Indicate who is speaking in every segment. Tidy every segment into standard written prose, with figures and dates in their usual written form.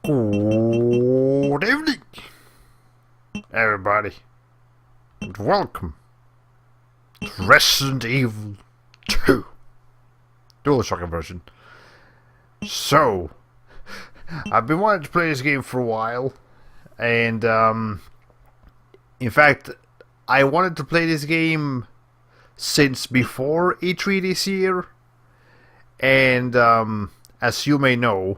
Speaker 1: Good evening, everybody, and welcome to Resident Evil 2 DualShock version. So, I've been wanting to play this game for a while, and in fact, I wanted to play this game since before E3 this year, and as you may know,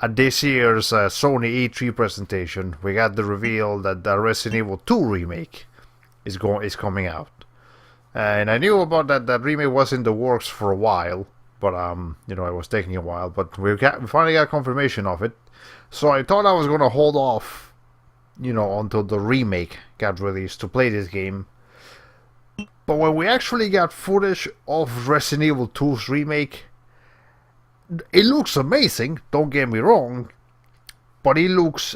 Speaker 1: at this year's Sony E3 presentation, we got the reveal that the Resident Evil 2 remake is coming out. And I knew about that remake was in the works for a while, but it was taking a while. But we finally got confirmation of it, so I thought I was gonna hold off, until the remake got released to play this game. But when we actually got footage of Resident Evil 2's remake, it looks amazing, don't get me wrong, but it looks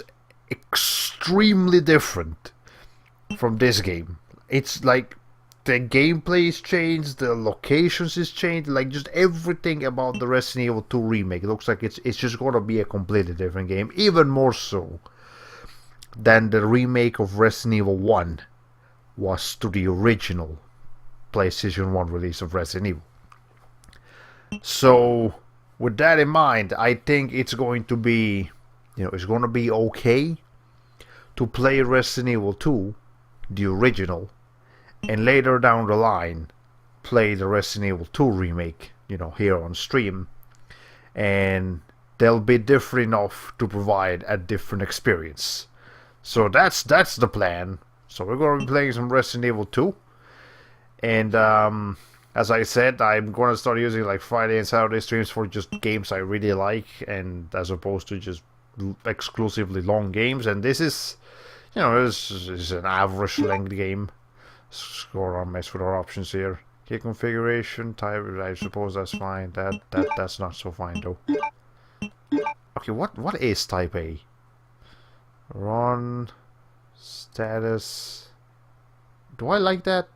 Speaker 1: extremely different from this game. It's like the gameplay is changed, the locations is changed, like just everything about the Resident Evil 2 remake. It looks like it's just gonna be a completely different game, even more so than the remake of Resident Evil 1 was to the original PlayStation 1 release of Resident Evil. So with that in mind, I think it's going to be, it's going to be okay to play Resident Evil 2, the original, and later down the line, play the Resident Evil 2 remake, here on stream. And they'll be different enough to provide a different experience. So that's the plan. So we're going to be playing some Resident Evil 2. And as I said, I'm going to start using like Friday and Saturday streams for just games I really like, and as opposed to just exclusively long games. And this is, this is an average length game. Let's go around, mess with our options here. Key configuration, type, I suppose that's fine. That's not so fine though. Okay, what is type A? Run, status. Do I like that?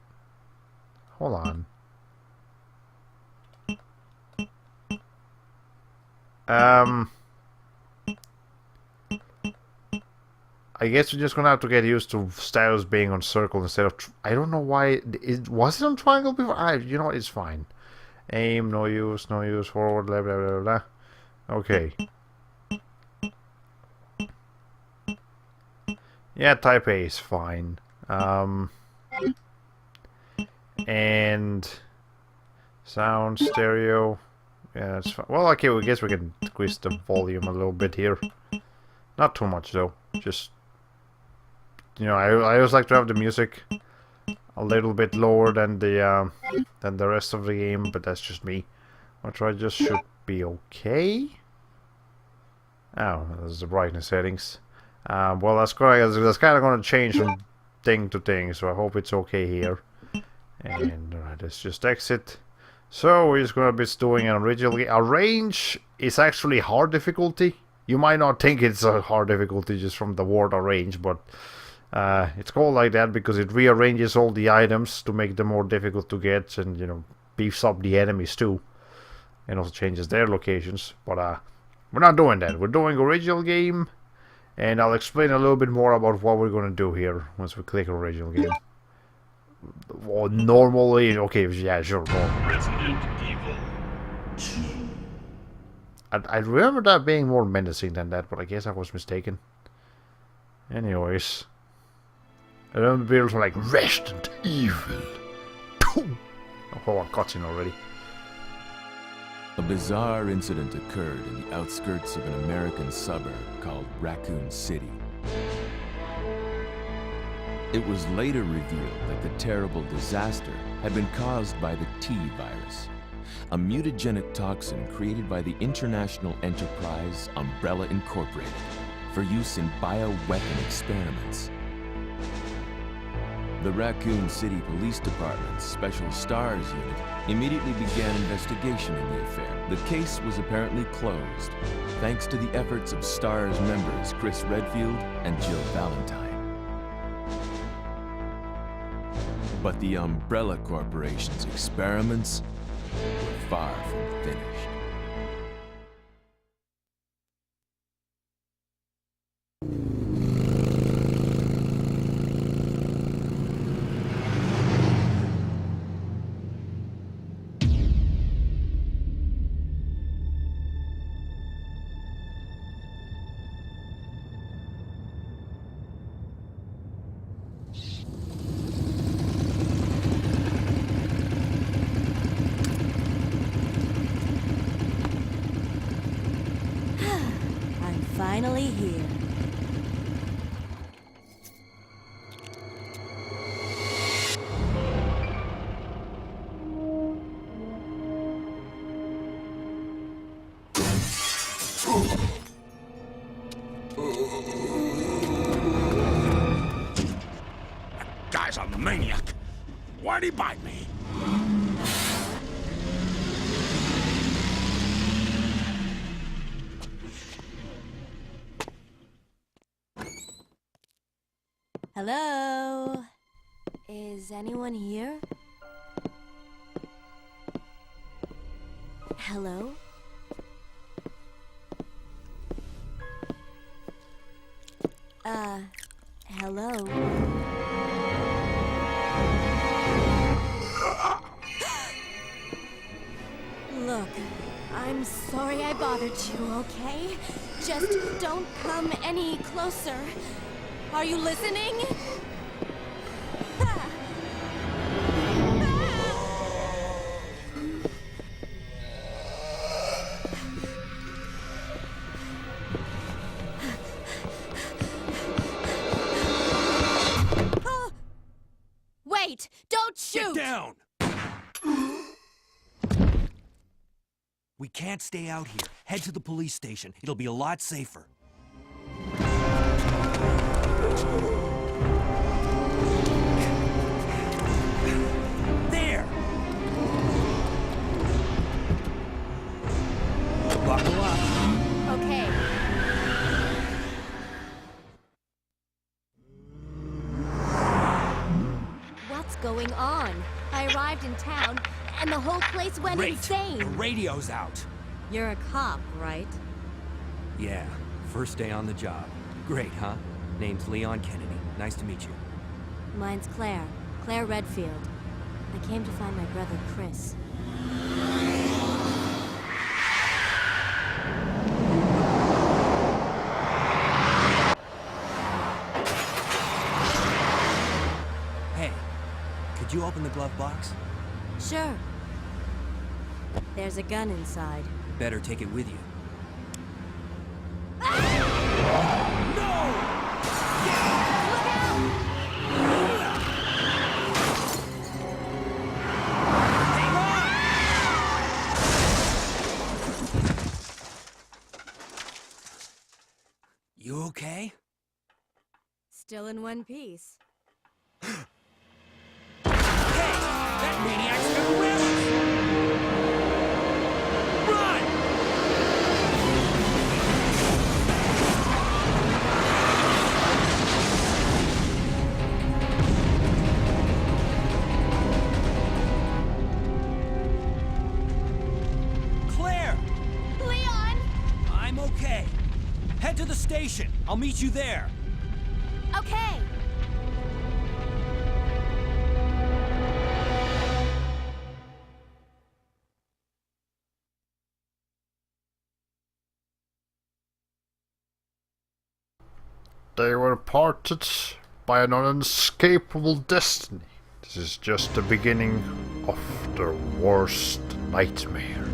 Speaker 1: Hold on. I guess we're just gonna have to get used to status being on circle instead of. I don't know why. Was it on triangle before? It's fine. Aim, no use, forward, blah, blah, blah, blah. Okay. Yeah, type A is fine. And sound, stereo. Yeah, that's fine. Well, okay, I guess we can increase the volume a little bit here. Not too much, though. Just, I always like to have the music a little bit lower than the rest of the game, but that's just me. Which I just should be okay. Oh, that's the brightness settings. Well, that's kind of going to change from thing to thing, so I hope it's okay here. And let's just exit. So we're just gonna be doing an original game. Our range is actually hard difficulty. You might not think it's a hard difficulty just from the word arrange, but it's called like that because it rearranges all the items to make them more difficult to get, and beefs up the enemies too, and also changes their locations. But we're not doing that. We're doing original game, and I'll explain a little bit more about what we're gonna do here once we click original game. Well, normally, okay, yeah, sure. Resident Evil 2. I remember that being more menacing than that, but I guess I was mistaken. Anyways, I remember people were like Resident Evil 2. Oh, I'm cutscene already.
Speaker 2: A bizarre incident occurred in the outskirts of an American suburb called Raccoon City. It was later revealed that the terrible disaster had been caused by the T virus, a mutagenic toxin created by the international enterprise Umbrella Incorporated for use in bioweapon experiments. The Raccoon City Police Department's Special Stars Unit immediately began investigation in the affair. The case was apparently closed, thanks to the efforts of STARS members Chris Redfield and Jill Valentine. But the Umbrella Corporation's experiments were far from finished.
Speaker 3: finally here.
Speaker 4: Guy's a maniac. Why'd he bite me?
Speaker 3: Hello? Is anyone here? Hello? Hello? Look, I'm sorry I bothered you, okay? Just don't come any closer. Are you listening? Ah. Ah. Wait! Don't shoot!
Speaker 4: Get down! We can't stay out here. Head to the police station. It'll be a lot safer. There! Buckle up.
Speaker 3: Okay. What's going on? I arrived in town, and the whole place went
Speaker 4: Great.
Speaker 3: insane.
Speaker 4: The radio's out.
Speaker 3: You're a cop, right?
Speaker 4: Yeah, first day on the job. Great, huh? Name's Leon Kennedy. Nice to meet you.
Speaker 3: Mine's Claire. Claire Redfield. I came to find my brother, Chris.
Speaker 4: Hey, could you open the glove box?
Speaker 3: Sure. There's a gun inside.
Speaker 4: Better take it with you. You okay?
Speaker 3: Still in one piece.
Speaker 4: Hey! That maniac's gonna ram us! Run! Claire!
Speaker 3: Leon!
Speaker 4: I'm okay. Head to the station. I'll meet you there.
Speaker 3: Okay.
Speaker 1: They were parted by an unescapable destiny. This is just the beginning of their worst nightmare.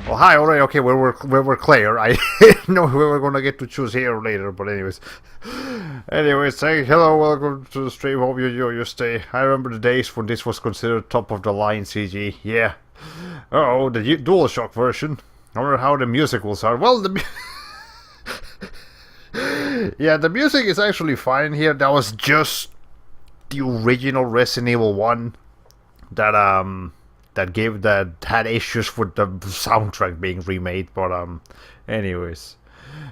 Speaker 1: Well, hi, alright, okay, we're Claire. I didn't know we were gonna get to choose here later, but anyways. Anyways, say hello, welcome to the stream, hope you enjoy your stay. I remember the days when this was considered top of the line CG, yeah. Oh, the DualShock version. I wonder how the music will sound. Well, yeah, the music is actually fine here. That was just the original Resident Evil 1 that that had issues with the soundtrack being remade, but anyways.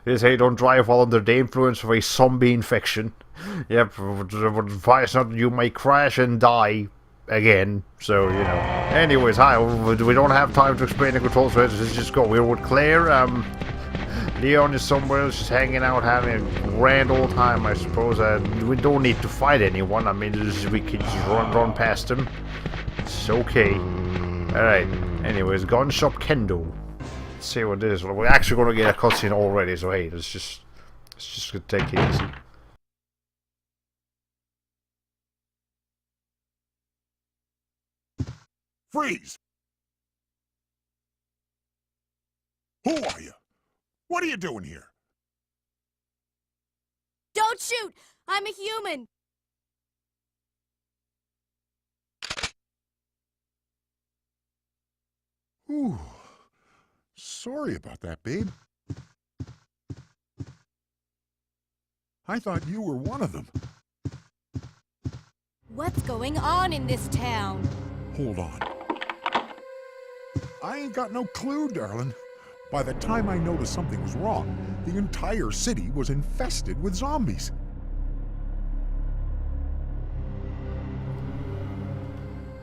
Speaker 1: They say don't drive while under the influence of a zombie infection. Yep, advice not you may crash and die again. So, you know. Anyways, hi, we don't have time to explain the controls, so let's just go. We're with Claire, Leon is somewhere else, just hanging out, having a grand old time, I suppose. We don't need to fight anyone. I mean, we can just run past them. It's okay. Alright. Anyways, Gun Shop Kendo. Let's see what this is. We're actually going to get a cutscene already, so hey, let's just take it easy.
Speaker 5: Freeze! Who are you? What are you doing here?
Speaker 3: Don't shoot! I'm a human!
Speaker 5: Ooh. Sorry about that, babe. I thought you were one of them.
Speaker 3: What's going on in this town?
Speaker 5: Hold on. I ain't got no clue, darling. By the time I noticed something was wrong, the entire city was infested with zombies.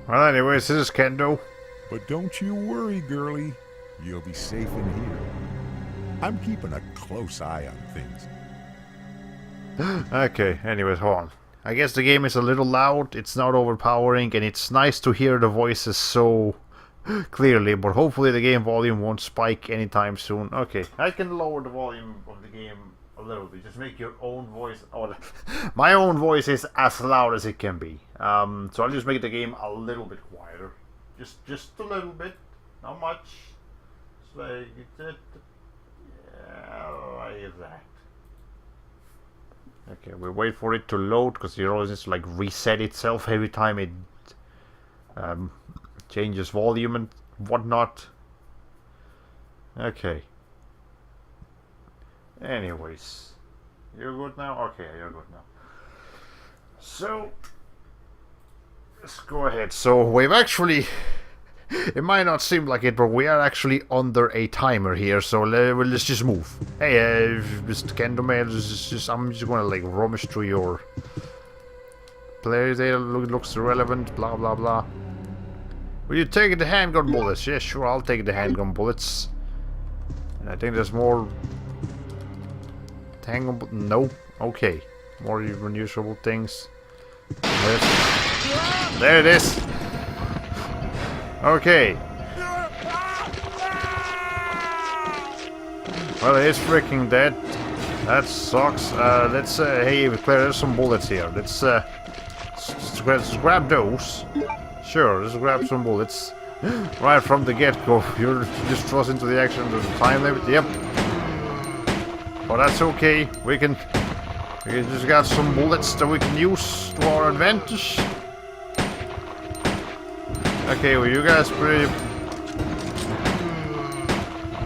Speaker 1: Well, anyways, this is Kendo.
Speaker 5: But don't you worry, girlie. You'll be safe in here. I'm keeping a close eye on things.
Speaker 1: Okay, anyways, hold on. I guess the game is a little loud, it's not overpowering, and it's nice to hear the voices so clearly, but hopefully the game volume won't spike anytime soon. Okay, I can lower the volume of the game a little bit, just make your own voice... Oh, my own voice is as loud as it can be. So I'll just make the game a little bit quieter. Just a little bit, not much. It's like... Yeah, like that. Okay, we wait for it to load because it always needs to like reset itself every time it changes volume and whatnot. Okay. Anyways, you're good now? Okay, you're good now. So, let's go ahead. So, we've actually... It might not seem like it, but we are actually under a timer here, so let's just move. Hey, Mr. Kendoman, I'm just gonna like rummage through your player there. Looks irrelevant, blah blah blah. Will you take the handgun bullets? Yeah, sure, I'll take the handgun bullets. And I think there's more handgun. No, okay, more unusable things. There it is. Okay. Well, he's freaking dead. That sucks. Let's hey, Claire, there's some bullets here. Let's grab those. Sure, let's grab some bullets. Right from the get-go. You're just thrust into the action of the time limit. Yep. But that's okay. We just got some bullets that we can use to our advantage. Okay, well, you guys pretty...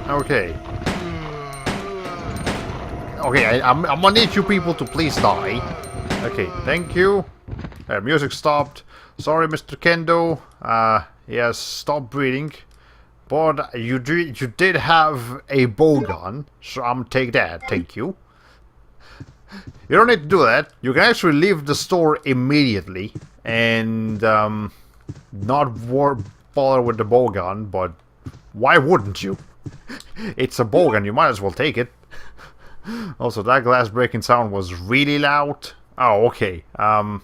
Speaker 1: Okay. Okay, I'm gonna need you people to please die. Okay, thank you. Music stopped. Sorry, Mr. Kendo. Yes, stop breathing. But you did have a bow gun, so I'm gonna take that. Thank you. You don't need to do that. You can actually leave the store immediately and not bother with the bow gun, but why wouldn't you? It's a bow gun, you might as well take it. Also, that glass breaking sound was really loud. Oh, okay. I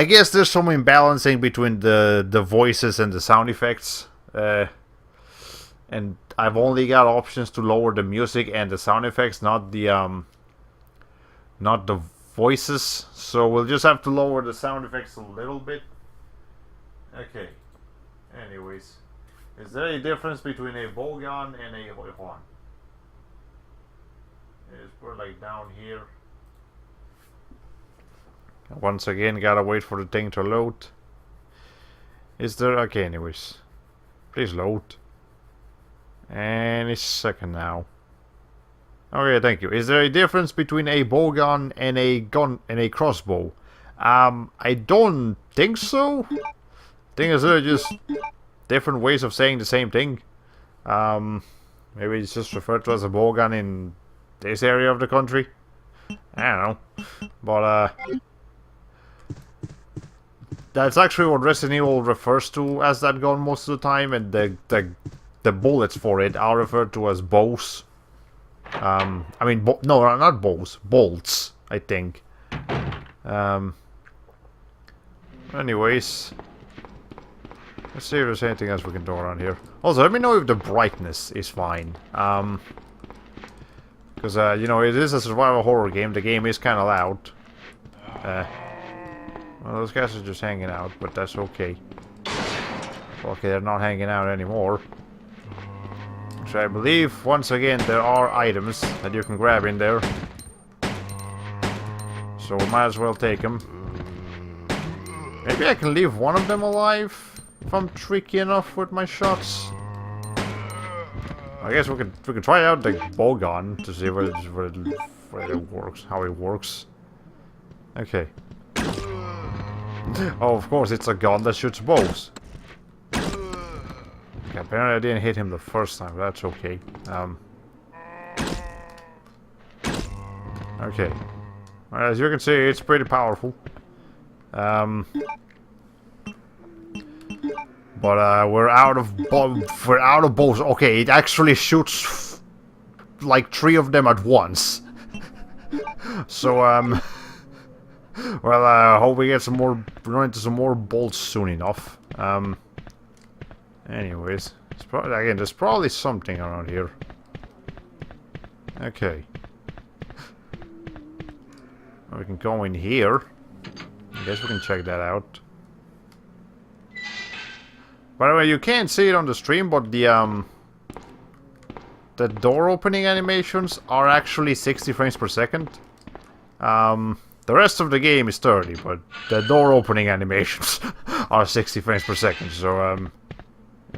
Speaker 1: guess there's some imbalancing between the voices and the sound effects. And I've only got options to lower the music and the sound effects, not the voices. So we'll just have to lower the sound effects a little bit. Okay. Anyways, is there a difference between a bow gun and a horn? It's put like down here. Once again, gotta wait for the thing to load. Is there? Okay, anyways. Please load. Any second now. Okay, thank you. Is there a difference between a bow gun and a crossbow? I don't think so. Thing is, they're just different ways of saying the same thing. Maybe it's just referred to as a bow gun in this area of the country. I don't know. But, that's actually what Resident Evil refers to as that gun most of the time, and the bullets for it are referred to as bows. I mean, no, not bows, bolts, I think. Anyways, let's see if there's anything else we can do around here. Also, let me know if the brightness is fine. Because, you know, it is a survival horror game. The game is kind of loud. Well, those guys are just hanging out, but that's okay. Okay, they're not hanging out anymore. So I believe, once again, there are items that you can grab in there. so we might as well take him. Maybe I can leave one of them alive if I'm tricky enough with my shots. I guess we could try out the bow gun to see what it works, how it works. Okay. Oh, of course, it's a gun that shoots bows. Okay, apparently I didn't hit him the first time, but that's okay. Okay. Well, as you can see, it's pretty powerful. But we're out of bows. Okay, it actually shoots like 3 of them at once. So well, I hope we get some more, run into some more bolts soon enough. Anyways, again, there's probably something around here. Okay. We can go in here. I guess we can check that out. By the way, you can't see it on the stream, but the door opening animations are actually 60 frames per second. The rest of the game is 30, but the door opening animations are 60 frames per second. So, you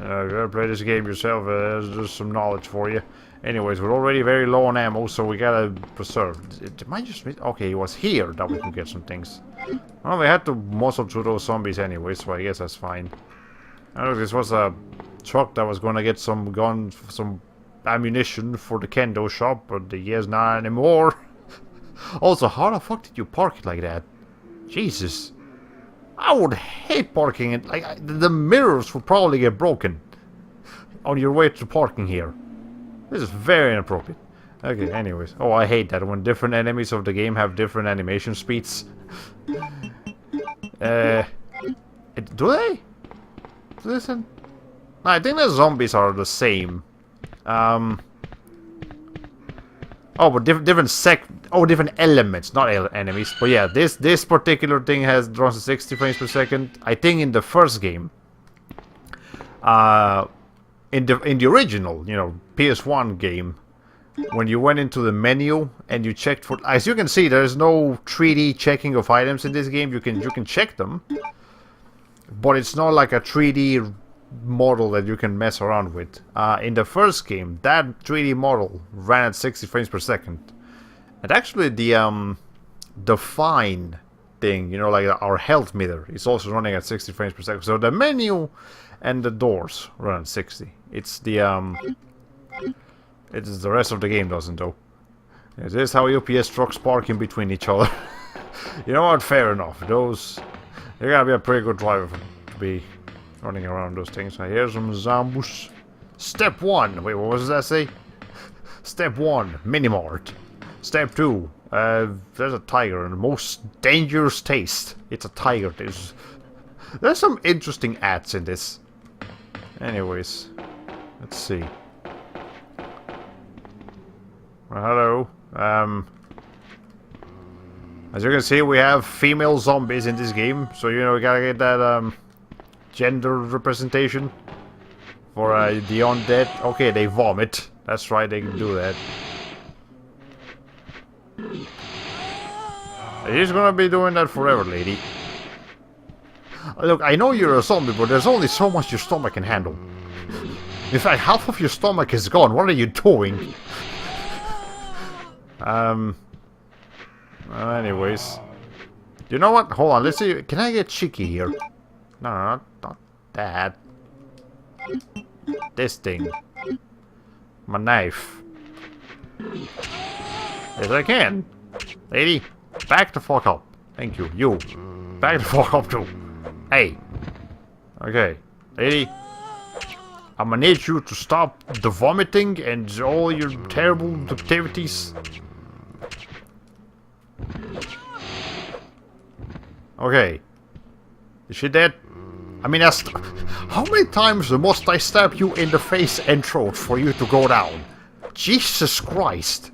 Speaker 1: gotta play this game yourself. There's some knowledge for you. Anyways, we're already very low on ammo, so we gotta preserve. It might just be... Okay, it was here that we can get some things. Well, we had to muscle through those zombies anyway, so I guess that's fine. I know this was a truck that was gonna get some guns, some ammunition for the kendo shop, but the year's not anymore. Also, how the fuck did you park it like that? Jesus. I would hate parking it. Like, the mirrors would probably get broken on your way to parking here. This is very inappropriate. Okay, anyways. Oh, I hate that when different enemies of the game have different animation speeds. Do they? Listen. No, I think the zombies are the same. Oh, but different elements, not enemies. But yeah, this particular thing runs at 60 frames per second. I think in the first game, in the original, you know, PS1 game, when you went into the menu and you checked for, as you can see, there is no 3D checking of items in this game. You can check them, but it's not like a 3D model that you can mess around with. In the first game, that 3D model ran at 60 frames per second. And actually the fine thing, you know, like our health meter, is also running at 60 frames per second. So the menu and the doors run at 60. It's the rest of the game doesn't, though. This is how UPS trucks park in between each other. You know what? Fair enough. Those, you gotta be a pretty good driver to be running around those things. I hear some zombies. Step 1. Wait, what does that say? Step 1, Minimart. Step 2, there's a tiger and the most dangerous taste. It's a tiger. There's some interesting ads in this. Anyways, let's see. Well, hello. As you can see, we have female zombies in this game, so you know we gotta get that gender representation for the undead. Okay, they vomit. That's right, they can do that. He's gonna be doing that forever, lady. Look, I know you're a zombie, but there's only so much your stomach can handle. In fact, half of your stomach is gone. What are you doing? Anyways. You know what? Hold on, let's see. Can I get cheeky here? No, not that. This thing. My knife. Yes, I can. Lady, back the fuck up. Thank you. You. Back the fuck up too. Hey. Okay. Lady. I'm gonna need you to stop the vomiting and all your terrible activities. Okay. Is she dead? I mean, how many times must I stab you in the face and throat for you to go down? Jesus Christ.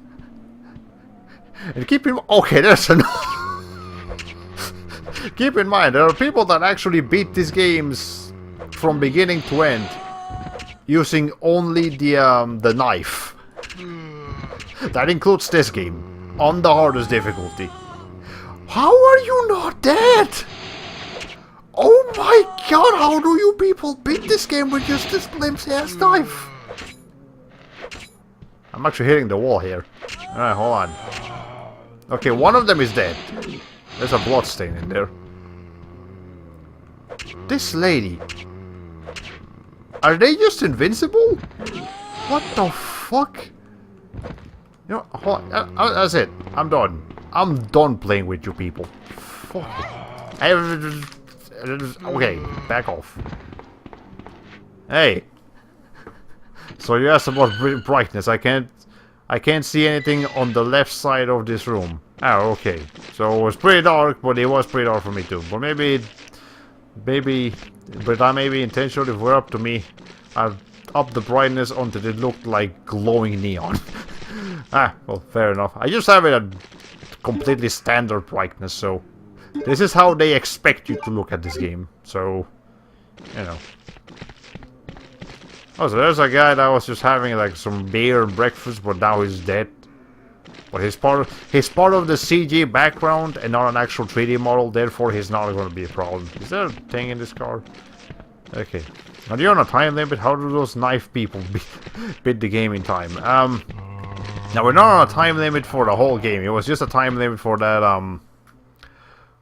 Speaker 1: And keep in... Okay, there's enough. Keep in mind, there are people that actually beat these games from beginning to end using only the knife. That includes this game, on the hardest difficulty. How are you not dead? Oh my god, how do you people beat this game with just this flimsy ass knife? I'm actually hitting the wall here. Alright, hold on. Okay, one of them is dead. There's a blood stain in there. This lady. Are they just invincible? What the fuck? You know, hold on. That's it. I'm done. I'm done playing with you people. Fuck it. Okay, back off. Hey. So you asked about brightness. I can't see anything on the left side of this room. Oh, okay. So it was pretty dark, but it was pretty dark for me too. But maybe, but I maybe intentionally, if it were up to me, I've upped the brightness until it looked like glowing neon. Ah, well, fair enough. I just have it at completely standard brightness, so this is how they expect you to look at this game. So, you know. Oh, so there's a guy that was just having like some beer and breakfast, but now he's dead. But he's part of the CG background and not an actual 3D model, therefore he's not going to be a problem. Is there a thing in this car? Okay. Are you on a time limit? How do those knife people beat the game in time? Now we're not on a time limit for the whole game. It was just a time limit for that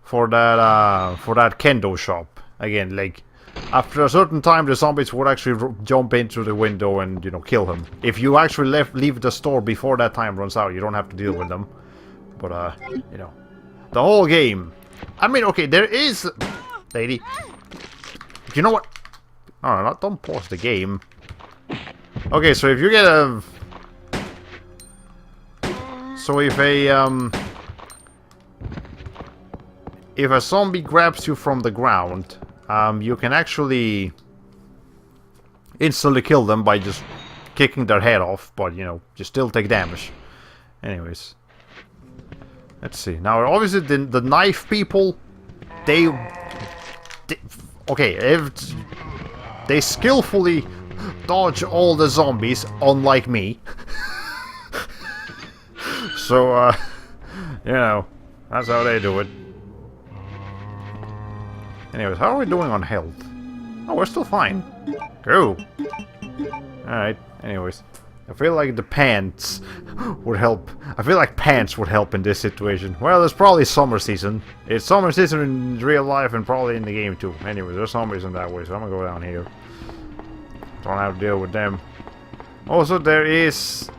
Speaker 1: for that kendo shop. Again, like after a certain time, the zombies would actually jump into the window and, you know, kill him. If you actually leave the store before that time runs out, you don't have to deal with them. But, you know, the whole game. I mean, okay, there is... Lady. You know what? No, don't pause the game. Okay, so if you get a... So if a zombie grabs you from the ground... you can actually instantly kill them by just kicking their head off, but, you know, you still take damage. Anyways. Let's see. Now, obviously, the knife people, okay, if they skillfully dodge all the zombies, unlike me. So, you know, that's how they do it. Anyways, how are we doing on health? Oh, we're still fine. Go! Alright, anyways. I feel like the pants would help. I feel like pants would help in this situation. Well, it's probably summer season. It's summer season in real life and probably in the game too. Anyways, there's zombies in that way, so I'm gonna go down here. Don't have to deal with them. Also, there is...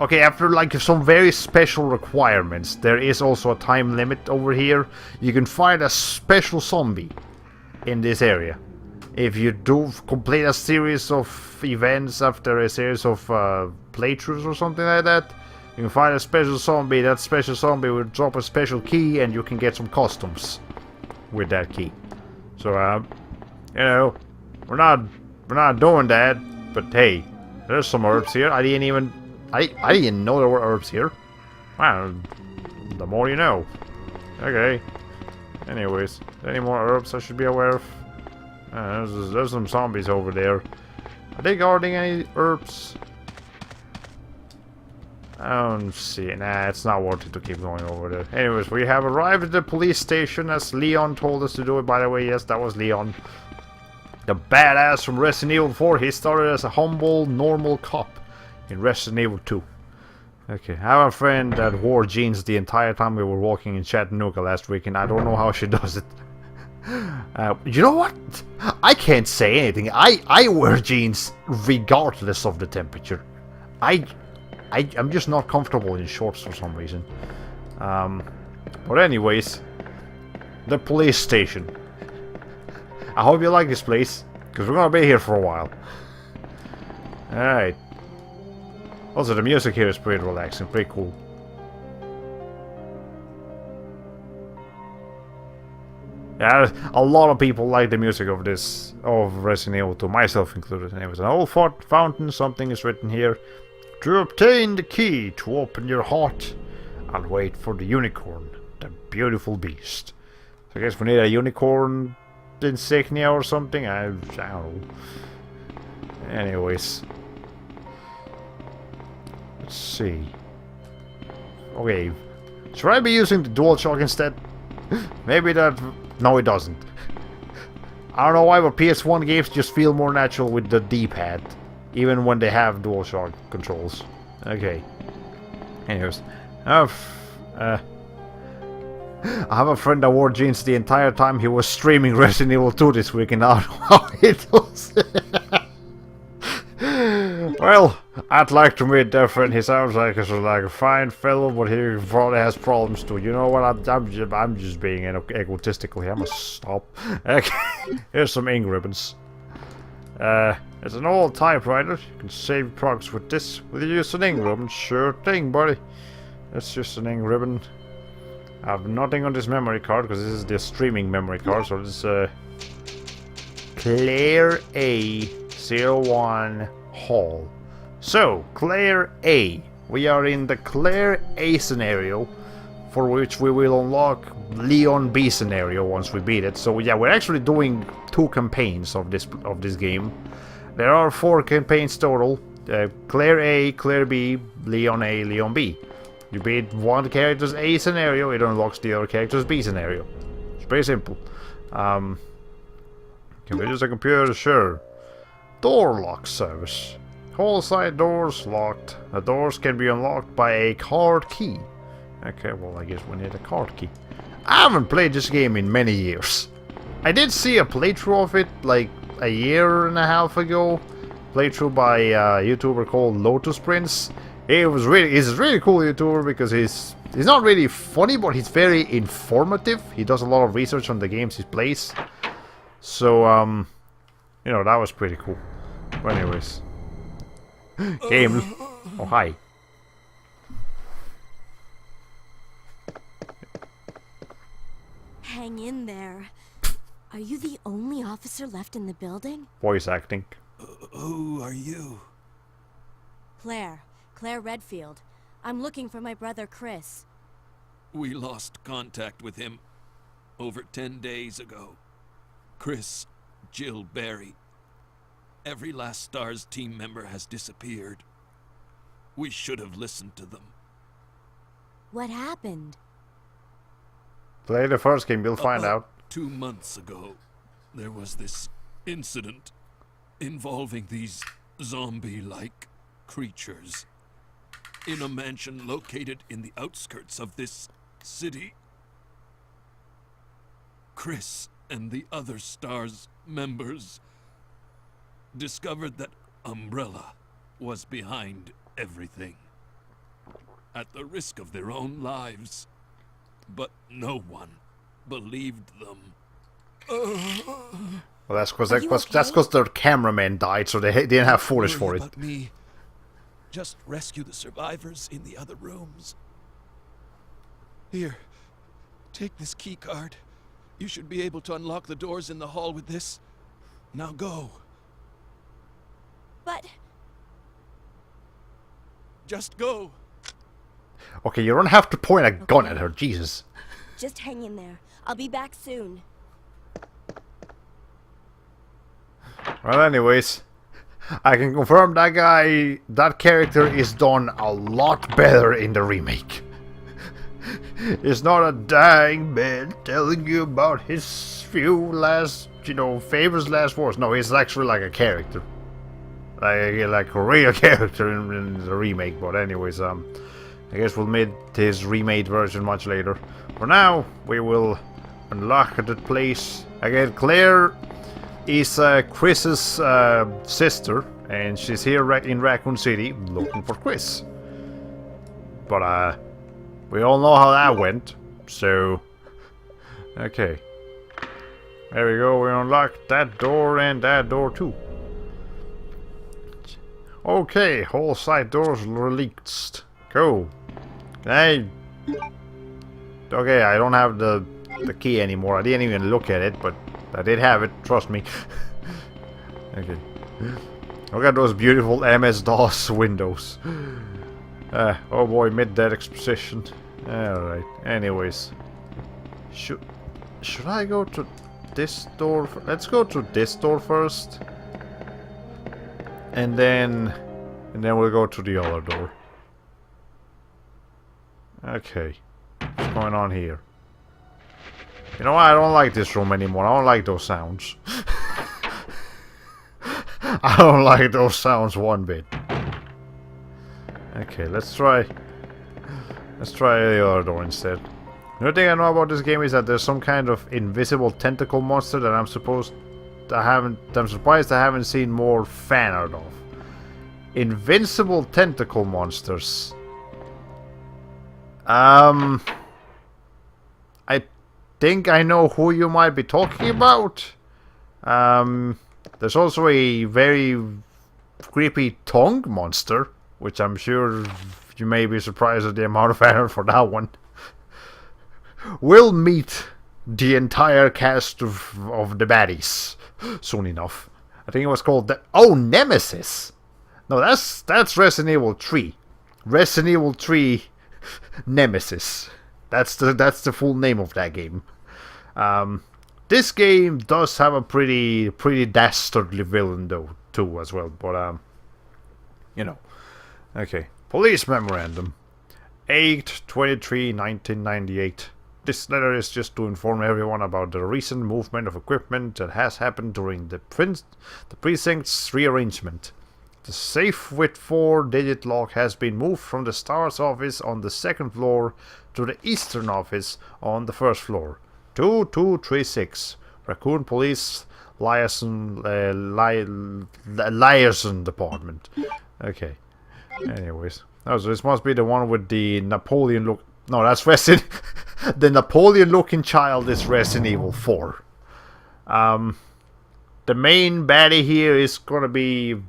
Speaker 1: Okay, after like some very special requirements, there is also a time limit over here. You can find a special zombie in this area. If you do complete a series of events after a series of playthroughs or something like that, you can find a special zombie. That special zombie will drop a special key and you can get some customs with that key. So, you know, we're not doing that, but hey, there's some herbs here. I didn't know there were herbs here. Wow, the more you know. Okay. Anyways, any more herbs I should be aware of? There's some zombies over there. Are they guarding any herbs? I don't see it. Nah, it's not worth it to keep going over there. Anyways, we have arrived at the police station as Leon told us to do it. By the way, yes, that was Leon. The badass from Resident Evil 4. He started as a humble, normal cop in Resident Evil 2. Okay, I have a friend that wore jeans the entire time we were walking in Chattanooga last week, and I don't know how she does it. You know what? I can't say anything. I wear jeans regardless of the temperature. I'm just not comfortable in shorts for some reason. But anyways, the police station. I hope you like this place, because we're gonna be here for a while. Alright. Also, the music here is pretty relaxing, pretty cool. Yeah, a lot of people like the music of this, of Resident Evil 2, myself included. And it was an old fountain, something is written here. To obtain the key to open your heart, and wait for the unicorn, the beautiful beast. So I guess we need a unicorn insignia or something, I don't know. Anyways. Let's see. Okay. Should I be using the DualShock instead? Maybe that... No, it doesn't. I don't know why, but PS1 games just feel more natural with the D-pad. Even when they have DualShock controls. Okay. Anyways. I have a friend that wore jeans the entire time he was streaming Resident Evil 2 this week, and I don't know how it was. Well, I'd like to meet that friend. He sounds like a fine fellow, but he probably has problems too. You know what? I'm just being egotistical here. I must stop. Okay. Here's some ink ribbons. It's an old typewriter. You can save progress with this. Will you use an ink ribbon? Sure thing, buddy. That's just an ink ribbon. I have nothing on this memory card because this is the streaming memory card. So this Claire A01 Hall. So Claire A. We are in the Claire A scenario, for which we will unlock Leon B scenario once we beat it. So yeah, we're actually doing 2 campaigns of this game. There are 4 campaigns total. Claire A, Claire B, Leon A, Leon B. You beat one character's A scenario, it unlocks the other character's B scenario. It's pretty simple. Can we use a computer? Sure. Door lock service. Whole side doors locked. The doors can be unlocked by a card key. Okay, well I guess we need a card key. I haven't played this game in many years. I did see a playthrough of it like a year and a half ago. Playthrough by a YouTuber called Lotus Prince. He's a really cool YouTuber because he's not really funny, but he's very informative. He does a lot of research on the games he plays. So, you know, that was pretty cool. But anyways. Game. Oh, hi.
Speaker 3: Hang in there. Are you the only officer left in the building?
Speaker 1: Voice acting.
Speaker 6: Who are you?
Speaker 3: Claire Redfield. I'm looking for my brother Chris.
Speaker 6: We lost contact with him over 10 days ago. Chris, Jill Barry. Every Last Stars team member has disappeared. We should have listened to them.
Speaker 3: What happened?
Speaker 1: Play the first game, you'll find out.
Speaker 6: 2 months ago, there was this incident involving these zombie-like creatures in a mansion located in the outskirts of this city. Chris and the other Stars members discovered that Umbrella was behind everything, at the risk of their own lives. But no one believed them.
Speaker 1: Well, that's because their cameraman died, so they didn't have footage for it.
Speaker 6: About me. Just rescue the survivors in the other rooms. Here, take this key card. You should be able to unlock the doors in the hall with this. Now go.
Speaker 3: But...
Speaker 6: Just go.
Speaker 1: Okay, you don't have to point a gun at her, Jesus.
Speaker 3: just hang in there. I'll be back soon.
Speaker 1: Well, anyways, I can confirm that character is done a lot better in the remake. It's not a dying man telling you about his few last, famous last words. No, he's actually like a character. Like a real character in the remake. But anyways, I guess we'll meet his remade version much later. For now, we will unlock the place. Again, Claire is Chris's sister, and she's here in Raccoon City looking for Chris. But we all know how that went, so okay. There we go, we unlocked that door and that door too. Okay, whole side doors released. Go. Okay, I don't have the key anymore. I didn't even look at it, but I did have it, trust me. Okay. Look at those beautiful MS-DOS windows. Oh boy, mid-dead exposition. Alright, anyways. Should I go to this door? Let's go to this door first. And then we'll go to the other door. Okay. What's going on here? You know what? I don't like this room anymore. I don't like those sounds. I don't like those sounds one bit. Okay, let's try the other door instead. The only thing I know about this game is that there's some kind of invisible tentacle monster that I'm surprised I haven't seen more fan art of. Invincible tentacle monsters. I think I know who you might be talking about. There's also a very creepy tongue monster, which I'm sure you may be surprised at the amount of fan art for that one. We'll meet the entire cast of the baddies soon enough. I think it was called Nemesis. No, that's Resident Evil 3. Resident Evil 3 Nemesis. That's the full name of that game. This game does have a pretty dastardly villain though too as well, but you know. Okay. Police memorandum. 8/23/1998. This letter is just to inform everyone about the recent movement of equipment that has happened during the precinct's rearrangement. The safe with 4-digit lock has been moved from the STARS office on the 2nd floor to the Eastern office on the 1st floor. 2236. Raccoon Police Liaison Department. Okay. Anyways. Oh, so this must be the one with the Napoleon look. No, that's Resident. The Napoleon-looking child is Resident Evil 4. The main baddie here is gonna be,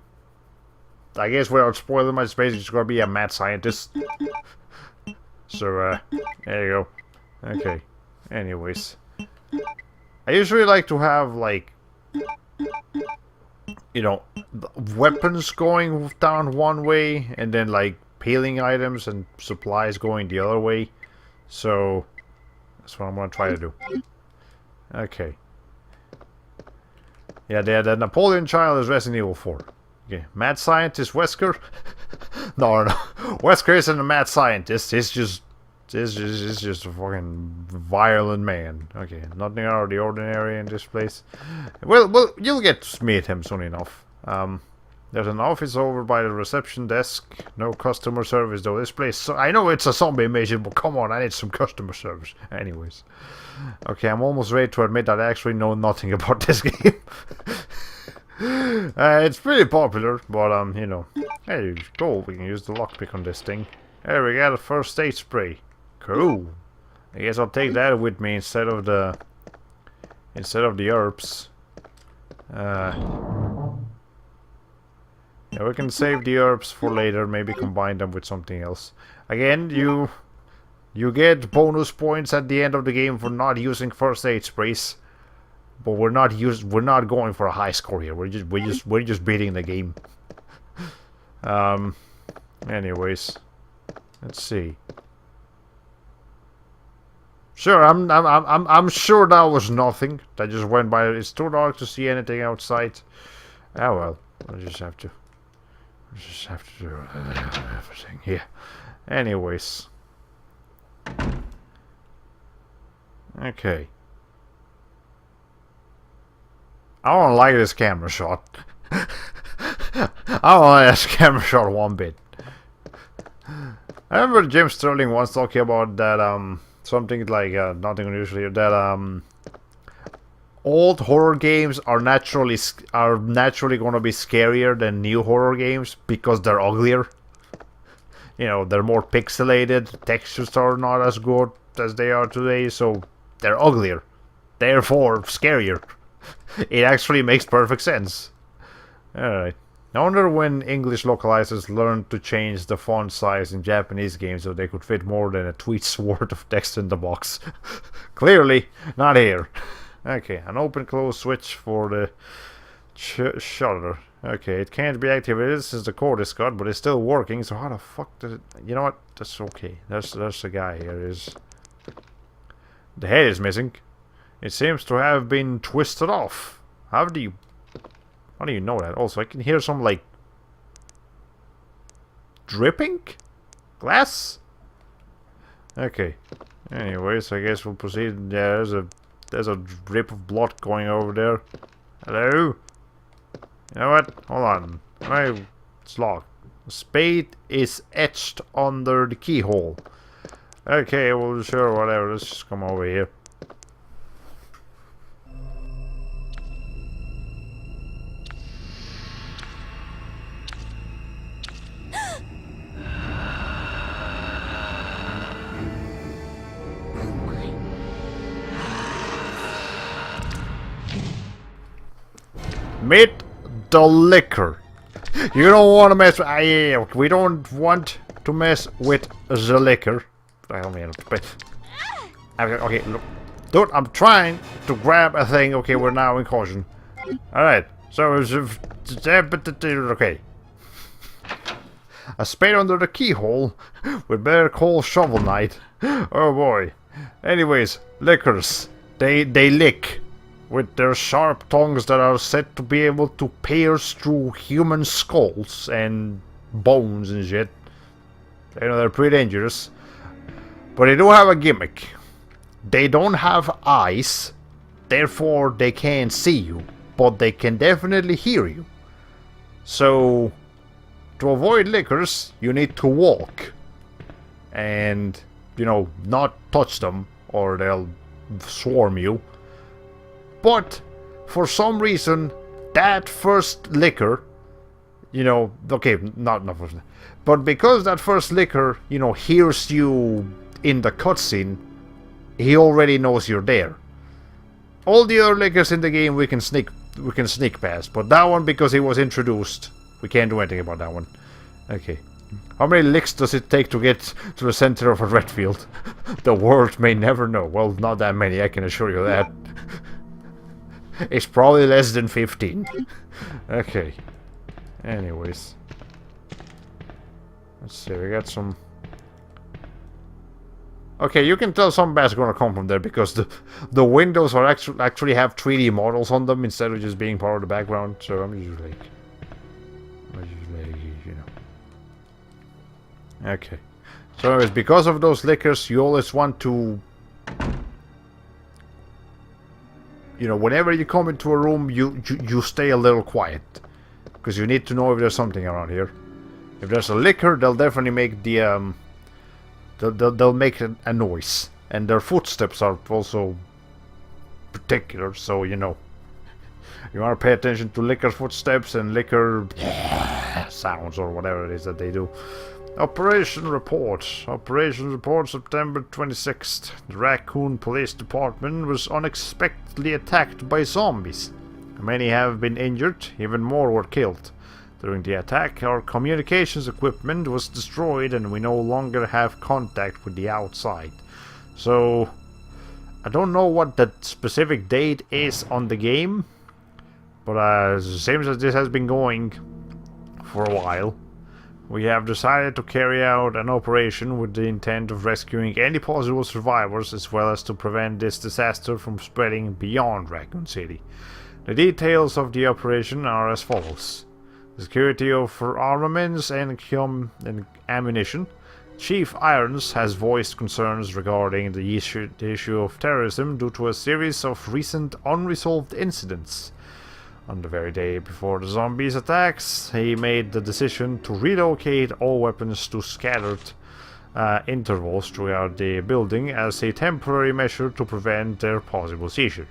Speaker 1: I guess without spoiling much, basically it's gonna be a mad scientist. So, there you go. Okay. Anyways. I usually like to have, like, you know, weapons going down one way, and then, like, healing items and supplies going the other way. So, that's what I'm gonna try to do. Okay. Yeah, the Napoleon child is Resident Evil 4. Okay, mad scientist Wesker? no. Wesker isn't a mad scientist. He's just a fucking violent man. Okay, nothing out of the ordinary in this place. Well, you'll get to meet him soon enough. There's an office over by the reception desk. No customer service though. This place, I know it's a zombie invasion, but come on, I need some customer service. Anyways. Okay, I'm almost ready to admit that I actually know nothing about this game. It's pretty popular, but you know. Hey, cool, we can use the lockpick on this thing. Hey, we got a first aid spray. Cool. I guess I'll take that with me instead of the herbs. Yeah, we can save the herbs for later, maybe combine them with something else. Again, you get bonus points at the end of the game for not using first aid sprays. But we're not going for a high score here. We're just beating the game. Anyways, let's see. Sure, I'm sure that was nothing. That just went by. It's too dark to see anything outside. Ah well, I just have to do everything here. Anyways. Okay. I don't like this camera shot. I don't like this camera shot one bit. I remember Jim Sterling once talking about that, something like, nothing unusual here, that, old horror games are naturally going to be scarier than new horror games because they're uglier. You know, they're more pixelated, textures are not as good as they are today, so they're uglier. Therefore, scarier. It actually makes perfect sense. Alright. I wonder when English localizers learned to change the font size in Japanese games so they could fit more than a tweet's worth of text in the box. Clearly, not here. Okay, an open-close switch for the shutter. Okay, it can't be activated since the cord is cut, but it's still working, so how the fuck does it... You know what? That's okay. There's the guy here. The head is missing. It seems to have been twisted off. How do you know that? Also, I can hear some, like... dripping? Glass? Okay. Anyways, I guess we'll proceed. Yeah, there's a drip of blood going over there. Hello? You know what? Hold on. Wait, it's locked. The spade is etched under the keyhole. Okay, well, sure, whatever. Let's just come over here. Meet the liquor. You don't want to mess with... we don't want to mess with the liquor. I don't mean... okay, look. Dude, I'm trying to grab a thing. Okay, we're now in caution. Alright, so... okay. A spade under the keyhole. We'd better call Shovel Knight. Oh boy. Anyways, liquors. They lick. With their sharp tongues that are said to be able to pierce through human skulls and bones and shit. You know, they're pretty dangerous. But they do have a gimmick. They don't have eyes, therefore they can't see you, but they can definitely hear you. So, to avoid lickers, you need to walk. And, you know, not touch them, or they'll swarm you. But, for some reason, that first licker, you know, okay, not first, but because that first licker, you know, hears you in the cutscene, he already knows you're there. All the other lickers in the game we can sneak past, but that one, because he was introduced, we can't do anything about that one. Okay. How many licks does it take to get to the center of a red field? The world may never know. Well, not that many, I can assure you that. It's probably less than 15. Okay. Anyways. Let's see, we got some... Okay, you can tell some bats are gonna come from there because the windows are actually have 3D models on them instead of just being part of the background. So I'm just like, you know. Okay. So anyways, because of those lickers, you always want to, you know, whenever you come into a room, you stay a little quiet because you need to know if there's something around here. If there's a licker, they'll definitely make the they'll make a noise, and their footsteps are also particular. So you know, you want to pay attention to licker footsteps and licker sounds or whatever it is that they do. Operation report. Operation report, September 26th. The Raccoon Police Department was unexpectedly attacked by zombies. Many have been injured, even more were killed. During the attack, our communications equipment was destroyed and we no longer have contact with the outside. So, I don't know what the specific date is on the game, but it seems that this has been going for a while. We have decided to carry out an operation with the intent of rescuing any possible survivors as well as to prevent this disaster from spreading beyond Raccoon City. The details of the operation are as follows. The security of armaments and ammunition. Chief Irons has voiced concerns regarding the issue of terrorism due to a series of recent unresolved incidents. On the very day before the zombies' attacks, he made the decision to relocate all weapons to scattered intervals throughout the building as a temporary measure to prevent their possible seizure.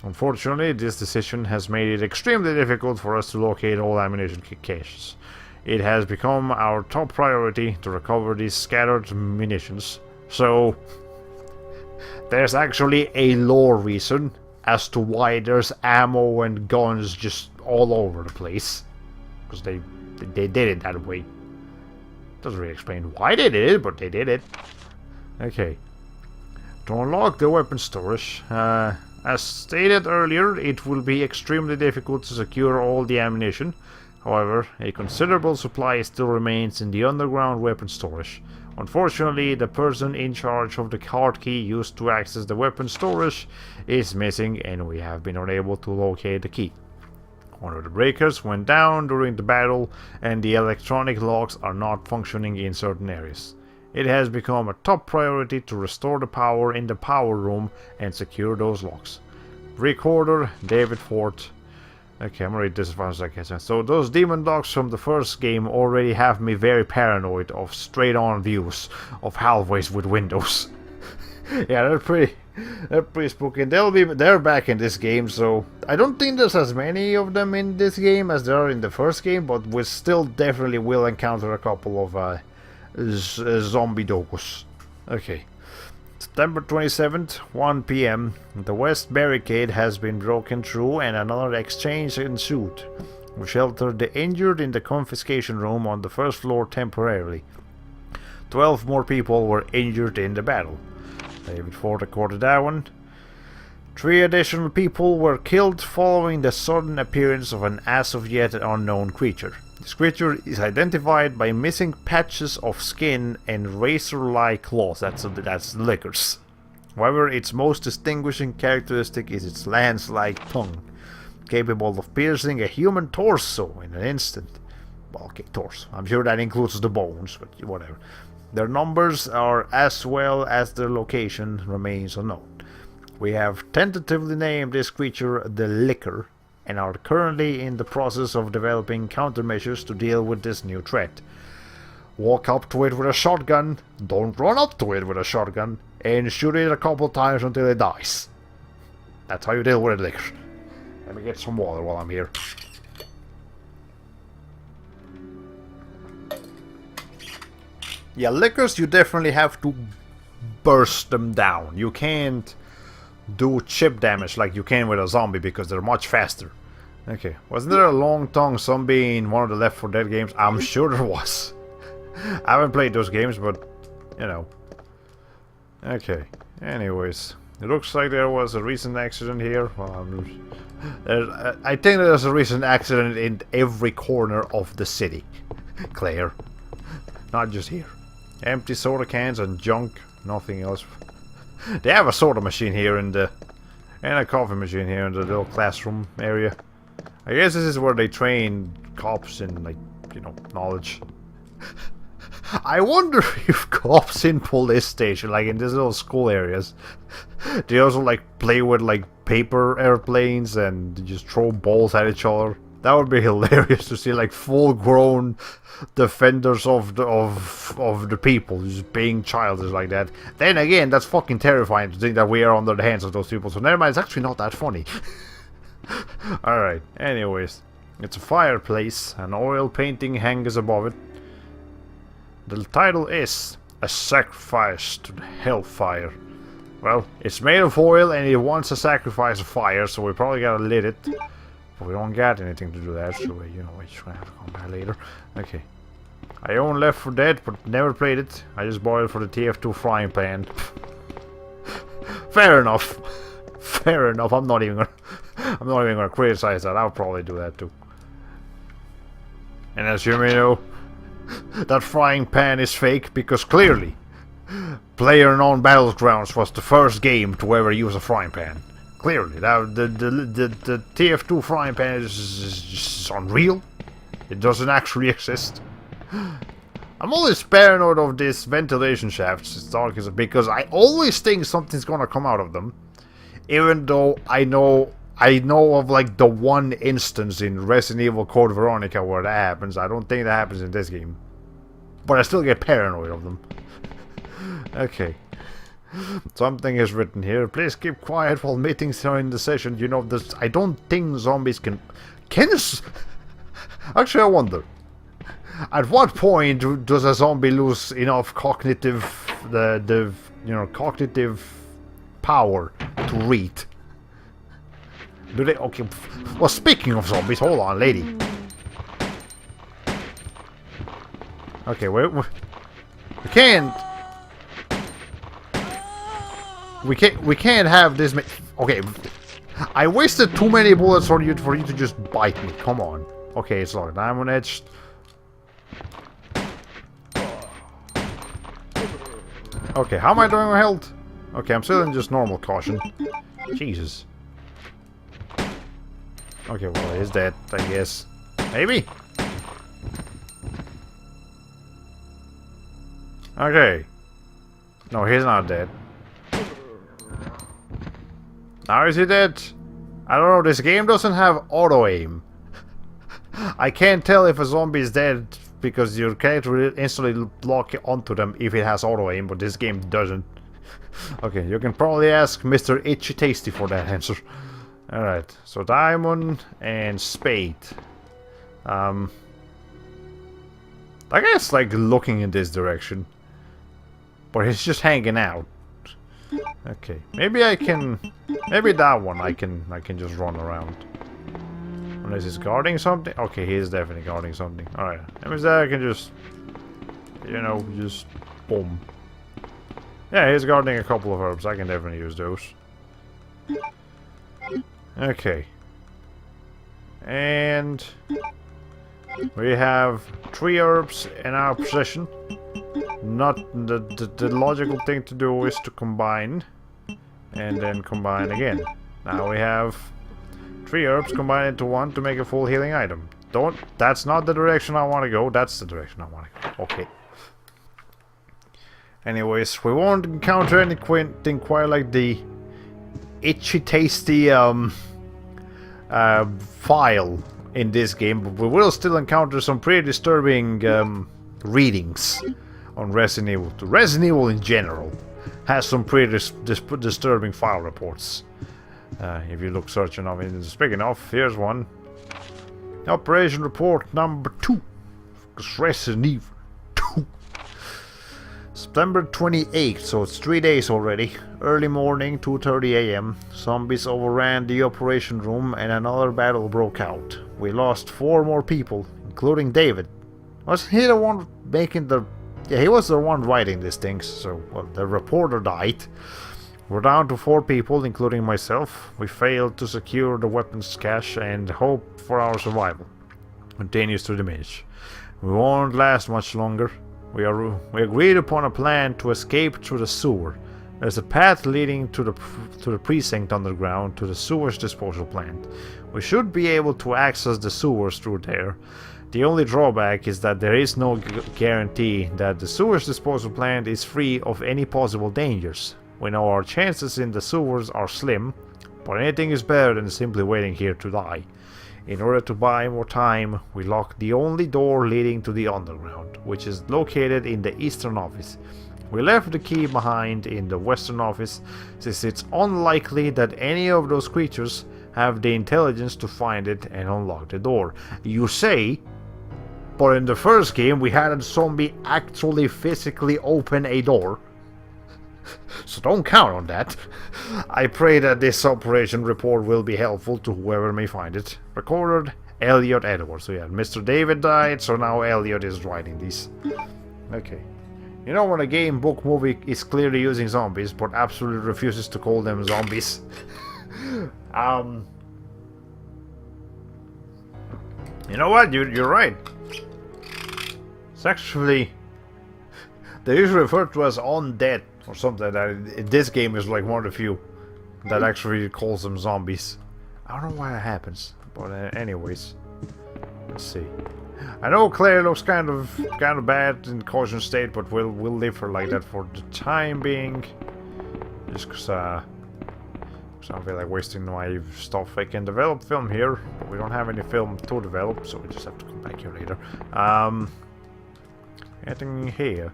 Speaker 1: Unfortunately, this decision has made it extremely difficult for us to locate all ammunition caches. It has become our top priority to recover these scattered munitions. So, there's actually a lore reason as to why there's ammo and guns just all over the place. Because they did it that way. Doesn't really explain why they did it, but they did it. Okay. To unlock the weapon storage, as stated earlier, it will be extremely difficult to secure all the ammunition. However, a considerable supply still remains in the underground weapon storage. Unfortunately, the person in charge of the card key used to access the weapon storage is missing and we have been unable to locate the key. One of the breakers went down during the battle and the electronic locks are not functioning in certain areas. It has become a top priority to restore the power in the power room and secure those locks. Recorder, David Fort. Okay, I'm gonna read this as far as I can. So those demon dogs from the first game already have me very paranoid of straight-on views of hallways with windows. Yeah, they're pretty spooky. And they're back in this game, so I don't think there's as many of them in this game as there are in the first game, but we still definitely will encounter a couple of zombie dogs. Okay. September 27th, 1 p.m. The west barricade has been broken through and another exchange ensued. We sheltered the injured in the confiscation room on the first floor temporarily. 12 more people were injured in the battle. David Ford recorded that one. 3 additional people were killed following the sudden appearance of an as of yet unknown creature. This creature is identified by missing patches of skin and razor-like claws. That's lickers. However, its most distinguishing characteristic is its lance-like tongue, capable of piercing a human torso in an instant. Well, okay, torso. I'm sure that includes the bones, but whatever. Their numbers are as well as their location remains unknown. We have tentatively named this creature the Licker, and are currently in the process of developing countermeasures to deal with this new threat. Walk up to it with a shotgun, don't run up to it with a shotgun, and shoot it a couple times until it dies. That's how you deal with a licker. Let me get some water while I'm here. Yeah, lickers, you definitely have to burst them down. You can't do chip damage like you can with a zombie because they're much faster. Okay, wasn't there a long tongue zombie in one of the Left 4 Dead games? I'm sure there was. I haven't played those games, but you know. Okay, anyways, it looks like there was a recent accident here. Well, I think there's a recent accident in every corner of the city, Claire. Not just here. Empty soda cans and junk, nothing else. They have a soda machine here and a coffee machine here in the little classroom area. I guess this is where they train cops in, like, you know, knowledge. I wonder if cops in police station, like in these little school areas, they also like play with like paper airplanes and just throw balls at each other. That would be hilarious to see, like full-grown defenders of the people just being childish like that. Then again, that's fucking terrifying to think that we are under the hands of those people. So never mind, it's actually not that funny. Alright, anyways. It's a fireplace. An oil painting hangs above it. The title is A Sacrifice to the Hellfire. Well, it's made of oil and it wants to sacrifice a fire, so we probably gotta lit it. But we don't got anything to do that, so you know, we're just gonna have to come back later. Okay. I own Left 4 Dead, but never played it. I just bought it for the TF2 frying pan. Fair enough. Fair enough. I'm not even gonna criticize that. I'll probably do that too. And as you may know, that frying pan is fake because clearly, PlayerUnknown Battlegrounds was the first game to ever use a frying pan. Clearly, the TF2 frying pan is just unreal. It doesn't actually exist. I'm always paranoid of these ventilation shafts, because I always think something's gonna come out of them. Even though I know of like the one instance in Resident Evil Code Veronica where that happens. I don't think that happens in this game. But I still get paranoid of them. Okay. Something is written here. Please keep quiet while meetings are in the session. You know, this. I don't think zombies can... Actually, I wonder. At what point does a zombie lose enough cognitive... cognitive power to read? Do they... Okay. Well, speaking of zombies, hold on, lady. Okay, we can't... We can't have this. Okay, I wasted too many bullets for you to just bite me. Come on. Okay, it's not diamond edged. Okay, how am I doing with health? Okay, I'm still in just normal caution. Jesus. Okay, well, he's dead, I guess. Maybe. Okay. No, he's not dead. Now is he dead? I don't know, this game doesn't have auto-aim. I can't tell if a zombie is dead because your character will instantly lock onto them if it has auto-aim, but this game doesn't. Okay, you can probably ask Mr. Itchy Tasty for that answer. Alright, so diamond and spade. I guess like looking in this direction. But he's just hanging out. Okay, maybe I can... Maybe that one I can just run around. Unless he's guarding something? Okay, he is definitely guarding something. Alright, that means that I can just... You know, just... Boom. Yeah, he's guarding a couple of herbs. I can definitely use those. Okay. And... We have 3 herbs in our possession. Not the logical thing to do is to combine. And then combine again. Now we have 3 herbs combined into 1 to make a full healing item. That's not the direction I want to go. That's the direction I want to go. Okay. Anyways, we won't encounter anything quite like the itchy tasty file in this game, but we will still encounter some pretty disturbing readings on Resident Evil. Resident Evil in general has some pretty disturbing file reports. If you look searching of it. Speaking of, here's one. Operation report number 2. Resident Evil 2. September 28th, so it's 3 days already. Early morning, 2:30 AM. Zombies overran the operation room and another battle broke out. We lost 4 more people, including David. Was he the one making the... Yeah, he was the one writing these things, so, well, the reporter died. We're down to 4 people, including myself. We failed to secure the weapons cache and hope for our survival continues to diminish. We won't last much longer. We agreed upon a plan to escape through the sewer. There's a path leading to the precinct underground to the sewers disposal plant. We should be able to access the sewers through there. The only drawback is that there is no guarantee that the sewers disposal plant is free of any possible dangers. We know our chances in the sewers are slim, but anything is better than simply waiting here to die. In order to buy more time, we locked the only door leading to the underground, which is located in the eastern office. We left the key behind in the western office, since it's unlikely that any of those creatures have the intelligence to find it and unlock the door. You say, but in the first game we had a zombie actually physically open a door. So don't count on that. I pray that this operation report will be helpful to whoever may find it. Recorded, Elliot Edwards. So yeah, Mr. David died, so now Elliot is writing these. Okay. You know when a game, book, movie is clearly using zombies, but absolutely refuses to call them zombies? You know what? You're right. It's actually... They usually refer to as undead or something like that. This game is like one of the few that actually calls them zombies. I don't know why that happens, but anyways, let's see. I know Claire looks kind of bad in caution state, but we'll leave her like that for the time being, just because I don't feel like wasting my stuff. I can develop film here, but we don't have any film to develop, so we just have to come back here later. Anything here?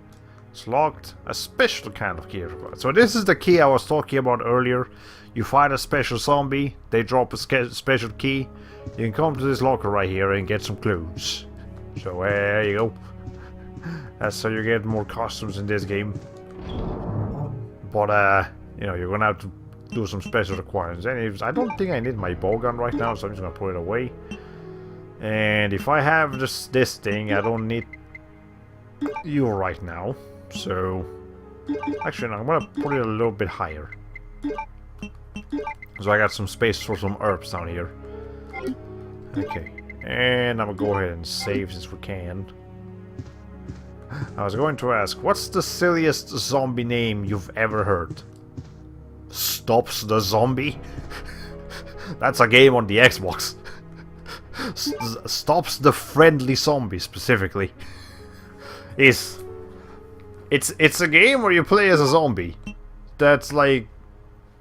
Speaker 1: It's locked. A special kind of key. So this is the key I was talking about earlier. You fight a special zombie, they drop a special key. You can come to this locker right here and get some clues. So there you go. That's how you get more costumes in this game. But you know, you're gonna have to do some special requirements. Anyways, I don't think I need my bow gun right now, so I'm just gonna put it away. And if I have this thing, I don't need you right now. So actually, no, I'm gonna put it a little bit higher. So I got some space for some herbs down here. Okay, and I'm gonna go ahead and save since we can. I was going to ask, what's the silliest zombie name you've ever heard? Stops the Zombie? That's a game on the Xbox. Stops the Friendly Zombie specifically. Is It's a game where you play as a zombie. That's like,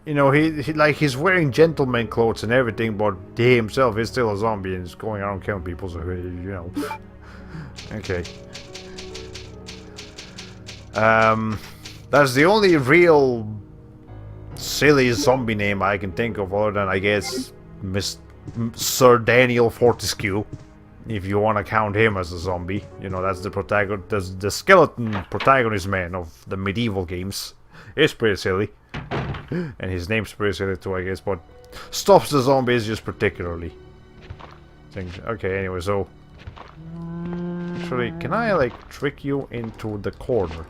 Speaker 1: you know, he's wearing gentleman clothes and everything, but he himself is still a zombie and is going around killing people. So you know. Okay. That's the only real silly zombie name I can think of, other than I guess Sir Daniel Fortescue, if you want to count him as a zombie. You know, that's the protagonist, the skeleton protagonist man of the medieval games. It's pretty silly, and his name's pretty silly too, I guess. But stops the zombies just particularly. Okay, anyway, so actually, can I like trick you into the corner?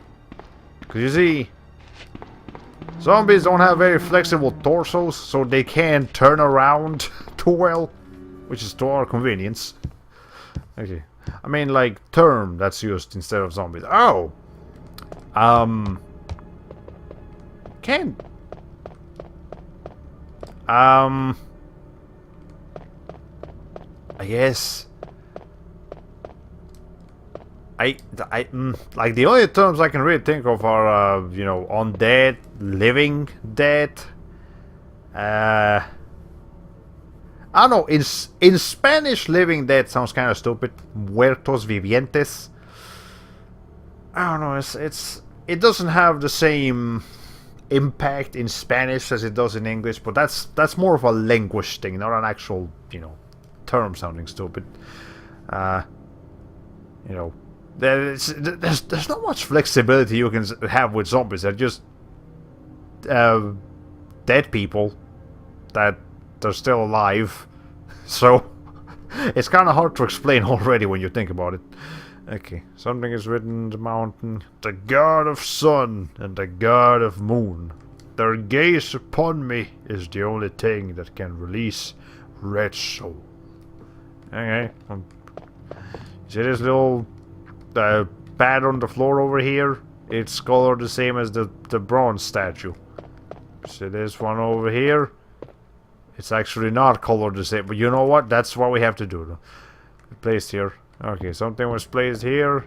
Speaker 1: Cause you see, zombies don't have very flexible torsos, so they can't turn around too well, which is to our convenience. Okay, I mean like term that's used instead of zombies. Oh, can I guess like the only terms I can really think of are you know, undead, living dead. I don't know. In Spanish, living dead sounds kind of stupid. Muertos vivientes. I don't know. It doesn't have the same impact in Spanish as it does in English, but that's more of a language thing, not an actual, you know, term sounding stupid. You know, there's not much flexibility you can have with zombies. They're just dead people that they're still alive. So it's kind of hard to explain already when you think about it. Okay, something is written in the mountain. The god of sun and the god of moon. Their gaze upon me is the only thing that can release red soul. Okay. See this little pad on the floor over here? It's colored the same as the bronze statue. See this one over here? It's actually not colored the same, but you know what? That's what we have to do. Placed here. Okay, something was placed here.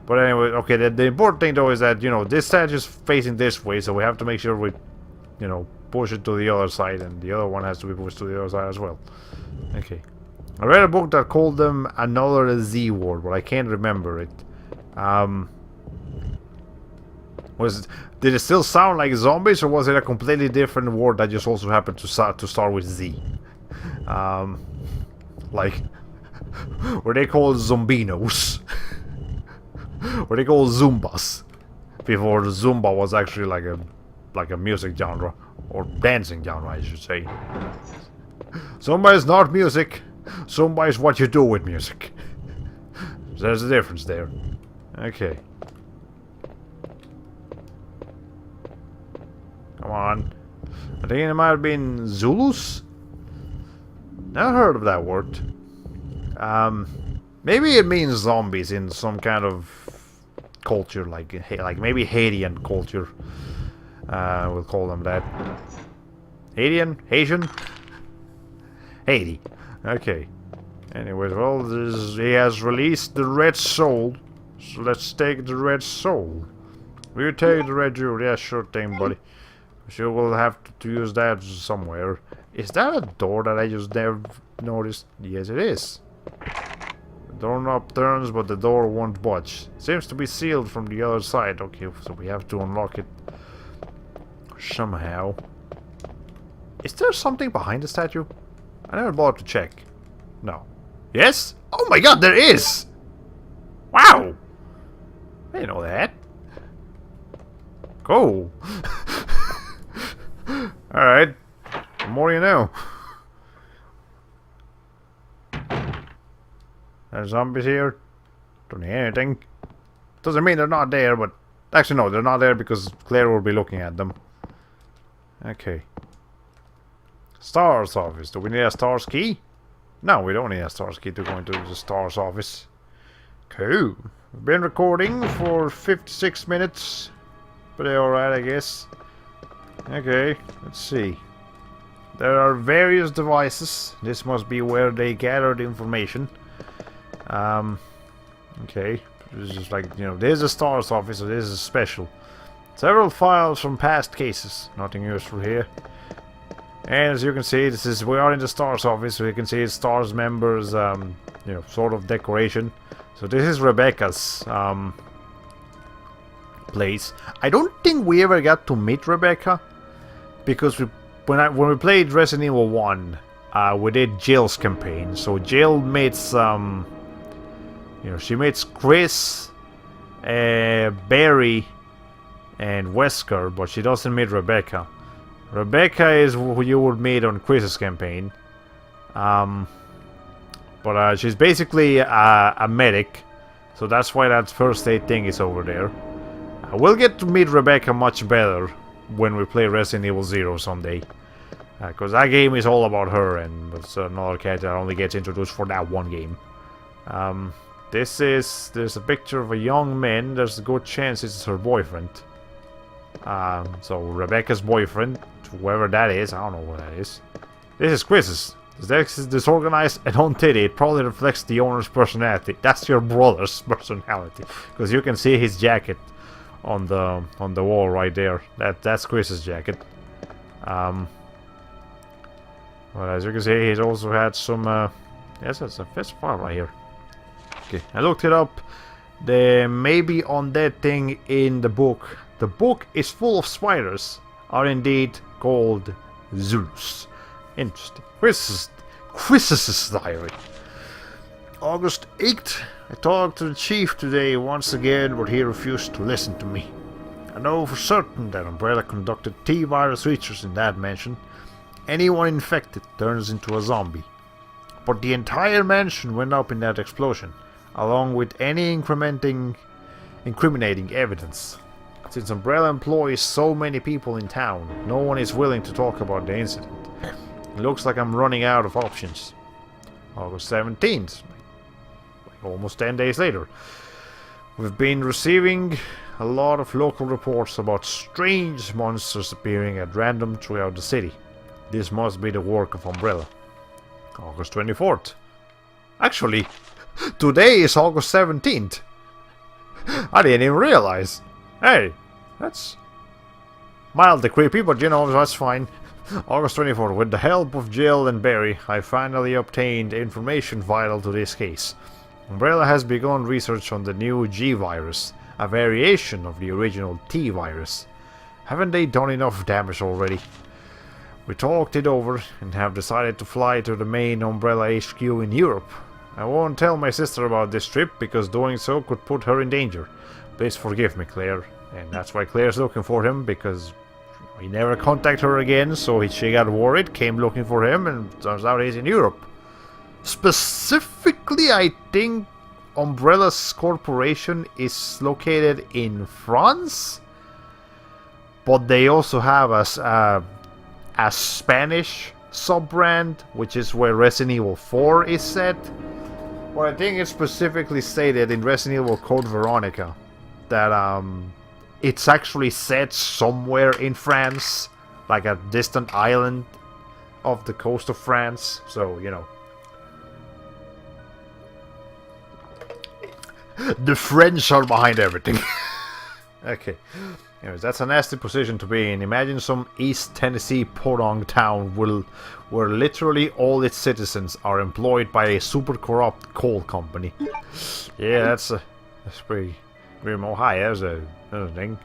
Speaker 1: But anyway, okay, the important thing though is that, you know, this statue is facing this way, so we have to make sure we, you know, push it to the other side, and the other one has to be pushed to the other side as well. Okay. I read a book that called them another Z word, but I can't remember it. Did it still sound like zombies, or was it a completely different word that just also happened to start with Z? Like, were they called zombinos? Were they called Zumbas? Before the Zumba was actually like a music genre, or dancing genre, I should say. Zumba is not music. Zumba is what you do with music. There's a difference there. Okay. Come on. I think it might have been Zulus? Never heard of that word. Maybe it means zombies in some kind of culture, like maybe Haitian culture. We'll call them that. Haitian? Haitian? Haiti. Okay. Anyways, well, he has released the red soul. So let's take the red soul. Will you take the red jewel? Yeah, sure thing, buddy. Sure, we'll have to use that somewhere. Is that a door that I just never noticed? Yes, it is. The doorknob turns, but the door won't budge. Seems to be sealed from the other side. Okay, so we have to unlock it somehow. Is there something behind the statue? I never bothered to check. No. Yes? Oh my god, there is! Wow! I didn't know that. Cool. Alright. The more you know. There's zombies here. Don't hear anything. Doesn't mean they're not there, but... Actually, no, they're not there because Claire will be looking at them. Okay. Star's office. Do we need a Star's key? No, we don't need a Star's key to go into the Star's office. Cool. We've been recording for 56 minutes. Pretty alright, I guess. Okay, let's see. There are various devices. This must be where they gathered information. Okay. It's just like, you know, there's a STARS office, so this is special. Several files from past cases. Nothing useful here. And as you can see, we are in the STARS office, so you can see STARS members, you know, sort of decoration. So this is Rebecca's place. I don't think we ever got to meet Rebecca, because when we played Resident Evil 1, we did Jill's campaign. So Jill meets, you know, she meets Chris, Barry, and Wesker, but she doesn't meet Rebecca. Rebecca is who you would meet on Chris's campaign. But she's basically a medic, so that's why that first aid thing is over there. We'll get to meet Rebecca much better when we play Resident Evil 0 someday. Because that game is all about her, and it's another character that only gets introduced for that one game. There's a picture of a young man. There's a good chance it's her boyfriend. So Rebecca's boyfriend, whoever that is, I don't know what that is. This is Chris's. This is disorganized and untidy. It probably reflects the owner's personality. That's your brother's personality, because you can see his jacket on the wall right there. That's Chris's jacket. Well, as you can see, he's also had some. Yes, it's a fist file right here. Okay, I looked it up. Maybe on that thing in the book. The book is full of spiders. Are indeed called Zulus. Interesting. Chris's diary. August 8th. I talked to the chief today once again, but he refused to listen to me. I know for certain that Umbrella conducted T-virus research in that mansion. Anyone infected turns into a zombie. But the entire mansion went up in that explosion, along with any incriminating evidence. Since Umbrella employs so many people in town, no one is willing to talk about the incident. It looks like I'm running out of options. August 17th, like almost 10 days later. We've been receiving a lot of local reports about strange monsters appearing at random throughout the city. This must be the work of Umbrella. August 24th. Actually, today is August 17th. I didn't even realize. Hey, that's mildly creepy, but you know, that's fine. August 24th. With the help of Jill and Barry, I finally obtained information vital to this case. Umbrella has begun research on the new G virus, a variation of the original T virus. Haven't they done enough damage already? We talked it over and have decided to fly to the main Umbrella HQ in Europe. I won't tell my sister about this trip because doing so could put her in danger. Please forgive me, Claire. And that's why Claire's looking for him, because we never contact her again, so she got worried, came looking for him, and turns out he's in Europe. Specifically, I think Umbrella's corporation is located in France, but they also have a Spanish sub-brand, which is where Resident Evil 4 is set. But I think it's specifically stated in Resident Evil Code Veronica that it's actually set somewhere in France, like a distant island off the coast of France, so, you know. The French are behind everything. Okay. Anyways, that's a nasty position to be in. Imagine some East Tennessee podunk town where literally all its citizens are employed by a super corrupt coal company. Yeah, that's pretty grim. Oh, hi, there's another thing.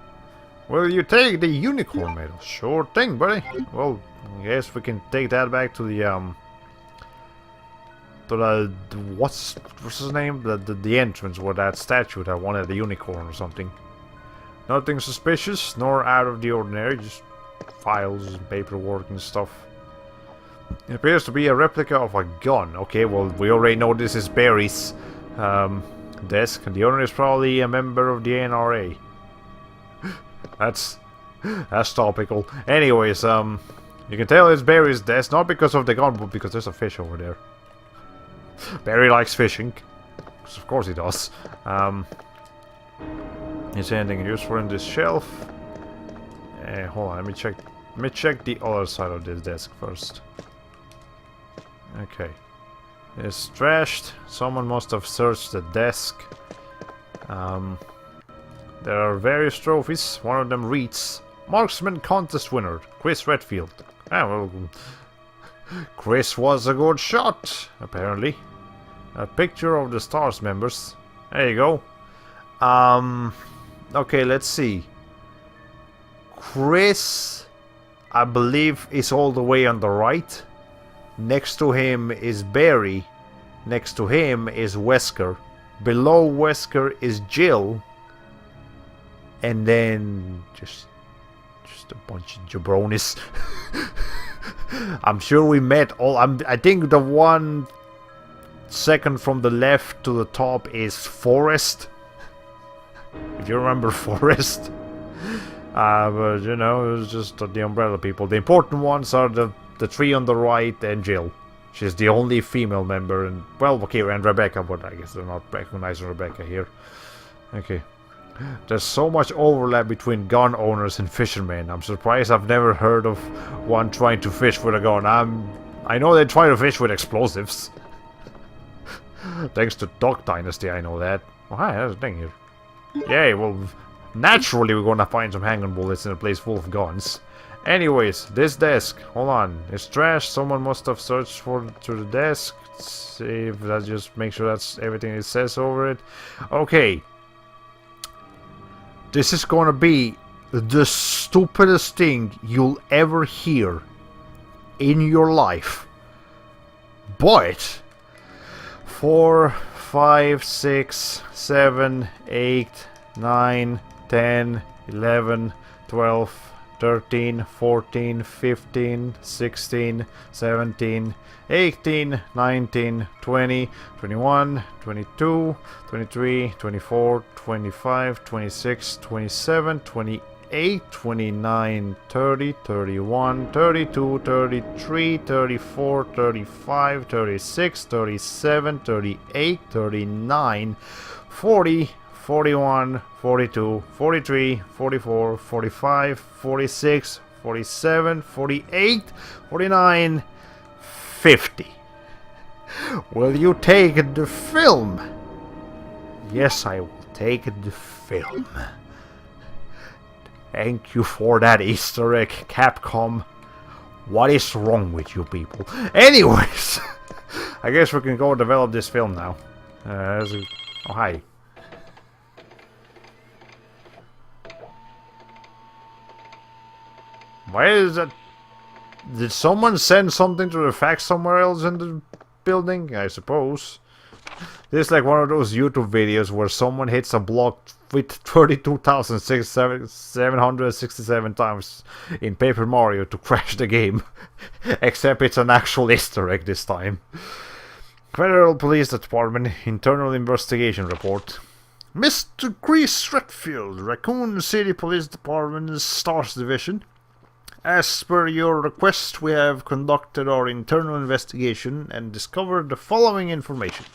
Speaker 1: Will you take the unicorn medal? Sure thing, buddy. Well, I guess we can take that back to the what's his name? The entrance where that statue that wanted the unicorn or something. Nothing suspicious, nor out of the ordinary, just files and paperwork and stuff. It appears to be a replica of a gun. Okay, well, we already know this is Barry's desk, and the owner is probably a member of the NRA. That's topical. Anyways, you can tell it's Barry's desk, not because of the gun, but because there's a fish over there. Barry likes fishing. Of course he does. Is anything useful in this shelf? Hold on, let me check the other side of this desk first. Okay. It's trashed. Someone must have searched the desk. There are various trophies. One of them reads Marksman Contest Winner, Chris Redfield. Ah, well, Chris was a good shot, apparently. A picture of the STARS members. There you go. Okay, let's see. Chris, I believe, is all the way on the right. Next to him is Barry. Next to him is Wesker. Below Wesker is Jill. And then just a bunch of jabronis. I'm sure we met all. I think the one second from the left to the top is Forrest. If you remember Forrest. But you know, it was just the Umbrella people. The important ones are the three on the right and Jill. She's the only female member, and well, okay, and Rebecca, but I guess they're not recognizing Rebecca here. Okay. There's so much overlap between gun owners and fishermen. I'm surprised I've never heard of one trying to fish with a gun. I know they try to fish with explosives. Thanks to Duck Dynasty, I know that. Oh, hi, there's a thing here. Yay, well, naturally we're gonna find some handgun bullets in a place full of guns. Anyways, this desk, hold on, it's trash. Someone must have searched for through the desk. Let's see if that just make sure that's everything it says over it. Okay. This is gonna be the stupidest thing you'll ever hear in your life. But 4, 5, 6, 7, 8, 9, 10, 11, 12, 13, 14, 15, 16, 17, 18, 19, 20, 21, 22, 23, 24, 25, 26, 27, 28, 29, 30, 31, 32, 33, 34, 35, 36, 37, 38, 39, 40, 41, 42, 43, 44, 45, 46, 47, 48, 49, 50. Will you take the film? Yes, I will take the film. Thank you for that Easter egg, Capcom. What is wrong with you people? Anyways, I guess we can go develop this film now. Oh, hi. Why is that? Did someone send something to the fax somewhere else in the building? I suppose. This is like one of those YouTube videos where someone hits a block with 32,767 times in Paper Mario to crash the game. Except it's an actual Easter egg this time. Federal Police Department Internal Investigation Report. Mr. Chris Redfield, Raccoon City Police Department's STARS Division. As per your request, we have conducted our internal investigation and discovered the following information.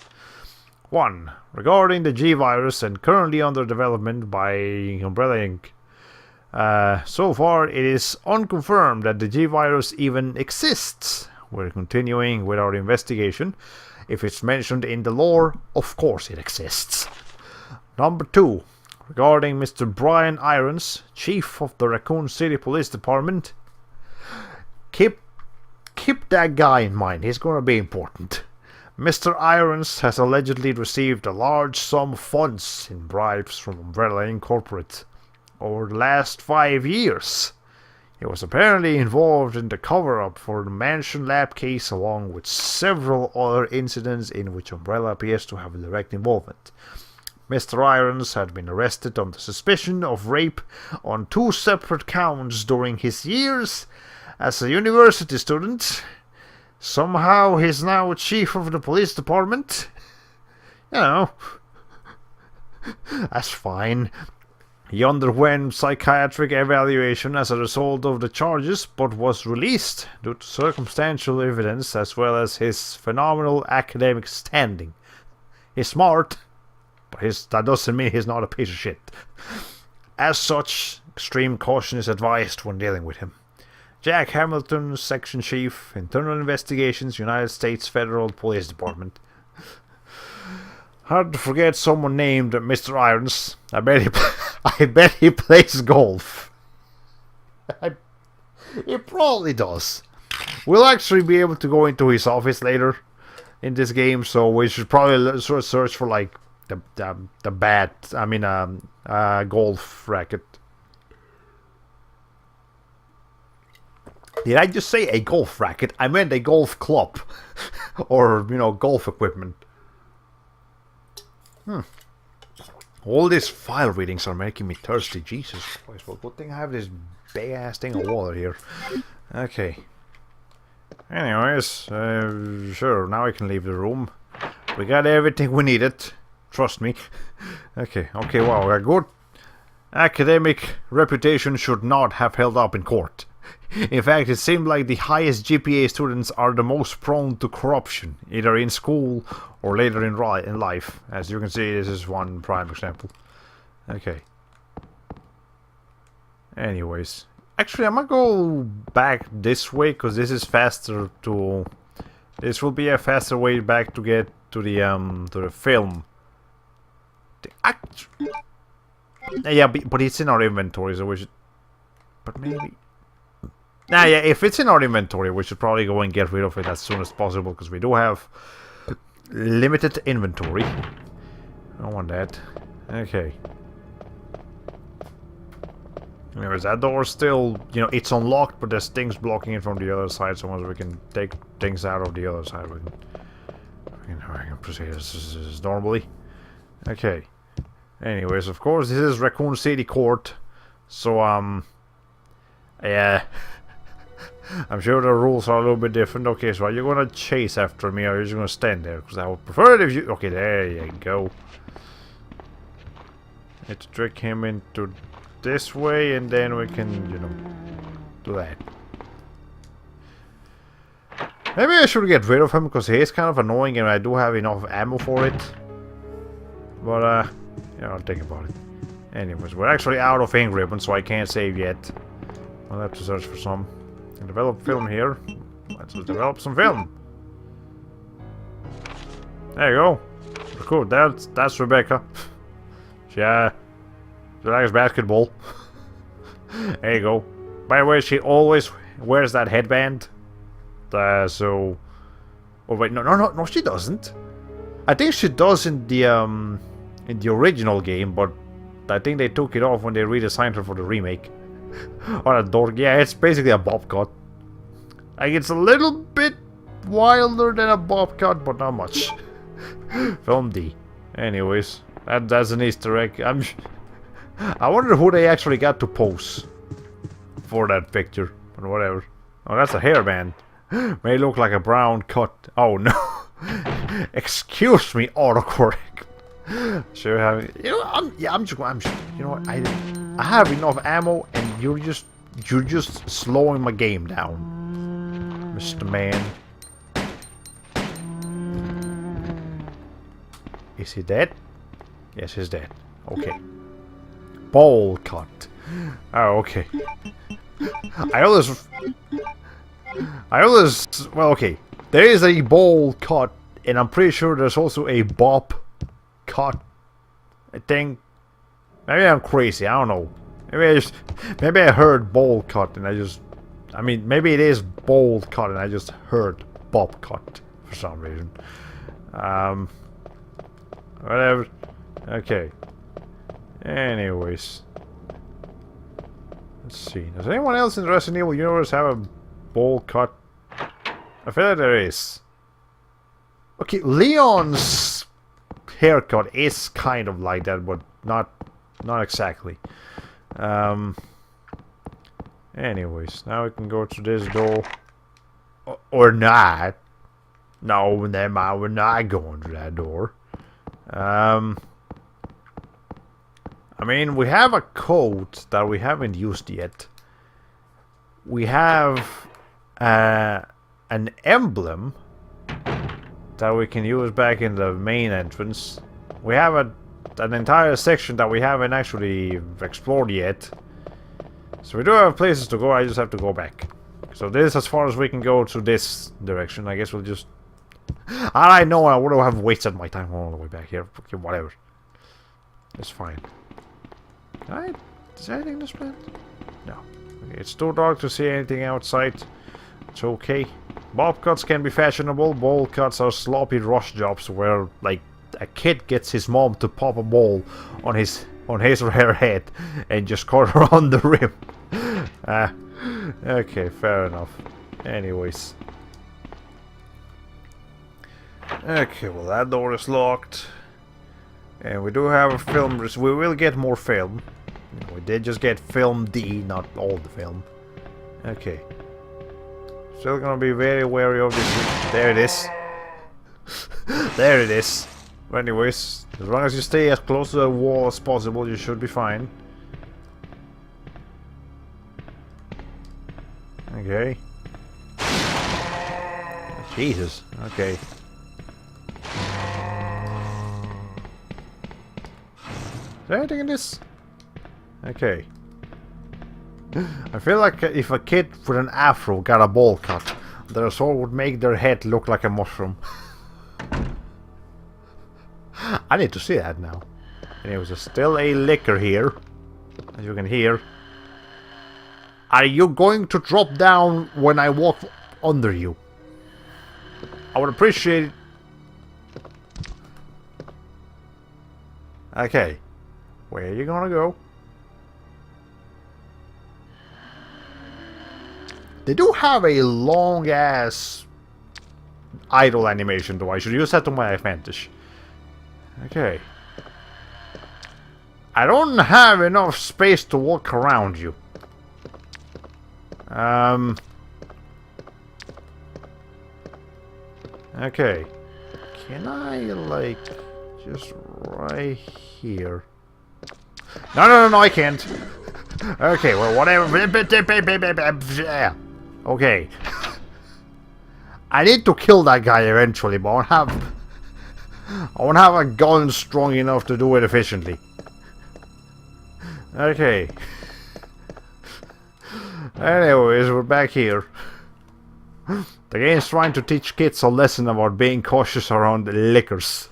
Speaker 1: 1. Regarding the G-Virus and currently under development by Umbrella Inc. So far, it is unconfirmed that the G-Virus even exists. We're continuing with our investigation. If it's mentioned in the lore, of course it exists. Number 2. Regarding Mr. Brian Irons, Chief of the Raccoon City Police Department. Keep that guy in mind, he's gonna be important. Mr. Irons has allegedly received a large sum of funds in bribes from Umbrella Incorporated over the last 5 years. He was apparently involved in the cover-up for the Mansion Lab case along with several other incidents in which Umbrella appears to have a direct involvement. Mr. Irons had been arrested on the suspicion of rape on 2 separate counts during his years as a university student. Somehow he's now chief of the police department. You know, that's fine. He underwent psychiatric evaluation as a result of the charges, but was released due to circumstantial evidence as well as his phenomenal academic standing. He's smart, but that doesn't mean he's not a piece of shit. As such, extreme caution is advised when dealing with him. Jack Hamilton, Section Chief, Internal Investigations, United States Federal Police Department. Hard to forget someone named Mr. Irons. I bet he, I bet he plays golf. He probably does. We'll actually be able to go into his office later in this game, so we should probably sort of search for like the bat. I mean, golf racket. Did I just say a golf racket? I meant a golf club, or golf equipment. All these file readings are making me thirsty. Jesus Christ! Well, good thing I have this big ass thing of water here. Okay. Anyways, sure. Now I can leave the room. We got everything we needed. Trust me. Okay. Wow. A good academic reputation should not have held up in court. In fact, it seemed like the highest GPA students are the most prone to corruption, either in school or later in life. As you can see, this is one prime example. Okay. Anyways. Actually, I'm gonna go back this way, because this is faster to... This will be a faster way back to get to the film. Yeah, but it's in our inventory, so we should... But maybe... Nah, yeah, if it's in our inventory, we should probably go and get rid of it as soon as possible, because we do have limited inventory. I don't want that. Okay. Anyways, that door still, it's unlocked, but there's things blocking it from the other side, so once we can take things out of the other side, we can proceed as normally. Okay. Anyways, of course, this is Raccoon City Court, so, yeah. I'm sure the rules are a little bit different. Okay, so are you gonna chase after me, or are you just gonna stand there? Because I would prefer it if you... Okay, there you go. Let's trick him into this way, and then we can, do that. Maybe I should get rid of him, because he is kind of annoying, and I do have enough ammo for it. But, I'll think about it. Anyways, we're actually out of ink ribbon, so I can't save yet. I'll have to search for some. And develop film here. Let's develop some film. There you go. Cool, that's Rebecca. She likes basketball. There you go. By the way, she always wears that headband. So... Oh wait, no, she doesn't. I think she does in the original game, but I think they took it off when they redesigned her for the remake. On a door. Yeah, it's basically a bob cut. Like, it's a little bit wilder than a bob cut, but not much. Film D. Anyways, that's an Easter egg. I wonder who they actually got to pose for that picture, but whatever. Oh, that's a hairband. May look like a brown cut. Oh no. Excuse me, autocorrect. Sure have. I'm just. You know what? I have enough ammo, and you're just slowing my game down, Mr. Man. Is he dead? Yes, he's dead. Okay. Bowl cut. Oh, okay. I always. Well, okay. There is a bowl cut, and I'm pretty sure there's also a bob cut. I think. Maybe I'm crazy. I don't know. Maybe I heard bowl cut, and I mean, maybe it is bowl cut, and I just heard bob cut for some reason. Whatever. Okay. Anyways. Let's see. Does anyone else in the Resident Evil universe have a bowl cut? I feel like there is. Okay, Leon's haircut is kind of like that, but not exactly. Anyways, now we can go to this door. Or not. No, never mind. We're not going to that door. I mean, we have a code that we haven't used yet. We have an emblem that we can use back in the main entrance. We have an entire section that we haven't actually explored yet. So we do have places to go, I just have to go back. So this is as far as we can go to this direction. I guess we'll just I know I would have wasted my time all the way back here. Okay, whatever. It's fine. Alright. Is there anything in this plant? No. Okay, it's too dark to see anything outside. It's okay. Bob cuts can be fashionable. Bowl cuts are sloppy rush jobs where, like, a kid gets his mom to pop a ball on his or her head and just cut her on the rim. Okay, fair enough. Anyways. Okay, well that door is locked. And we do have a film. We will get more film. We did just get film D, not all the film. Okay. Still gonna be very wary of this. There it is. There it is. But anyways, as long as you stay as close to the wall as possible, you should be fine. Okay. Jesus. Okay. Is there anything in this? Okay. I feel like if a kid with an afro got a bowl cut, their soul would make their head look like a mushroom. I need to see that now. Anyways, there's still a liquor here, as you can hear. Are you going to drop down when I walk under you? I would appreciate it. Okay. Where are you gonna go? They do have a long-ass idle animation, though. I should use that to my advantage. Okay. I don't have enough space to walk around you. Okay. Can I, like, just right here? No, I can't. Okay, well, whatever. Okay. I need to kill that guy eventually, but I won't have a gun strong enough to do it efficiently. Okay. Anyways, we're back here. The game's trying to teach kids a lesson about being cautious around the liquors.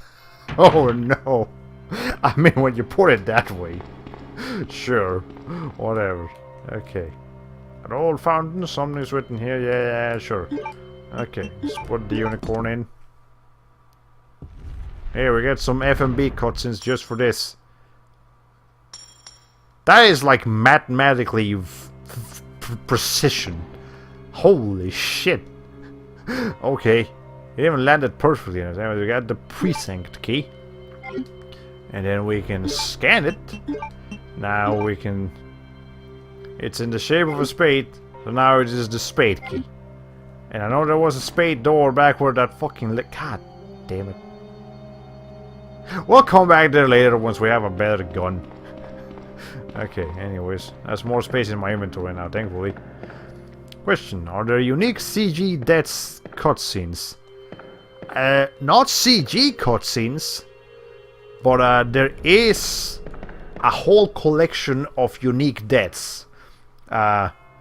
Speaker 1: Oh no. I mean, when you put it that way. Sure. Whatever. Okay. An old fountain, something's written here. Yeah, sure. Okay, let's put the unicorn in. Here, we get some FMB cutscenes just for this. That is like mathematically precision. Holy shit. Okay. It even landed perfectly. Anyway, we got the precinct key. And then we can scan it. Now we can... It's in the shape of a spade. So now it is the spade key. And I know there was a spade door back where that fucking... God damn it. We'll come back there later once we have a better gun. Okay, anyways. There's more space in my inventory now, thankfully. Question. Are there unique CG deaths cutscenes? Not CG cutscenes. But there is a whole collection of unique deaths.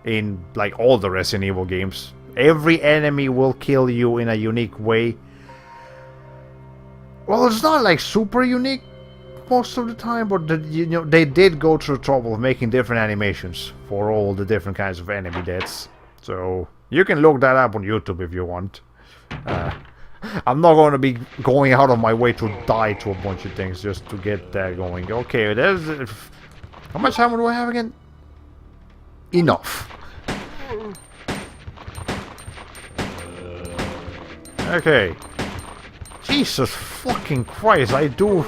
Speaker 1: In like all the Resident Evil games. Every enemy will kill you in a unique way. Well, it's not like super unique most of the time, but you know, they did go through trouble of making different animations for all the different kinds of enemy deaths. So you can look that up on YouTube if you want. I'm not going to be going out of my way to die to a bunch of things just to get that going. Okay, there's... How much time do I have again? Enough. Okay. Jesus fucking Christ, I do...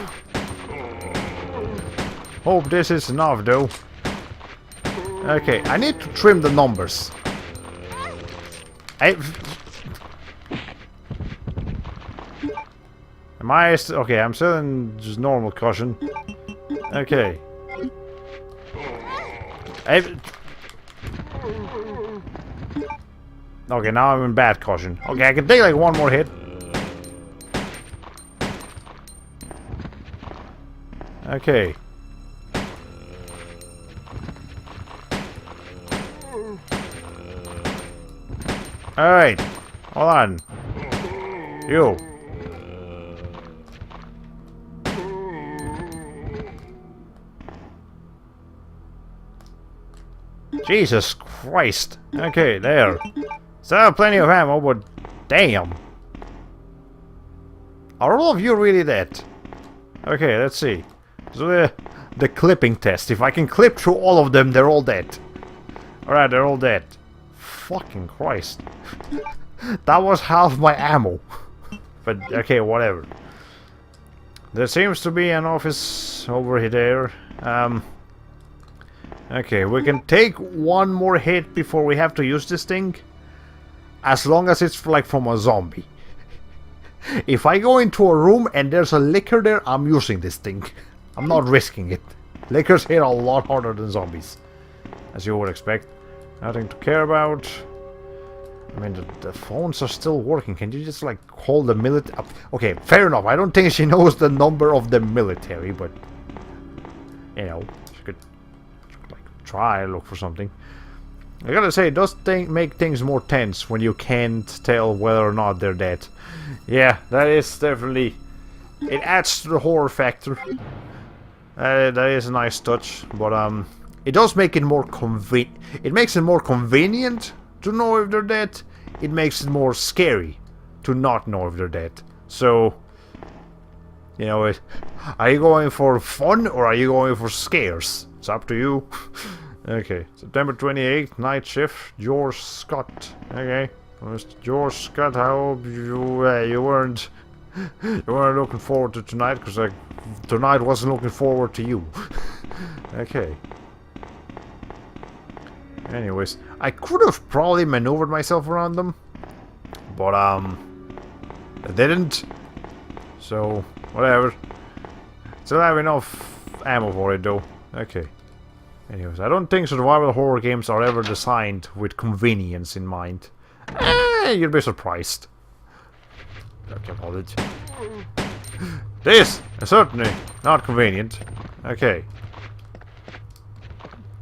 Speaker 1: Hope this is enough, though. Okay, I need to trim the numbers. Am I still... Okay, I'm still in just normal caution. Okay. Okay, now I'm in bad caution. Okay, I can take like one more hit. Okay. Alright. Hold on. You. Jesus Christ. Okay, there. Still have plenty of ammo, but damn. Are all of you really dead? Okay, let's see. So the clipping test. If I can clip through all of them, they're all dead. Alright, they're all dead. Fucking Christ. That was half my ammo. But, okay, whatever. There seems to be an office over there. Okay, we can take one more hit before we have to use this thing. As long as it's like from a zombie. If I go into a room and there's a licker there, I'm using this thing. I'm not risking it. Lickers hit a lot harder than zombies. As you would expect. Nothing to care about. I mean, the phones are still working. Can you just, like, call the military? Okay, fair enough. I don't think she knows the number of the military, but... You know, she could like, try and look for something. I gotta say, it does make things more tense when you can't tell whether or not they're dead. Yeah, that is definitely... It adds to the horror factor. That is a nice touch, but, it does make it more It makes it more convenient to know if they're dead. It makes it more scary to not know if they're dead. So, you know, are you going for fun or are you going for scares? It's up to you. Okay, September 28th, night shift, George Scott. Okay, Mr. George Scott, I hope you weren't looking forward to tonight, because tonight wasn't looking forward to you. Okay. Anyways, I could have probably maneuvered myself around them, but I didn't. So whatever. Still have enough ammo for it though. Okay. Anyways, I don't think survival horror games are ever designed with convenience in mind. You'd be surprised. Okay, knowledge. This is certainly not convenient. Okay.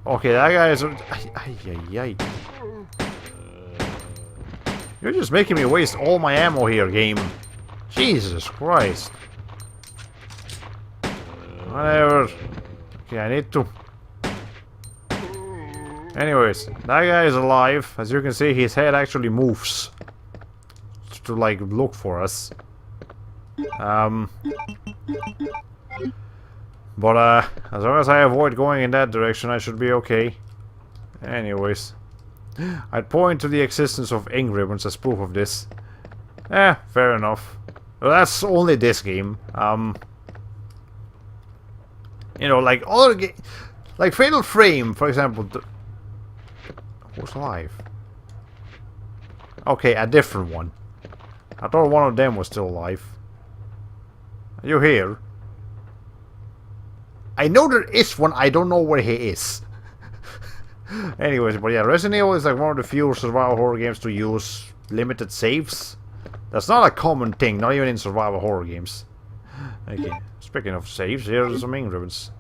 Speaker 1: Okay, that guy is... You're just making me waste all my ammo here, game. Jesus Christ. Whatever. Okay, I need to... Anyways, that guy is alive. As you can see, his head actually moves to, like, look for us. But, as long as I avoid going in that direction, I should be okay. Anyways. I'd point to the existence of ink ribbons as proof of this. Fair enough. Well, that's only this game. You know, like, other games... Like, Fatal Frame, for example... Who's alive? Okay, a different one. I thought one of them was still alive. Are you here? I know there is one, I don't know where he is. Anyways, but yeah, Resident Evil is like one of the few survival horror games to use limited saves. That's not a common thing, not even in survival horror games. Okay, speaking of saves, here's some ink ribbons.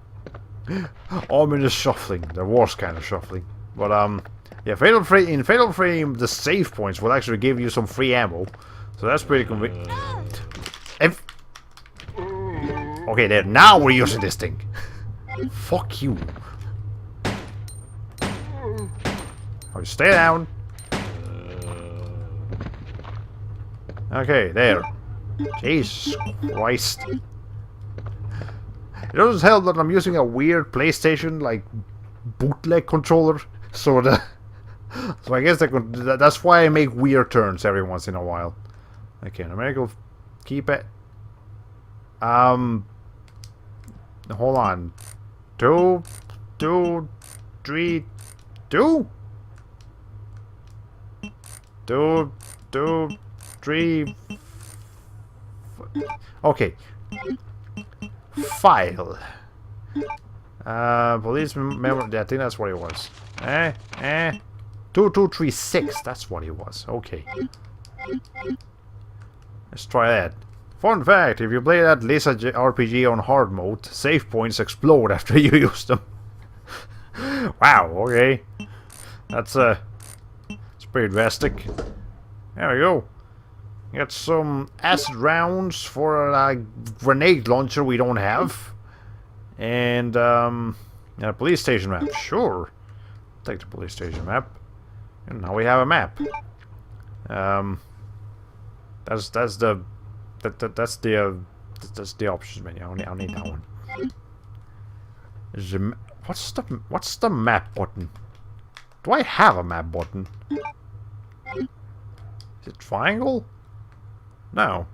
Speaker 1: Ominous shuffling. There was kind of shuffling. But, yeah, in Fatal Frame, the save points will actually give you some free ammo. So that's pretty convenient. Okay, there. Now we're using this thing. Fuck you. Oh, stay down. Okay, there. Jesus Christ. It doesn't help that I'm using a weird PlayStation, like, bootleg controller. So I guess that's why I make weird turns every once in a while. Okay, numerical keep it. Hold on. 2, 2, 3, 2, 2, 2, 3. Okay. File. Police memory. I think that's what it was. 2236. That's what it was. Okay. Let's try that. Fun fact, if you play that Lisa RPG on hard mode, save points explode after you use them. Wow, okay. That's pretty drastic. There we go. Get some acid rounds for a grenade launcher we don't have. And, a police station map, sure. take the police station map. And now we have a map. That's the options menu. I'll need that one. What's the map button? Do I have a map button? Is it triangle? No.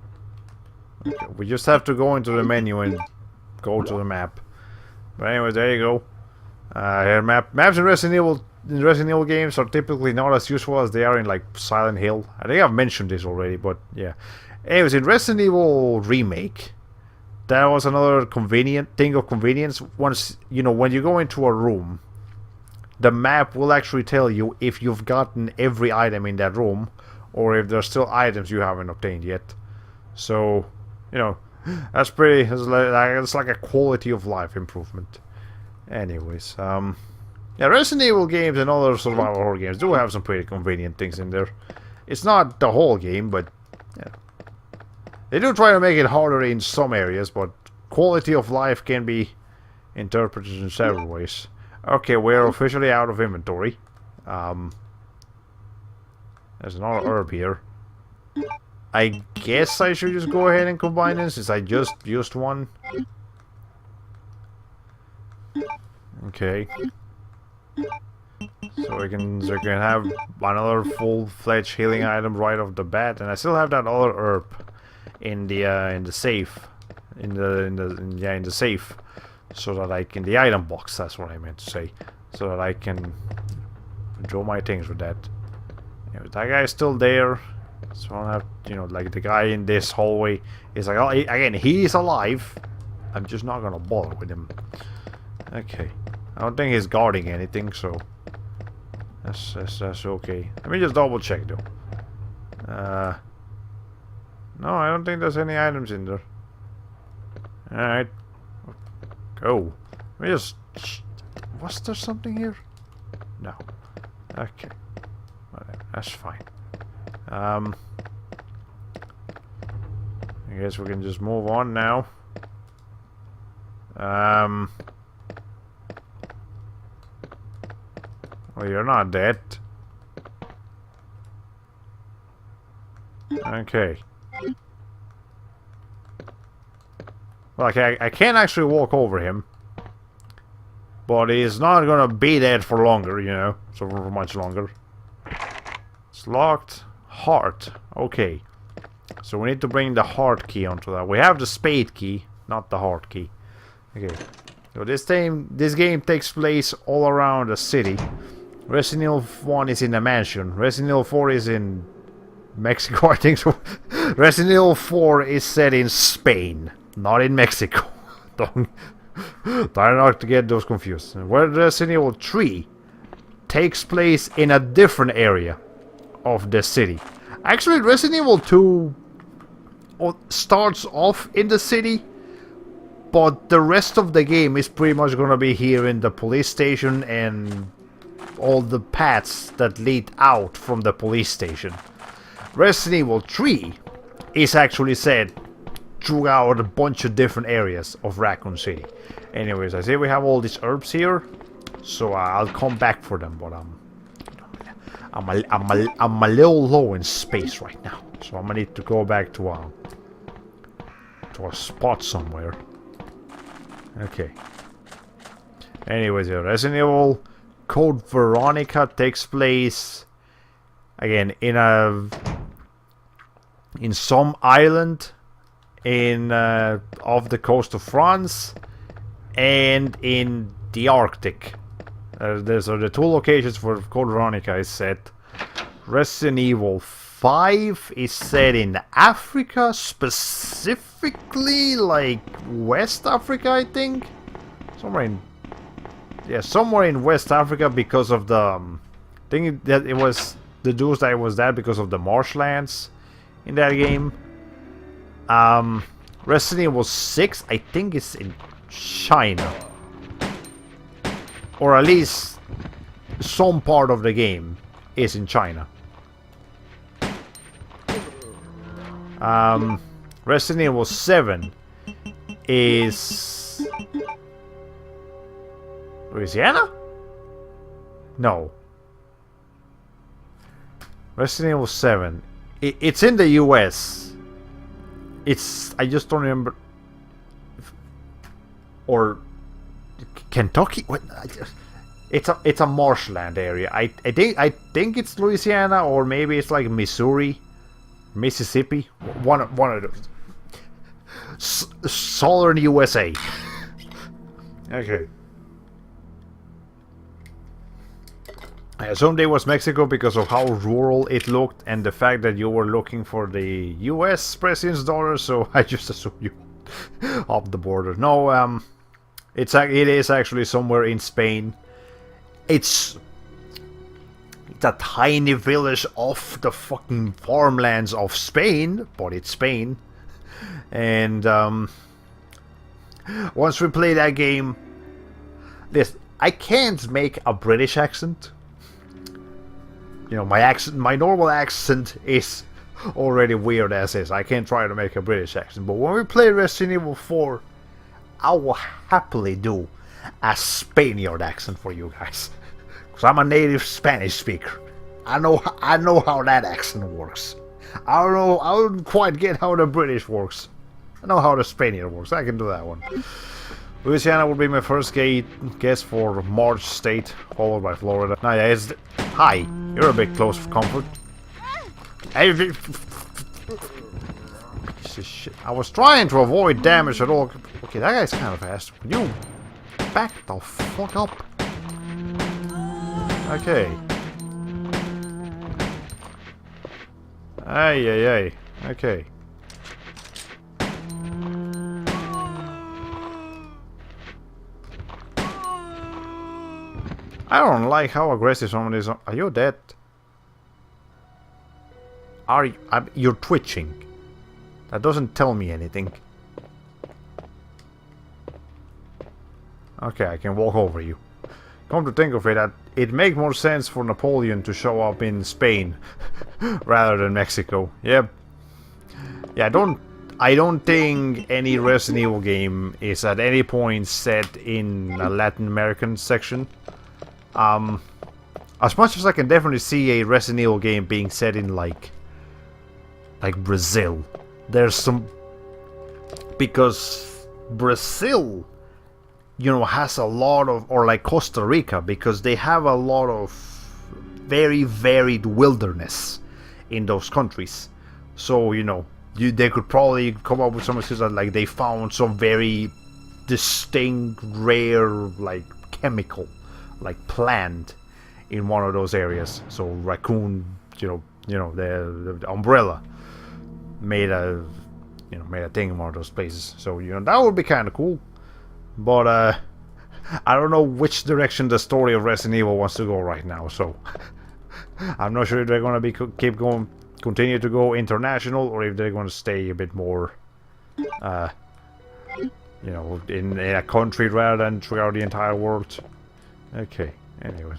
Speaker 1: Okay, we just have to go into the menu and go to the map. But anyway, there you go. Here, maps in Resident Evil games are typically not as useful as they are in like Silent Hill. I think I've mentioned this already, but yeah. Anyways, in Resident Evil Remake, that was another convenient thing of convenience. Once, you know, when you go into a room, the map will actually tell you if you've gotten every item in that room, or if there's still items you haven't obtained yet. So, you know, that's pretty. It's like a quality of life improvement. Anyways, yeah, Resident Evil games and other survival horror games do have some pretty convenient things in there. It's not the whole game, but yeah. They do try to make it harder in some areas, but quality of life can be interpreted in several ways. Okay, we're officially out of inventory. There's another herb here. I guess I should just go ahead and combine them since I just used one. Okay. So we can have another full-fledged healing item right off the bat, and I still have that other herb in the safe, in the safe, so that I can, the item box. That's what I meant to say, so that I can draw my things with that. Yeah, that guy's still there, so I don't have, you know, like the guy in this hallway is like, oh, again, he's alive. I'm just not gonna bother with him. Okay, I don't think he's guarding anything, so that's okay. Let me just double check though. No, I don't think there's any items in there. Alright. Go. Let me just... Was there something here? No. Okay. Whatever. That's fine. I guess we can just move on now. Well, you're not dead. Okay. Well, okay, I can't actually walk over him. But he's not gonna be dead for longer, you know. So for much longer. It's locked. Heart. Okay. So we need to bring the heart key onto that. We have the spade key, not the heart key. Okay. So this game takes place all around the city. Resident Evil 1 is in a mansion. Resident Evil 4 is in Mexico, I think so. Resident Evil 4 is set in Spain, not in Mexico. Don't try not to get those confused. Where Resident Evil 3 takes place in a different area of the city. Actually, Resident Evil 2 starts off in the city, but the rest of the game is pretty much gonna be here in the police station and all the paths that lead out from the police station. Resident Evil 3 is actually set throughout a bunch of different areas of Raccoon City. Anyways, I see we have all these herbs here, so I'll come back for them, but I'm a little low in space right now, so I'm gonna need to go back to a spot somewhere. Okay. Anyways, Resident Evil Code Veronica takes place again in some island off the coast of France and in the Arctic. Those are the two locations where Code Veronica is set. Resident Evil 5 is set in Africa, specifically like West Africa, I think. Somewhere in West Africa, because of the thing that it was deduced that it was that because of the marshlands in that game. Resident Evil 6, I think, is in China, or at least some part of the game is in China. Resident Evil 7 is Louisiana? No. Resident Evil 7. It's in the US. I just don't remember. Or Kentucky? What? It's a marshland area. I think it's Louisiana, or maybe it's like Missouri, Mississippi. One of those. Southern USA. Okay. I assumed it was Mexico because of how rural it looked and the fact that you were looking for the US president's daughter, so I just assumed you up the border. No, it is actually somewhere in Spain. It's a tiny village off the fucking farmlands of Spain, but it's Spain. And once we play that game, I can't make a British accent. You know, my normal accent is already weird as is. I can't try to make a British accent. But when we play Resident Evil 4, I will happily do a Spaniard accent for you guys. Because I'm a native Spanish speaker. I know how that accent works. I don't quite get how the British works. I know how the Spaniard works. I can do that one. Louisiana would be my first guess for March state, followed by Florida. Nah, yeah, hi, you're a bit close for comfort. Hey, shit. I was trying to avoid damage at all. Okay, that guy's kind of fast. Can you back the fuck up? Okay. Ay. Okay. I don't like how aggressive someone is. Are you dead? Are you? You're twitching. That doesn't tell me anything. Okay, I can walk over you. Come to think of it, it makes more sense for Napoleon to show up in Spain rather than Mexico. Yep. Yeah, I don't think any Resident Evil game is at any point set in a Latin American section. As much as I can definitely see a Resident Evil game being set in like Brazil. There's some, because Brazil, you know, has a lot of, or like Costa Rica, because they have a lot of very varied wilderness in those countries. So, you know, they could probably come up with some excuses that like they found some very distinct, rare, like chemical, like plant in one of those areas. So raccoon, you know, the umbrella made a thing in one of those places. So, you know, that would be kind of cool. But I don't know which direction the story of Resident Evil wants to go right now. So I'm not sure if they're gonna be continue to go international, or if they're gonna stay a bit more, you know, in a country rather than throughout the entire world. Okay. Anyways.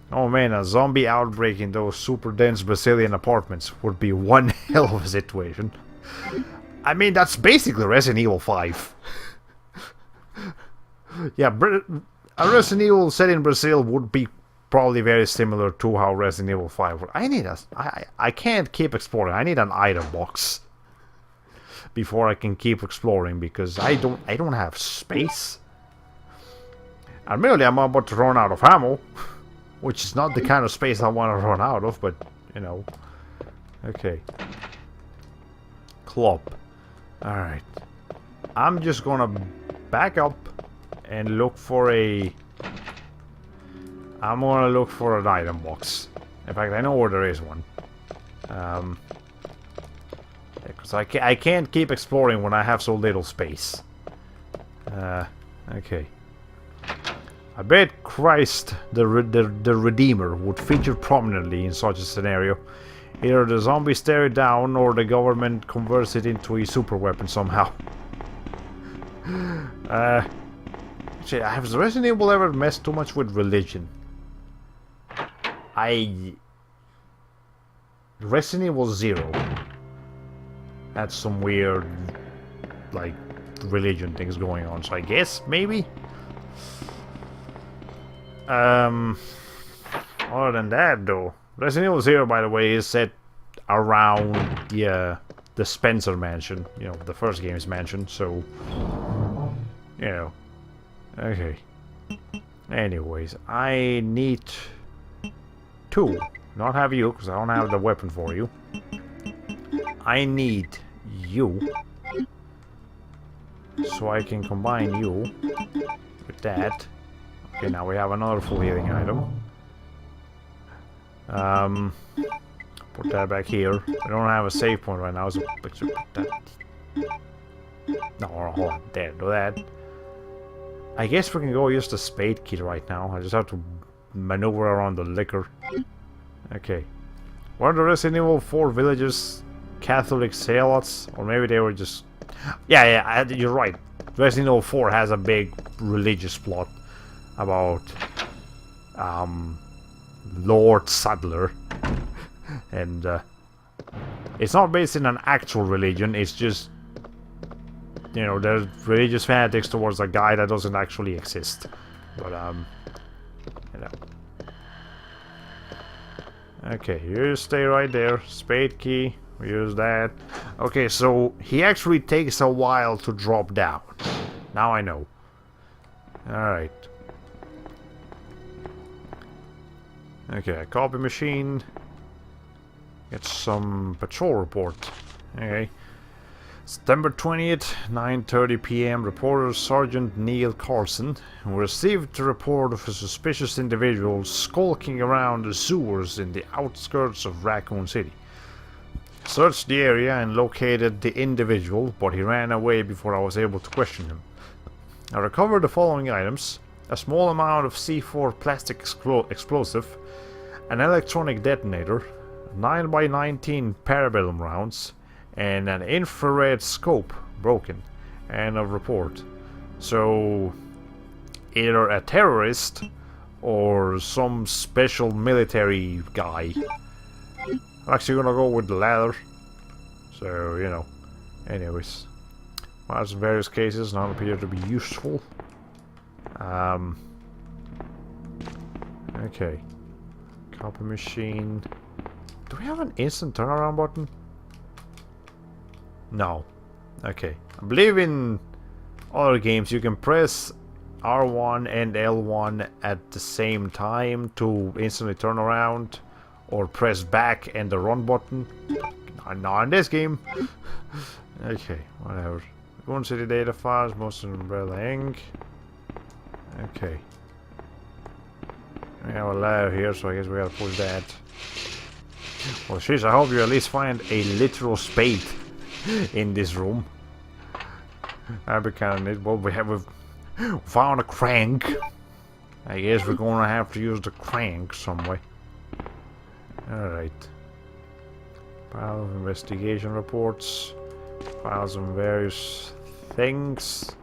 Speaker 1: Oh man, a zombie outbreak in those super dense Brazilian apartments would be one hell of a situation. I mean, that's basically Resident Evil 5. Yeah, a Resident Evil set in Brazil would be probably very similar to how Resident Evil 5 would. I can't keep exploring. I need an item box before I can keep exploring, because I don't have space. Admittedly, I'm about to run out of ammo, which is not the kind of space I want to run out of, but, you know. Okay. Club. Alright. I'm just gonna back up and look for I'm gonna look for an item box. In fact, I know where there is one. Because I can't keep exploring when I have so little space. Okay. I bet Christ the Redeemer would feature prominently in such a scenario. Either the zombies stare it down, or the government converts it into a super weapon somehow. Shit, has Resident Evil ever messed too much with religion? Resident Evil 0 had some weird, like, religion things going on, so I guess, maybe? Other than that, though, Resident Evil 0, by the way, is set around the Spencer mansion. You know, the first game's mansion, so... You know. Okay. Anyways, I need two. Not have you, because I don't have the weapon for you. I need you. So I can combine you with that. Okay, now we have another full healing item. Put that back here. We don't have a save point right now, so I should put that... No, hold on. There, do that. I guess we can go use the spade key right now. I just have to maneuver around the liquor. Okay. Were the Resident Evil 4 villages Catholic zealots? Or maybe they were just... Yeah, you're right. Resident Evil 4 has a big religious plot about Lord Sadler. And it's not based in an actual religion, it's just, you know, there's religious fanatics towards a guy that doesn't actually exist. But you know. Okay, you stay right there. Spade key, we use that. Okay, so he actually takes a while to drop down. Now I know. Alright. Okay, copy machine. Get some patrol report. Okay. September 20th, 9:30 p.m. Reporter Sergeant Neil Carson received a report of a suspicious individual skulking around the sewers in the outskirts of Raccoon City. Searched the area and located the individual, but he ran away before I was able to question him. I recovered the following items: a small amount of C4 plastic explosive, an electronic detonator, 9x19 parabellum rounds, and an infrared scope broken, and a report. So, either a terrorist or some special military guy. I'm actually gonna go with the latter. So, you know. Anyways. Files in various cases not appear to be useful. Okay. Copy machine. Do we have an instant turnaround button? No. Okay. I believe in other games you can press R1 and L1 at the same time to instantly turn around, or press back and the run button. Not in this game. Okay, whatever. One city data files, most of Umbrella Inc. Okay. We have a ladder here, so I guess we gotta push that. Well, jeez, I hope you at least find a literal spade in this room. That'd be kind of neat. Well, we've found a crank. I guess we're gonna have to use the crank some way. Alright. Pile of investigation reports. Files on various things.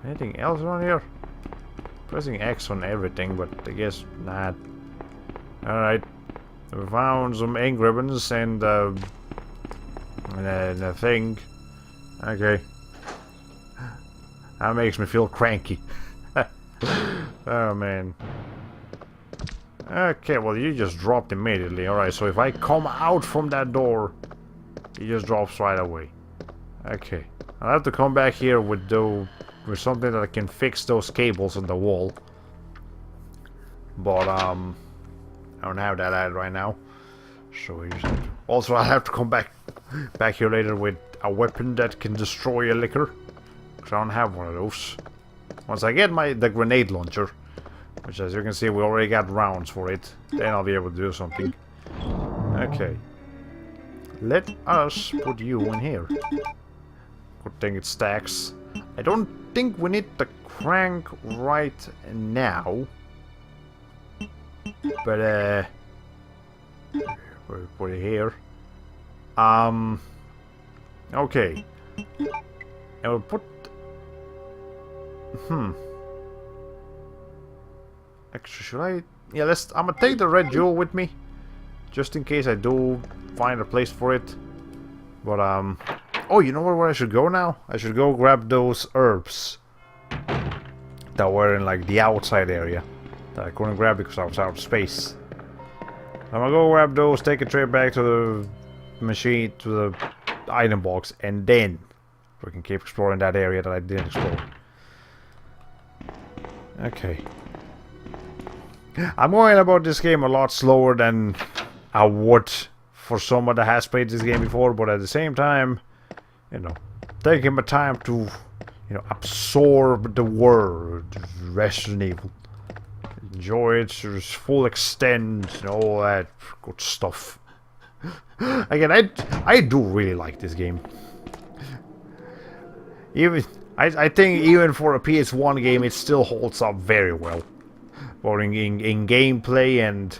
Speaker 1: Anything else on here? Pressing X on everything, but I guess not. Alright. We found some ink ribbons and a thing. Okay. That makes me feel cranky. Oh man. Okay, well you just dropped immediately. Alright, so if I come out from that door, he just drops right away. Okay. I'll have to come back here with something that I can fix those cables on the wall. But I don't have that ad right now. So we just have to... Also, I'll have to come back here later with a weapon that can destroy a liquor. Because I don't have one of those. Once I get the grenade launcher, which as you can see we already got rounds for it, then I'll be able to do something. Okay. Let us put you in here. Good thing it stacks. I don't think we need the crank right now. But we'll put it here. Okay. And we'll put... Actually, should I... Yeah, I'm gonna take the red jewel with me. Just in case I do find a place for it. But, oh, you know where I should go now? I should go grab those herbs that were in, like, the outside area. that I couldn't grab because I was out of space. I'm gonna go grab those, take a trip back to the machine, to the item box, and then we can keep exploring that area that I didn't explore. Okay. I'm going about this game a lot slower than I would for someone that has played this game before, but at the same time, you know, taking my time to, you know, absorb the world of Resident Evil. Enjoy it to its full extent and all that good stuff. Again, I do really like this game. Even I think even for a PS1 game, it still holds up very well. Both in gameplay and,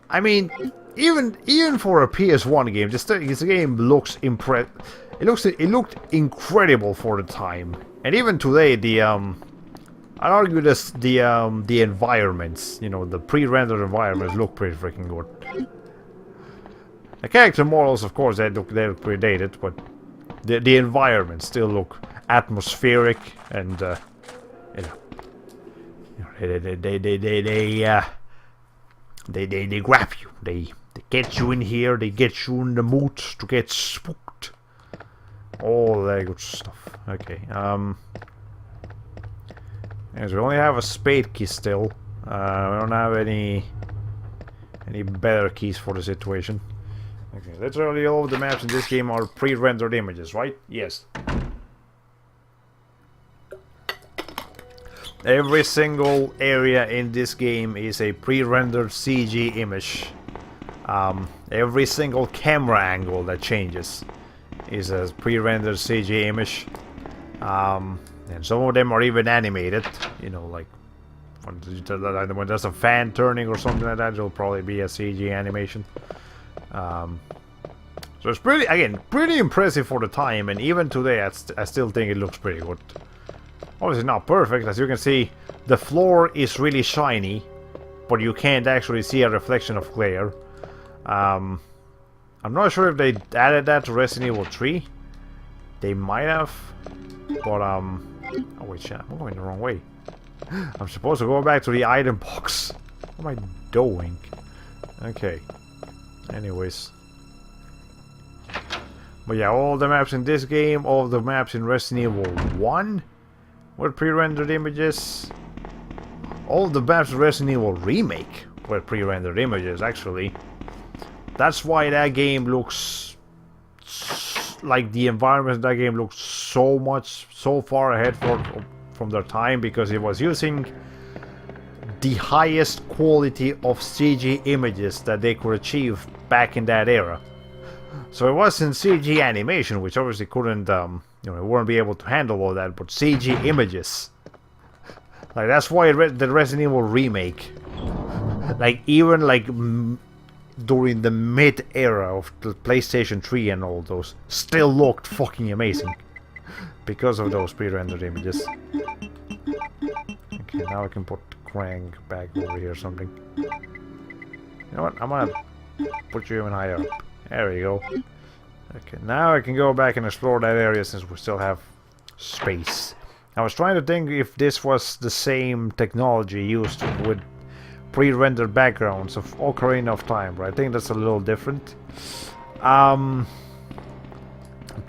Speaker 1: I mean, even for a PS1 game, this game looks It looked incredible for the time, and even today, I'd argue this the environments, you know, the pre-rendered environments look pretty freaking good. The character models, of course, they're pretty dated, but the environments still look atmospheric and you know, they grab you, they get you in here, they get you in the mood to get spooked, all that good stuff. Okay, as we only have a spade key still, we don't have any better keys for the situation. Okay, literally all of the maps in this game are pre-rendered images, right? Yes. Every single area in this game is a pre-rendered CG image. Every single camera angle that changes is a pre-rendered CG image. And some of them are even animated, you know, like when there's a fan turning or something like that, it'll probably be a CG animation. So it's pretty impressive for the time, and even today I still think it looks pretty good. Obviously not perfect, as you can see, the floor is really shiny, but you can't actually see a reflection of glare. I'm not sure if they added that to Resident Evil 3. They might have, but oh wait, shit, I'm going the wrong way. I'm supposed to go back to the item box. What am I doing? Okay. Anyways. But yeah, all the maps in this game, all the maps in Resident Evil 1 were pre-rendered images. All the maps in Resident Evil Remake were pre-rendered images, actually. That's why that game looks like the environment in that game looks so far ahead from their time, because it was using the highest quality of CG images that they could achieve back in that era. So it wasn't CG animation, which obviously couldn't, you know, it wouldn't be able to handle all that, but CG images. Like, that's why the Resident Evil Remake, like, even, like, during the mid-era of the PlayStation 3 and all those, still looked fucking amazing. Because of those pre-rendered images. Okay, now I can put Krang back over here or something. You know what, I'm gonna put you even higher up. There we go. Okay, now I can go back and explore that area since we still have space. I was trying to think if this was the same technology used with pre-rendered backgrounds of Ocarina of Time, but I think that's a little different. I'm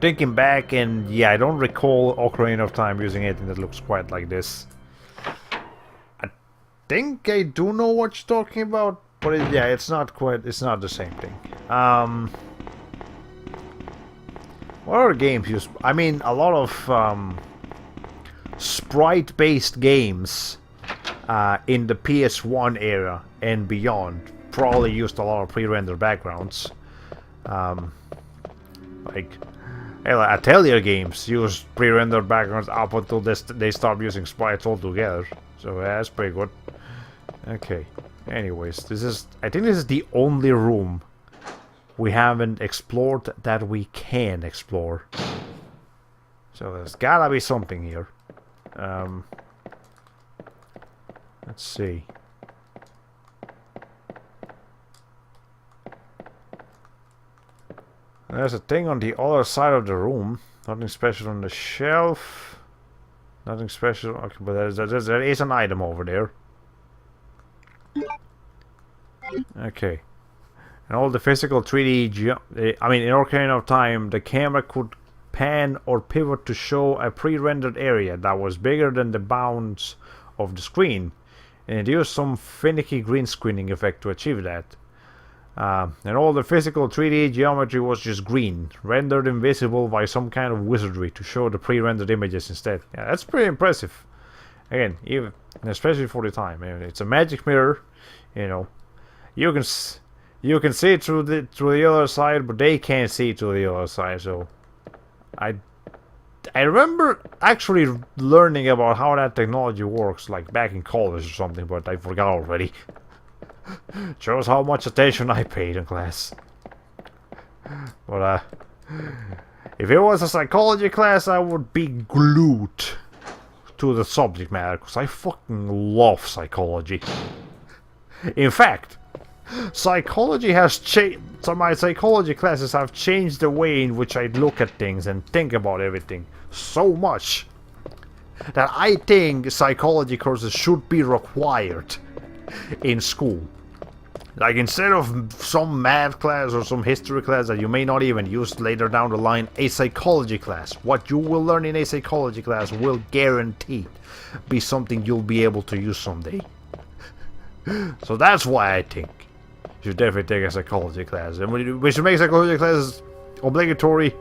Speaker 1: thinking back, and yeah, I don't recall Ocarina of Time using anything that looks quite like this. I think I do know what you're talking about, but yeah, it's not the same thing. What other games use? I mean, a lot of sprite-based games in the PS1 era and beyond probably used a lot of pre-rendered backgrounds. Like, Atelier games used pre-rendered backgrounds up until they stopped using sprites altogether. So yeah, that's pretty good. Okay. Anyways, I think this is the only room we haven't explored that we can explore. So there's gotta be something here. Let's see. There's a thing on the other side of the room. Nothing special on the shelf. Nothing special. Okay, but there is an item over there. Okay. And all the physical 3D... I mean, in Ocarina of Time, the camera could pan or pivot to show a pre-rendered area that was bigger than the bounds of the screen. And it used some finicky green screening effect to achieve that. And all the physical 3D geometry was just green, rendered invisible by some kind of wizardry to show the pre-rendered images instead. Yeah, that's pretty impressive. Again, even especially for the time. It's a magic mirror, you know. You can see through the other side, but they can't see to the other side. So, I remember actually learning about how that technology works, like back in college or something, but I forgot already. Shows how much attention I paid in class. But if it was a psychology class, I would be glued to the subject matter, because I fucking love psychology. In fact, psychology has changed. So my psychology classes have changed the way in which I look at things and think about everything so much that I think psychology courses should be required in school. Like, instead of some math class or some history class that you may not even use later down the line, a psychology class. What you will learn in a psychology class will guaranteed be something you'll be able to use someday. So that's why I think you should definitely take a psychology class. And we should make psychology classes obligatory.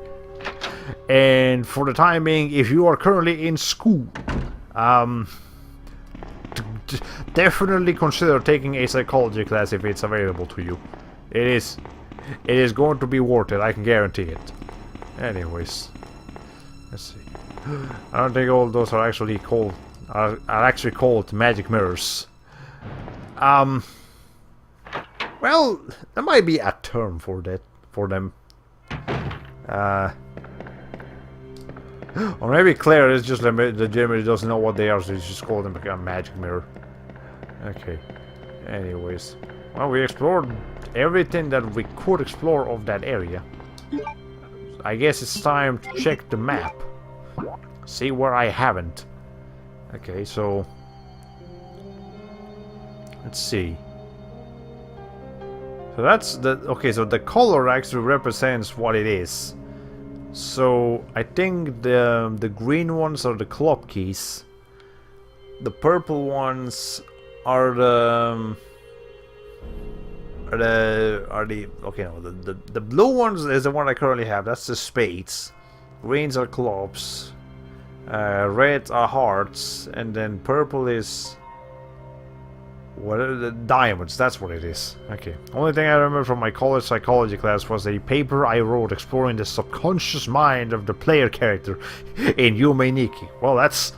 Speaker 1: And for the time being, if you are currently in school, definitely consider taking a psychology class if it's available to you. It is going to be worth it, I can guarantee it. Anyways, let's see. I don't think all those are actually called magic mirrors. Well, there might be a term for them. Or maybe Claire is just legitimately doesn't know what they are, so you just call them a magic mirror. Okay. Anyways. Well, we explored everything that we could explore of that area. I guess it's time to check the map. See where I haven't. Okay, so... let's see. So that's the... okay, so the color actually represents what it is. So I think the green ones are the club keys. The purple ones are the okay, no, the blue ones is the one I currently have. That's the spades. Greens are clubs. Red are hearts, and then purple is what are the diamonds? That's what it is. Okay. Only thing I remember from my college psychology class was a paper I wrote exploring the subconscious mind of the player character in Yume Nikki. Well, that's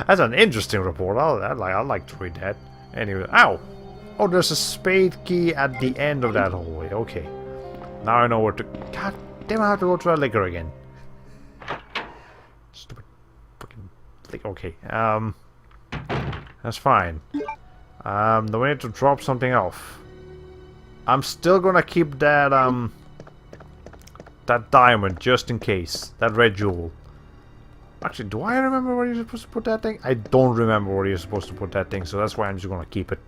Speaker 1: an interesting report. I'd like to read that. Anyway, ow! Oh, there's a spade key at the end of that hallway. Okay. Now I know where to... God damn, I have to go to that liquor again. Stupid fucking liquor. Okay. That's fine. Do we need to drop something off? I'm still gonna keep that, that diamond, just in case. That red jewel. Actually, do I remember where you're supposed to put that thing? I don't remember where you're supposed to put that thing, so that's why I'm just gonna keep it.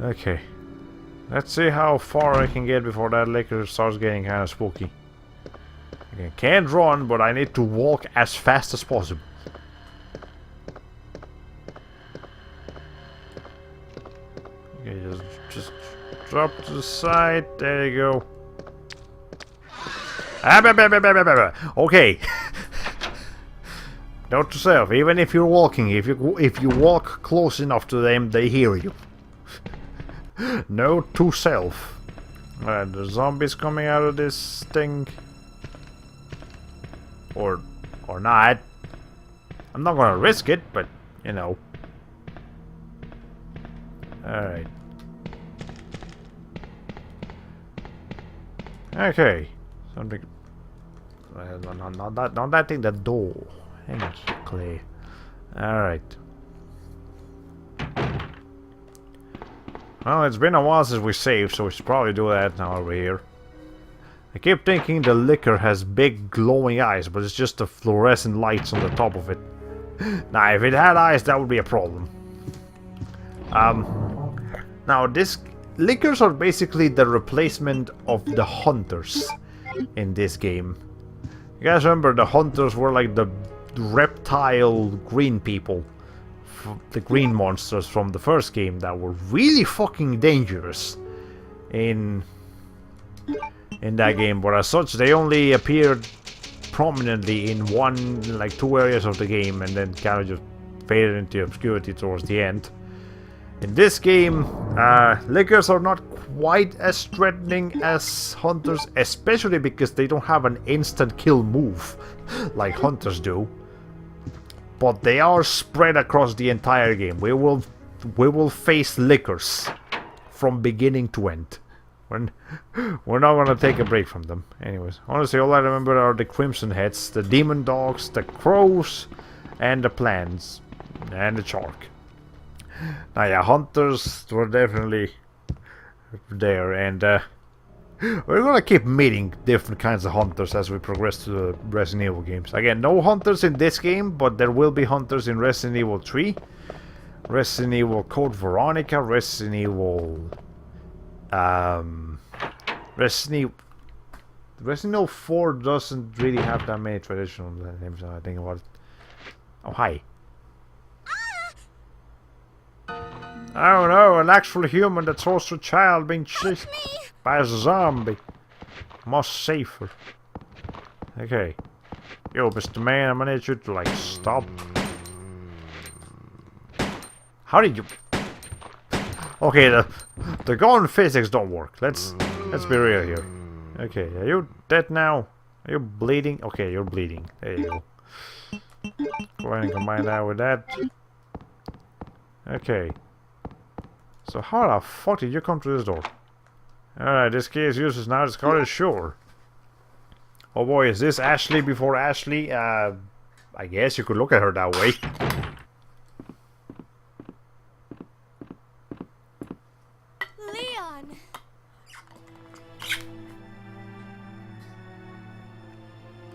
Speaker 1: Okay. Let's see how far I can get before that liquor starts getting kind of spooky. Okay, can't run, but I need to walk as fast as possible. Okay, just drop to the side. There you go. Okay. Note to self, even if you're walking, if you walk close enough to them, they hear you. Note to self. Alright, the zombies coming out of this thing. Or not. I'm not gonna risk it, but you know. Alright. Okay. Something. Not that thing, the door. Thank you, Clay. Alright. Well, it's been a while since we saved, so we should probably do that now over here. I keep thinking the liquor has big glowing eyes, but it's just the fluorescent lights on the top of it. Now, if it had eyes, that would be a problem. Now, lickers are basically the replacement of the hunters in this game. You guys remember the hunters were like the reptile green people, the green monsters from the first game that were really fucking dangerous in that game, but as such they only appeared prominently in like two areas of the game and then kind of just faded into obscurity towards the end. In this game, lickers are not quite as threatening as hunters, especially because they don't have an instant kill move like hunters do. But they are spread across the entire game. We will face lickers from beginning to end. We're not gonna take a break from them. Anyways, honestly, all I remember are the Crimson Heads, the Demon Dogs, the Crows, and the Plants, and the Shark. Now, yeah, hunters were definitely there, and we're gonna keep meeting different kinds of hunters as we progress to the Resident Evil games. Again, no hunters in this game, but there will be hunters in Resident Evil 3, Resident Evil Code Veronica, Resident Evil... Resident Evil 4 doesn't really have that many traditional names, I think about it. Oh, hi. Oh no, an actual human that throws a child being chased by a zombie. Must save her. Okay. Yo, Mr. Man, I'm gonna need you to, like, stop. How did you... Okay, the gun physics don't work. Let's be real here. Okay, are you dead now? Are you bleeding? Okay, you're bleeding. There you go. Go ahead and combine that with that. Okay. So how the fuck did you come through this door? Alright, this key is useless now. Discarded, sure. Oh boy, is this Ashley before Ashley? I guess you could look at her that way.
Speaker 3: Leon!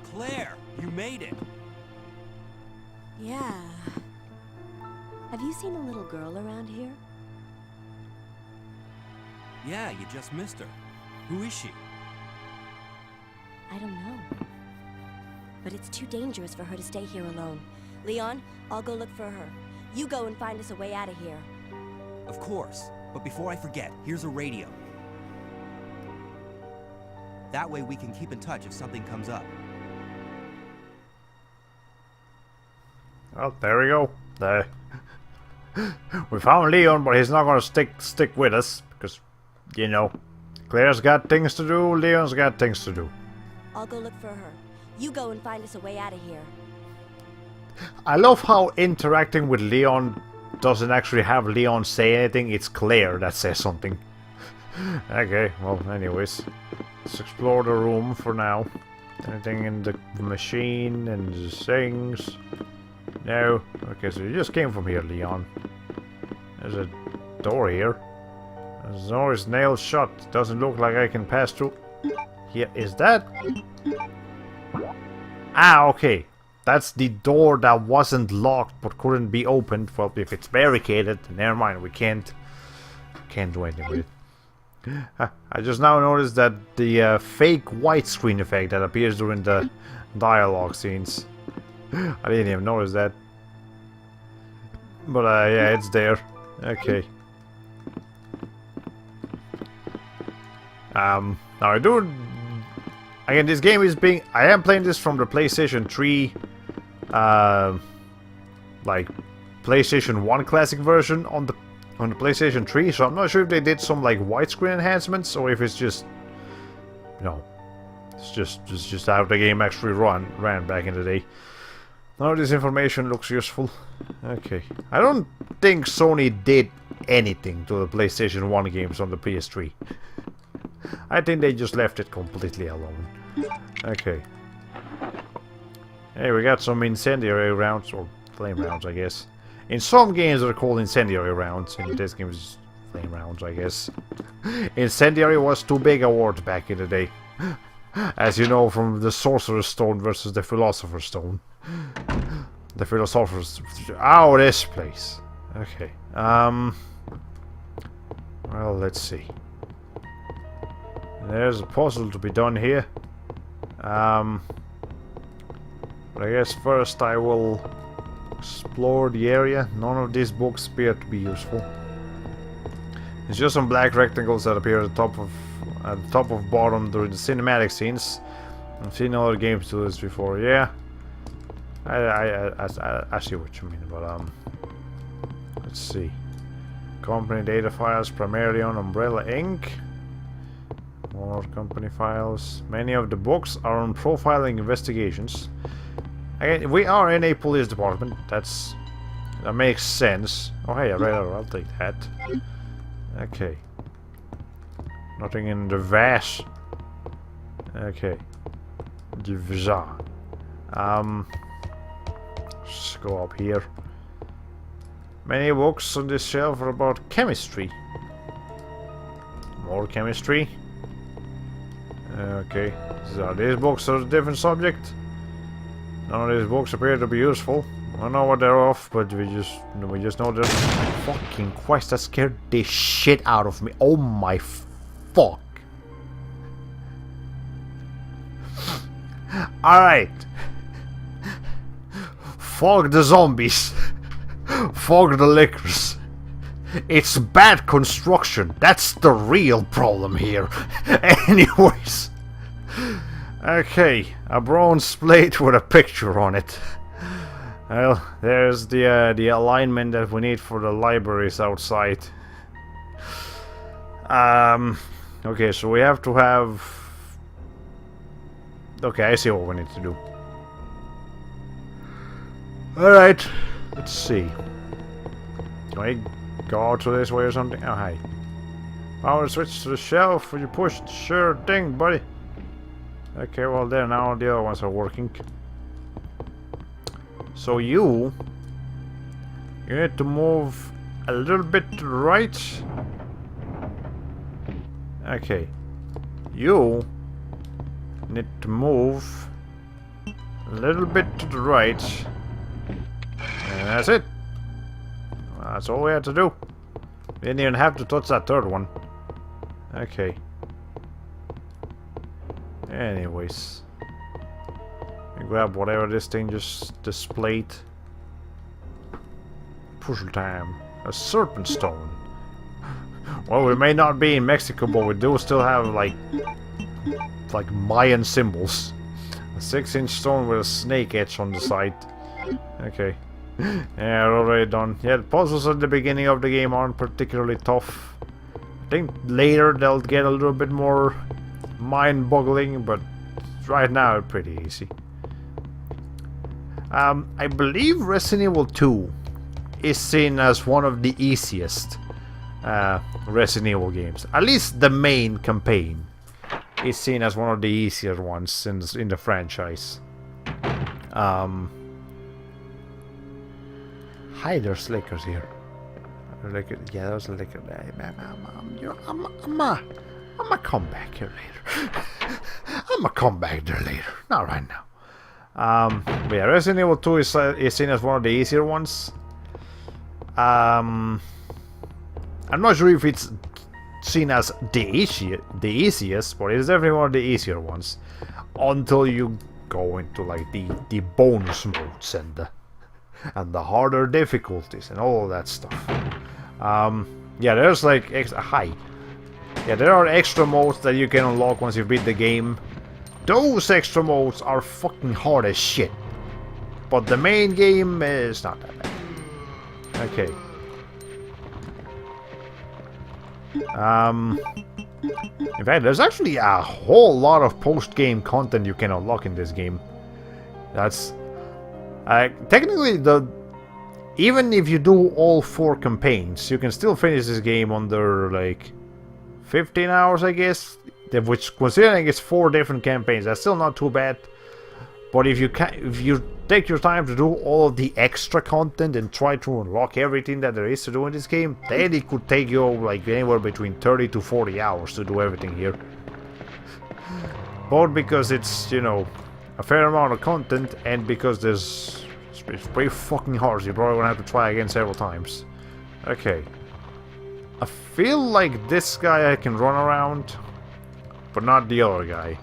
Speaker 4: Claire, you made it.
Speaker 7: Yeah. Have you seen a little girl around here?
Speaker 4: Yeah, you just missed her. Who is she?
Speaker 7: I don't know. But it's too dangerous for her to stay here alone. Leon, I'll go look for her. You go and find us a way out of here.
Speaker 4: Of course. But before I forget, here's a radio. That way we can keep in touch if something comes up.
Speaker 1: Well, there we go. We found Leon, but he's not gonna stick with us because, you know, Claire's got things to do, Leon's got things to do.
Speaker 7: I'll go look for her. You go and find us a way out of here.
Speaker 1: I love how interacting with Leon doesn't actually have Leon say anything, it's Claire that says something. Okay, well, anyways. Let's explore the room for now. Anything in the machine and the things? No. Okay, so you just came from here, Leon. There's a door here. The door is nailed shut. Doesn't look like I can pass through. Here, is that? Ah, okay. That's the door that wasn't locked but couldn't be opened. Well, if it's barricaded, never mind. We can't do anything with it. I just now noticed that the fake widescreen effect that appears during the dialogue scenes. I didn't even notice that. But yeah, it's there. Okay. Now I do... Again, this game is being... I am playing this from the PlayStation 3... like, PlayStation 1 classic version on the PlayStation 3, so I'm not sure if they did some, like, widescreen enhancements, or if it's just... No. It's just how the game actually ran back in the day. None of this information looks useful. Okay. I don't think Sony did anything to the PlayStation 1 games on the PS3. I think they just left it completely alone. Okay. Hey, we got some incendiary rounds, or flame rounds, I guess. In some games they're called incendiary rounds. In this game it's flame rounds, I guess. Incendiary was too big a word back in the day. As you know from the Sorcerer's Stone versus the Philosopher's Stone. The Philosopher's... Ow, this place. Okay. Well, Well, let's see. There's a puzzle to be done here. But I guess first I will explore the area. None of these books appear to be useful. It's just some black rectangles that appear at the top of bottom during the cinematic scenes. I've seen other games do this before. Yeah, I see what you mean, but let's see. Company data files primarily on Umbrella Inc. More company files. Many of the books are on profiling investigations. Again, we are in a police department. That makes sense. Oh hey, I'll take that. Okay. Nothing in the vase. Okay. The visa. Let's go up here. Many books on this shelf are about chemistry. More chemistry. Okay. So these books are a different subject. None of these books appear to be useful. I don't know what they're of, but we just know they're... Fucking Christ, that scared the shit out of me. Oh my fuck. Alright. Fuck the zombies. Fuck the liquors. It's bad construction. That's the real problem here. Anyways. Okay, a bronze plate with a picture on it. Well, there's the alignment that we need for the libraries outside. Okay, so we have to have... Okay, I see what we need to do. Alright, let's see. Can I go to this way or something? Oh, hi. Power switch to the shelf. Will you push? Sure thing, buddy. Okay, well there now the other ones are working. So you need to move a little bit to the right. Okay. You need to move a little bit to the right. And that's it. That's all we had to do. We didn't even have to touch that third one. Okay. Anyways. Grab whatever this thing just displayed. Puzzle time. A serpent stone. Well, we may not be in Mexico, but we do still have like Mayan symbols. A 6-inch stone with a snake etched on the side. Okay. Yeah, already done. Yeah, the puzzles at the beginning of the game aren't particularly tough. I think later they'll get a little bit more mind-boggling, but right now it's pretty easy. I believe Resident Evil 2 is seen as one of the easiest Resident Evil games. At least the main campaign is seen as one of the easier ones in the franchise. Hi, there's liquors here. Yeah, there's a liquor there. I'm gonna come back here later. I'm gonna come back there later. Not right now. But yeah, Resident Evil 2 is seen as one of the easier ones. I'm not sure if it's seen as the easiest, but it's definitely one of the easier ones. Until you go into like the bonus modes and the harder difficulties and all that stuff. Yeah, there's like yeah, there are extra modes that you can unlock once you beat the game. Those extra modes are fucking hard as shit. But the main game is not that bad. Okay. In fact, there's actually a whole lot of post-game content you can unlock in this game. That's... technically, even if you do all 4 campaigns, you can still finish this game under, like, 15 hours, I guess. Which, considering it's 4 different campaigns, that's still not too bad. But if you take your time to do all of the extra content and try to unlock everything that there is to do in this game, then it could take you like anywhere between 30 to 40 hours to do everything here. Both because it's, you know, a fair amount of content, and because it's pretty fucking hard, so you're probably gonna have to try again several times. Okay. I feel like this guy I can run around, but not the other guy.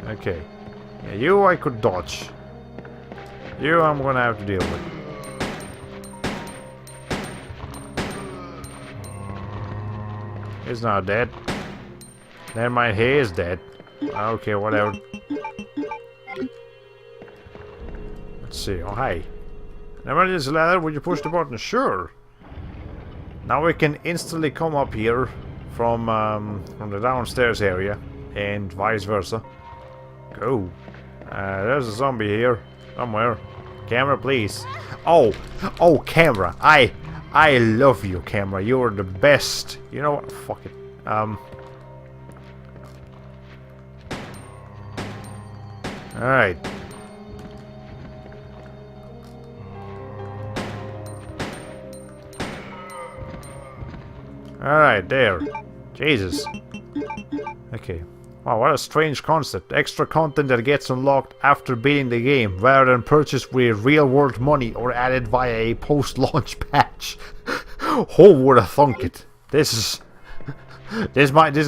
Speaker 1: Okay. Yeah, you I could dodge. You I'm gonna have to deal with. He's not dead. Never mind, he is dead. Okay, whatever. Let's see. Oh, hi. An emergency ladder, would you push the button? Sure. Now we can instantly come up here from the downstairs area, and vice versa. Go. There's a zombie here somewhere. Camera, please. Oh, camera. I love you, camera. You're the best. You know what? Fuck it. Alright. Alright, there. Jesus. Okay. Wow, what a strange concept. Extra content that gets unlocked after beating the game, rather than purchased with real-world money or added via a post-launch patch. Who would have thunk it? This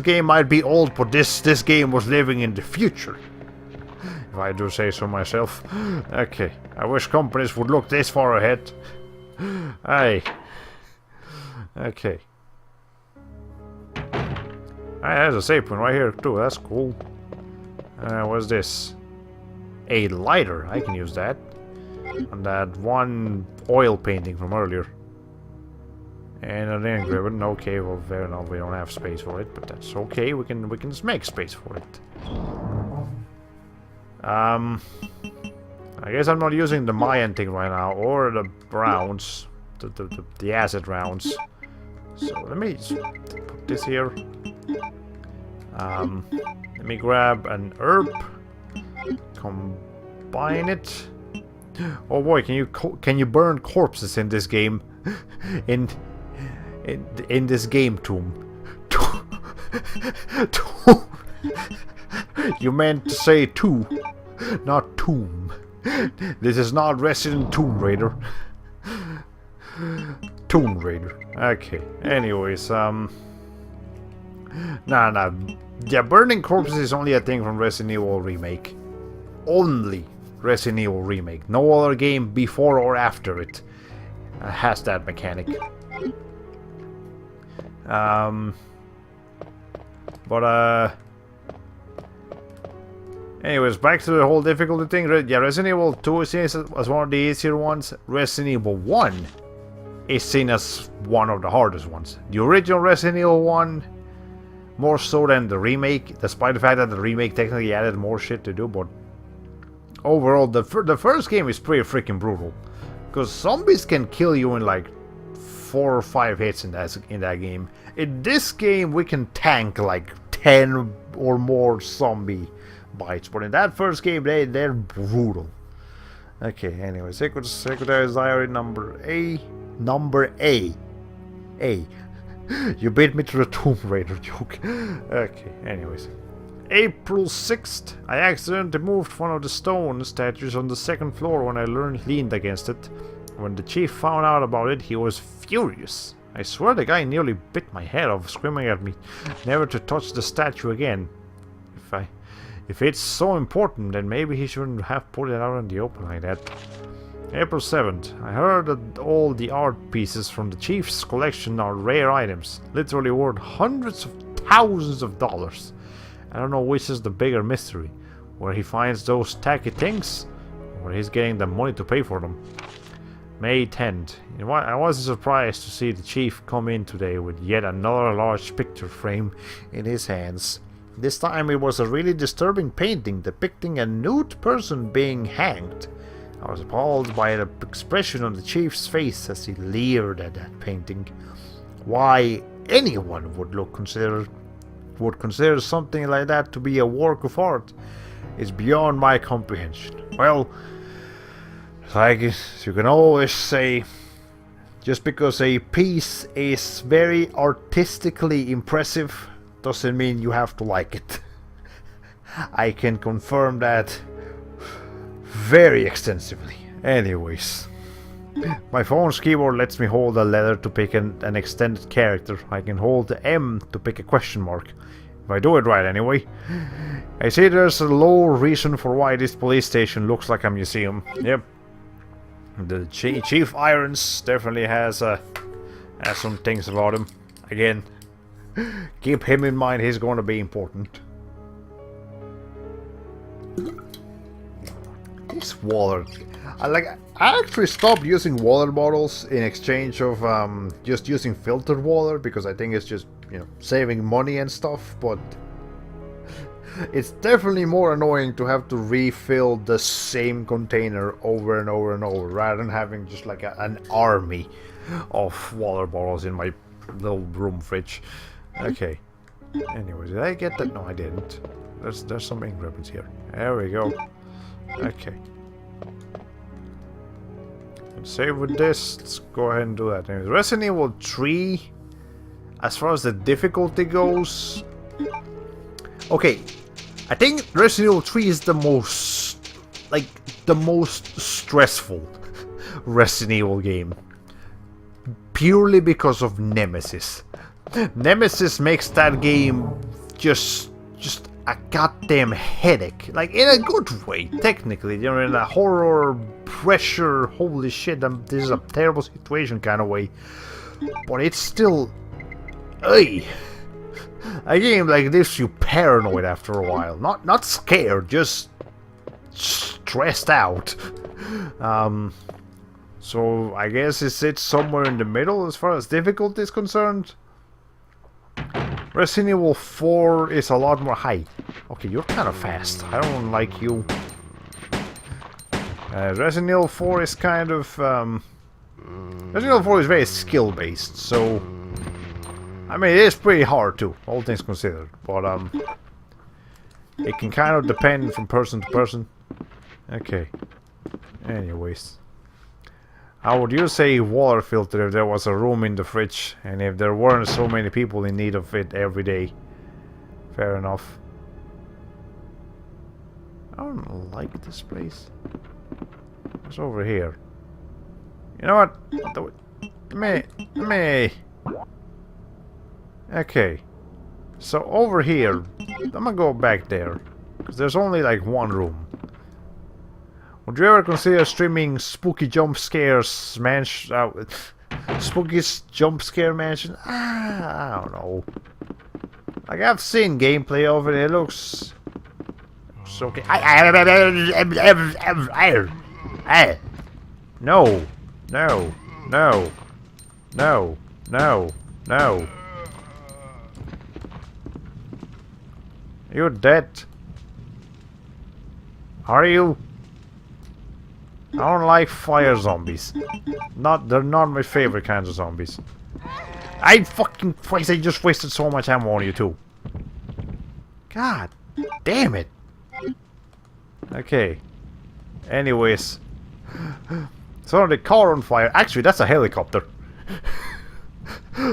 Speaker 1: game might be old, but this game was living in the future. If I do say so myself. Okay. I wish companies would look this far ahead. Aye. Okay. There's a save point right here too, that's cool. What's this? A lighter, I can use that. And that one oil painting from earlier. And an ink ribbon, okay, well fair enough, we don't have space for it, but that's okay, we can make space for it. I guess I'm not using the Mayan thing right now, or the rounds, the acid rounds. So let me just put this here. Let me grab an herb, combine it. Oh boy, can you burn corpses in this game? in this game, Tomb. You meant to say two, not tomb. This is not Resident Tomb Raider. Tomb Raider. Okay. Anyways, Nah. Yeah, burning corpses is only a thing from Resident Evil Remake. Only Resident Evil Remake. No other game before or after it has that mechanic. Anyways, back to the whole difficulty thing. Yeah, Resident Evil 2 is seen as one of the easier ones. Resident Evil 1 is seen as one of the hardest ones. The original Resident Evil 1, more so than the remake, despite the fact that the remake technically added more shit to do, but overall, the first game is pretty freaking brutal. Because zombies can kill you in like 4 or 5 hits in that game. In this game, we can tank like 10 or more zombie bites, but in that first game, they're brutal. Okay, anyway, Secretary's Diary number A. You beat me to the Tomb Raider joke. Okay, anyways. April 6th, I accidentally moved one of the stone statues on the second floor when I leaned against it. When the chief found out about it, he was furious. I swear the guy nearly bit my head off, screaming at me never to touch the statue again. If it's so important, then maybe he shouldn't have put it out in the open like that. April 7th, I heard that all the art pieces from the chief's collection are rare items, literally worth hundreds of thousands of dollars. I don't know which is the bigger mystery, where he finds those tacky things, or where he's getting the money to pay for them. May 10th, I wasn't surprised to see the chief come in today with yet another large picture frame in his hands. This time it was a really disturbing painting depicting a nude person being hanged. I was appalled by the expression on the chief's face as he leered at that painting. Why anyone would consider something like that to be a work of art is beyond my comprehension. Well, like you can always say, just because a piece is very artistically impressive doesn't mean you have to like it. I can confirm that very extensively. Anyways, My phone's keyboard lets me hold a letter to pick an extended character. I can hold the M to pick a question mark. If I do it right anyway. I see there's a low reason for why this police station looks like a museum. Yep. The Chief Irons definitely has some things about him. Again, keep him in mind, he's going to be important. This water... I actually stopped using water bottles in exchange of just using filtered water, because I think it's just, you know, saving money and stuff, but it's definitely more annoying to have to refill the same container over and over and over, rather than having just like an army of water bottles in my little room fridge. Okay. Anyway, did I get that? No, I didn't. There's some ingredients here. There we go. Okay. Let's save with this. Let's go ahead and do that. Anyways, Resident Evil 3, as far as the difficulty goes... Okay, I think Resident Evil 3 is the most... like, the most stressful Resident Evil game. Purely because of Nemesis. Nemesis makes that game just a goddamn headache. Like, in a good way, technically. You know, in a horror, pressure, holy shit, this is a terrible situation kind of way. But it's still... Ugh. A game like this, you paranoid after a while. Not scared, just stressed out. So I guess it sits somewhere in the middle as far as difficulty is concerned. Resident Evil 4 is a lot more high. Okay, you're kind of fast. I don't like you. Resident Evil 4 is kind of... Resident Evil 4 is very skill-based, so... I mean, it is pretty hard too, all things considered. But, it can kind of depend from person to person. Okay. Anyways. How would you say water filter if there was a room in the fridge and if there weren't so many people in need of it every day? Fair enough. I don't like this place. What's over here? You know what? Let me... Okay. So over here, I'm gonna go back there. Because there's only like one room. Would you ever consider streaming Spooky Jump Scares Mansion? Spooky Jump Scare Mansion? I don't know. Like, I've seen gameplay of it, it looks okay. No. No. No. No. No. No. You're dead. Are you? I don't like fire zombies. They're not my favorite kinds of zombies. I fucking Christ, I just wasted so much ammo on you too. God damn it. Okay. Anyways. So the car on fire. Actually, that's a helicopter.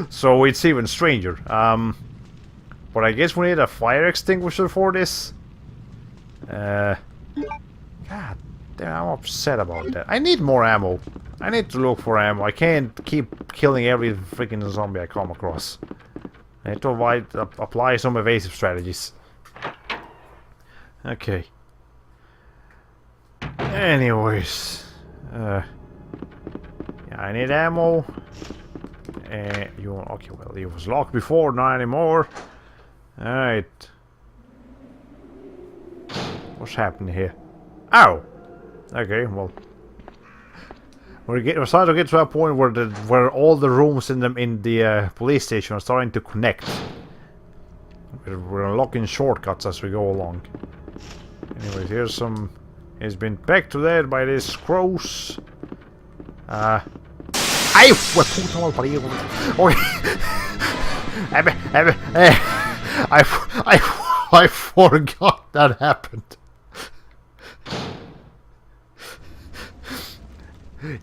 Speaker 1: So it's even stranger. But I guess we need a fire extinguisher for this. God damn, I'm upset about that. I need more ammo. I need to look for ammo. I can't keep killing every freaking zombie I come across. I need to apply some evasive strategies. Okay. Anyways. Yeah, I need ammo. Okay, well, it was locked before, not anymore. Alright. What's happening here? Ow! Okay, well, we're starting to get to a point where all the rooms in the police station are starting to connect. We're unlocking shortcuts as we go along. Anyways, here's some. He's been pecked to death by these crows. I forgot that happened.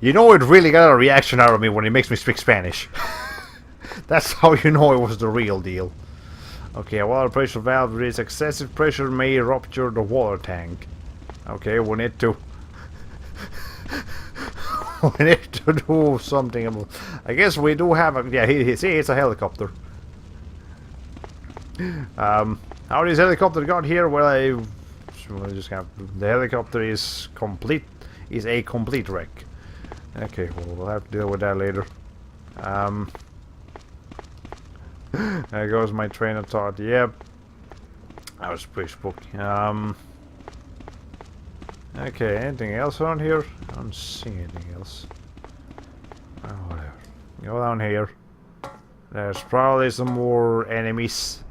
Speaker 1: You know, it really got a reaction out of me when it makes me speak Spanish. That's how you know it was the real deal. Okay, a water pressure valve with excessive pressure may rupture the water tank. Okay, we need to... we need to do something about... I guess we do have a... Yeah, see, it's a helicopter. How this helicopter got here? Well, I just have... The helicopter is complete... Is a complete wreck. Okay, well, we'll have to deal with that later. There goes my train of thought. Yep. That was pretty spooky. Okay, anything else around here? I don't see anything else. Oh, whatever. Go down here. There's probably some more enemies.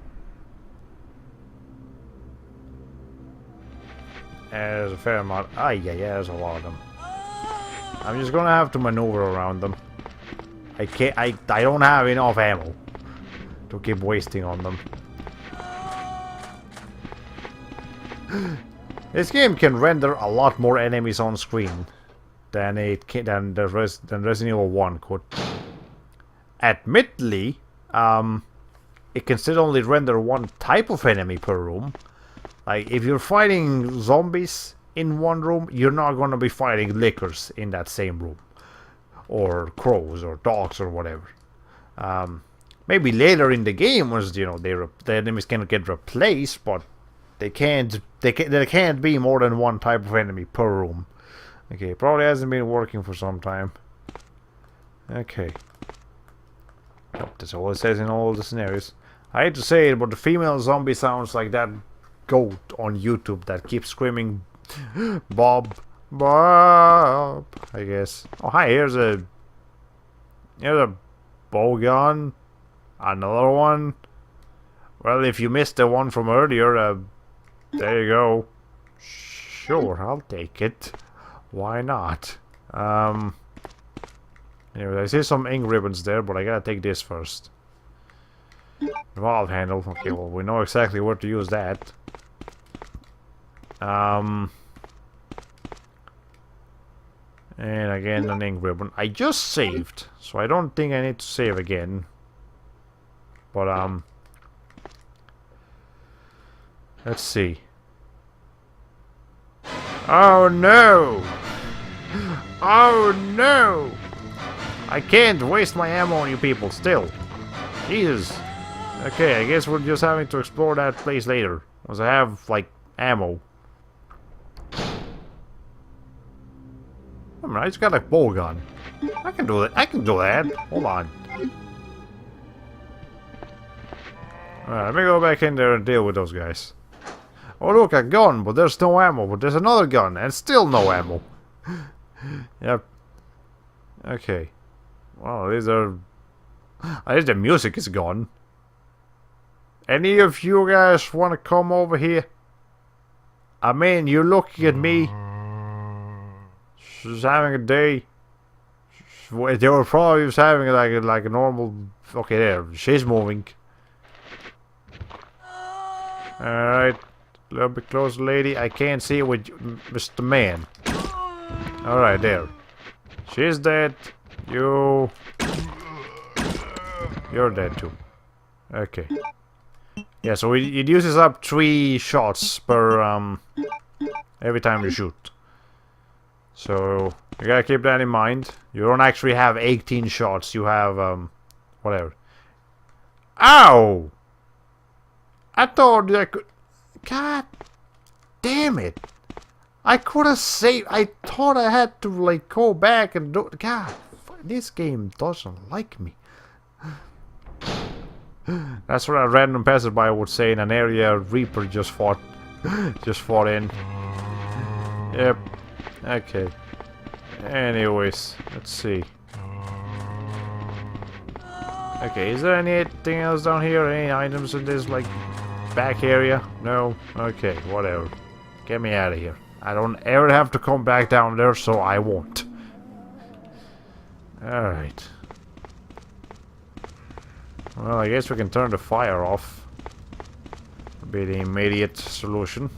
Speaker 1: There's a fair amount. Ah, yeah, there's a lot of them. I'm just gonna have to maneuver around them. I can't. I don't have enough ammo to keep wasting on them. This game can render a lot more enemies on screen than Resident Evil 1 could. Admittedly, it can still only render one type of enemy per room. Like, if you're fighting zombies in one room, you're not gonna be fighting lickers in that same room. Or crows, or dogs, or whatever. Maybe later in the game, once, you know, the enemies can get replaced, but there can't be more than one type of enemy per room. Okay, probably hasn't been working for some time. Okay. Nope, that's all it says in all the scenarios. I hate to say it, but the female zombie sounds like that goat on YouTube that keeps screaming, Bob, Bob, I guess. Oh, hi, here's a bow gun. Another one. Well, if you missed the one from earlier, there you go. Sure, I'll take it. Why not? Anyway, I see some ink ribbons there, but I gotta take this first. Valve handle. Okay, well, we know exactly where to use that. And again, an ink ribbon. I just saved, so I don't think I need to save again. But, let's see. Oh no! Oh no! I can't waste my ammo on you people still. Jesus. Okay, I guess we're just having to explore that place later. Once I have, like, ammo. I mean, I just got a bow gun. I can do that. I can do that. Hold on. Alright, let me go back in there and deal with those guys. Oh look, a gun, but there's no ammo. But there's another gun, and still no ammo. Yep. Okay. Well, these are... At least the music is gone. Any of you guys want to come over here? I mean, you're looking at me. She's having a day. They were probably just having like a normal... Okay, there. She's moving. Alright. A little bit closer, lady. I can't see with Mr. Man. Alright, there. She's dead. You're dead too. Okay. Yeah, so it uses up 3 shots per every time you shoot. So you gotta keep that in mind. You don't actually have 18 shots. You have whatever. Ow! I thought I could. God damn it! I could have saved. I thought I had to like go back and do. God, this game doesn't like me. That's what a random passerby would say in an area Reaper just fought in. Yep. Okay. Anyways, let's see. Okay, is there anything else down here? Any items in this like back area? No? Okay, whatever. Get me out of here. I don't ever have to come back down there, so I won't. Alright. Well, I guess we can turn the fire off. Be the immediate solution.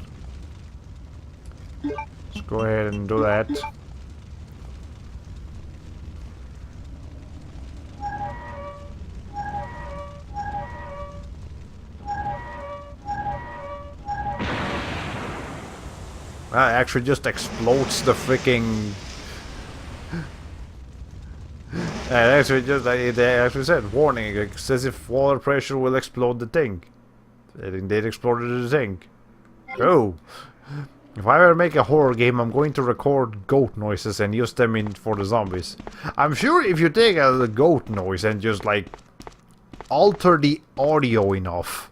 Speaker 1: Let's go ahead and do that. That actually just explodes the freaking actually, just they actually said, warning, excessive water pressure will explode the thing. They exploded the thing. Oh. If I ever make a horror game, I'm going to record goat noises and use them for the zombies. I'm sure if you take a goat noise and just like alter the audio enough,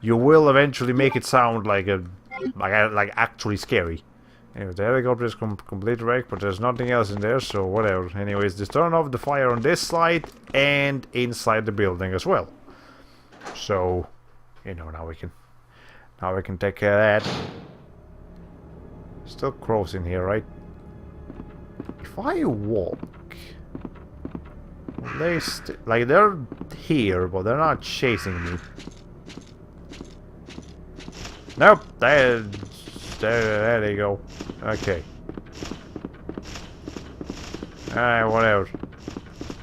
Speaker 1: you will eventually make it sound like actually scary. Anyway, the helicopter is complete wreck, but there's nothing else in there, so whatever. Anyways, just turn off the fire on this side and inside the building as well. So, you know, now we can take care of that. Still crows in here, right? If I walk, like they're here, but they're not chasing me. Nope, there they go. Okay. Alright, whatever.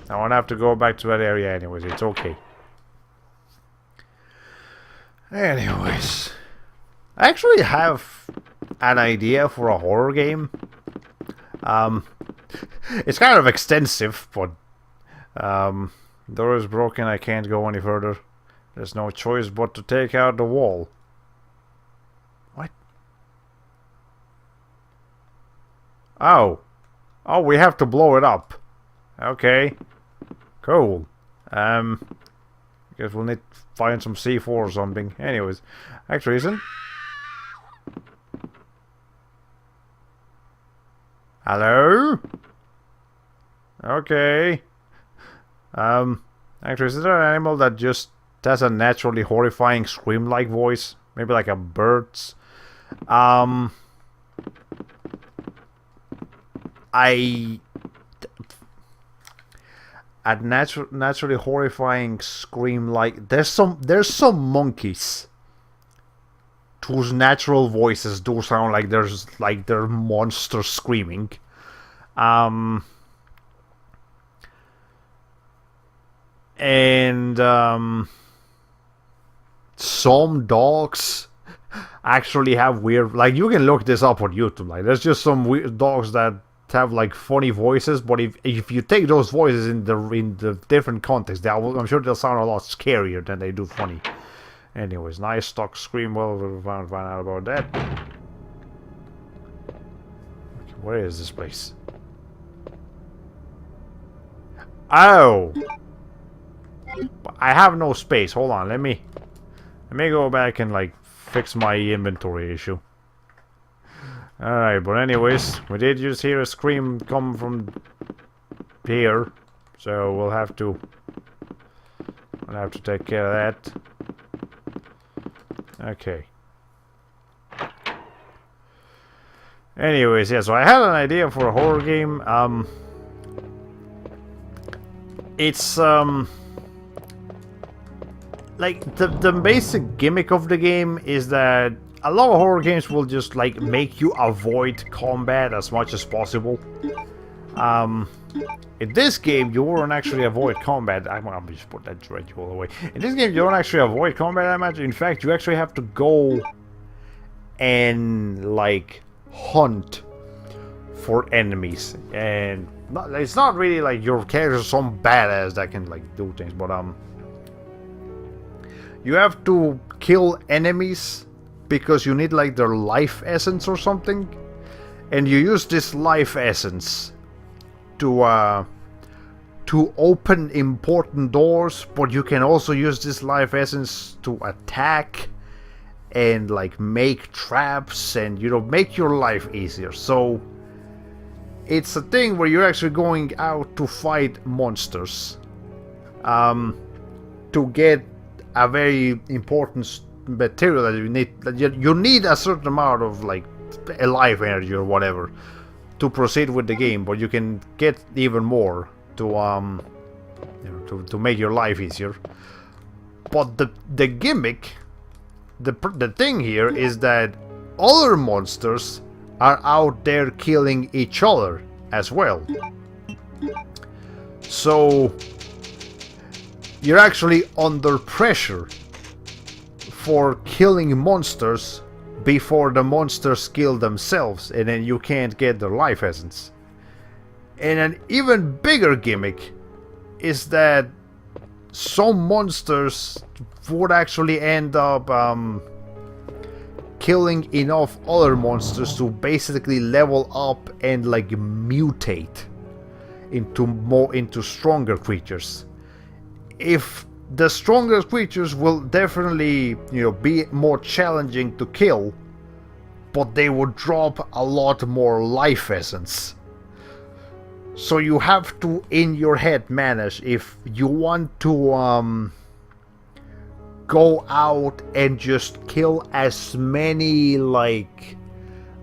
Speaker 1: I won't have to go back to that area anyways, it's okay. Anyways. I actually have an idea for a horror game. It's kind of extensive, but door is broken, I can't go any further. There's no choice but to take out the wall. What? Oh. Oh, we have to blow it up. Okay. Cool. Guess we'll need to find some C4 or something. Anyways. Actually, isn't... Hello? Okay. Actually, is there an animal that just has a naturally horrifying scream-like voice? Maybe like a bird's? A naturally horrifying scream-like... There's some monkeys whose natural voices do sound like they're monsters screaming. Some dogs actually have weird, like, you can look this up on YouTube. Like, there's just some weird dogs that have like funny voices, but if you take those voices in the different context, I'm sure they'll sound a lot scarier than they do funny. Anyways, nice stock scream. Well, we'll find out about that. Okay, where is this place? Oh! I have no space. Hold on, let me go back and like fix my inventory issue. Alright, but anyways, we did just hear a scream come from here, so we'll have to take care of that. Okay. Anyways, yeah, so I had an idea for a horror game. It's like the basic gimmick of the game is that a lot of horror games will just like make you avoid combat as much as possible. In this game, you won't actually avoid combat. I'm gonna just put that right all the way. In this game, you don't actually avoid combat that much. In fact, you actually have to go and like hunt for enemies, and it's not really like your character's some badass that can like do things, but you have to kill enemies because you need like their life essence or something, and you use this life essence to open important doors, but you can also use this life essence to attack and like make traps and, you know, make your life easier. So it's a thing where you're actually going out to fight monsters to get a very important material that you need. You need a certain amount of like life energy or whatever to proceed with the game, but you can get even more to you know, to make your life easier. But the gimmick, the thing here is that other monsters are out there killing each other as well. So you're actually under pressure for killing monsters before the monsters kill themselves, and then you can't get their life essence. And an even bigger gimmick is that some monsters would actually end up killing enough other monsters to basically level up and like mutate into stronger creatures. If the stronger creatures will definitely, be more challenging to kill, but they would drop a lot more life essence. So you have to, in your head, manage if you want to go out and just kill as many like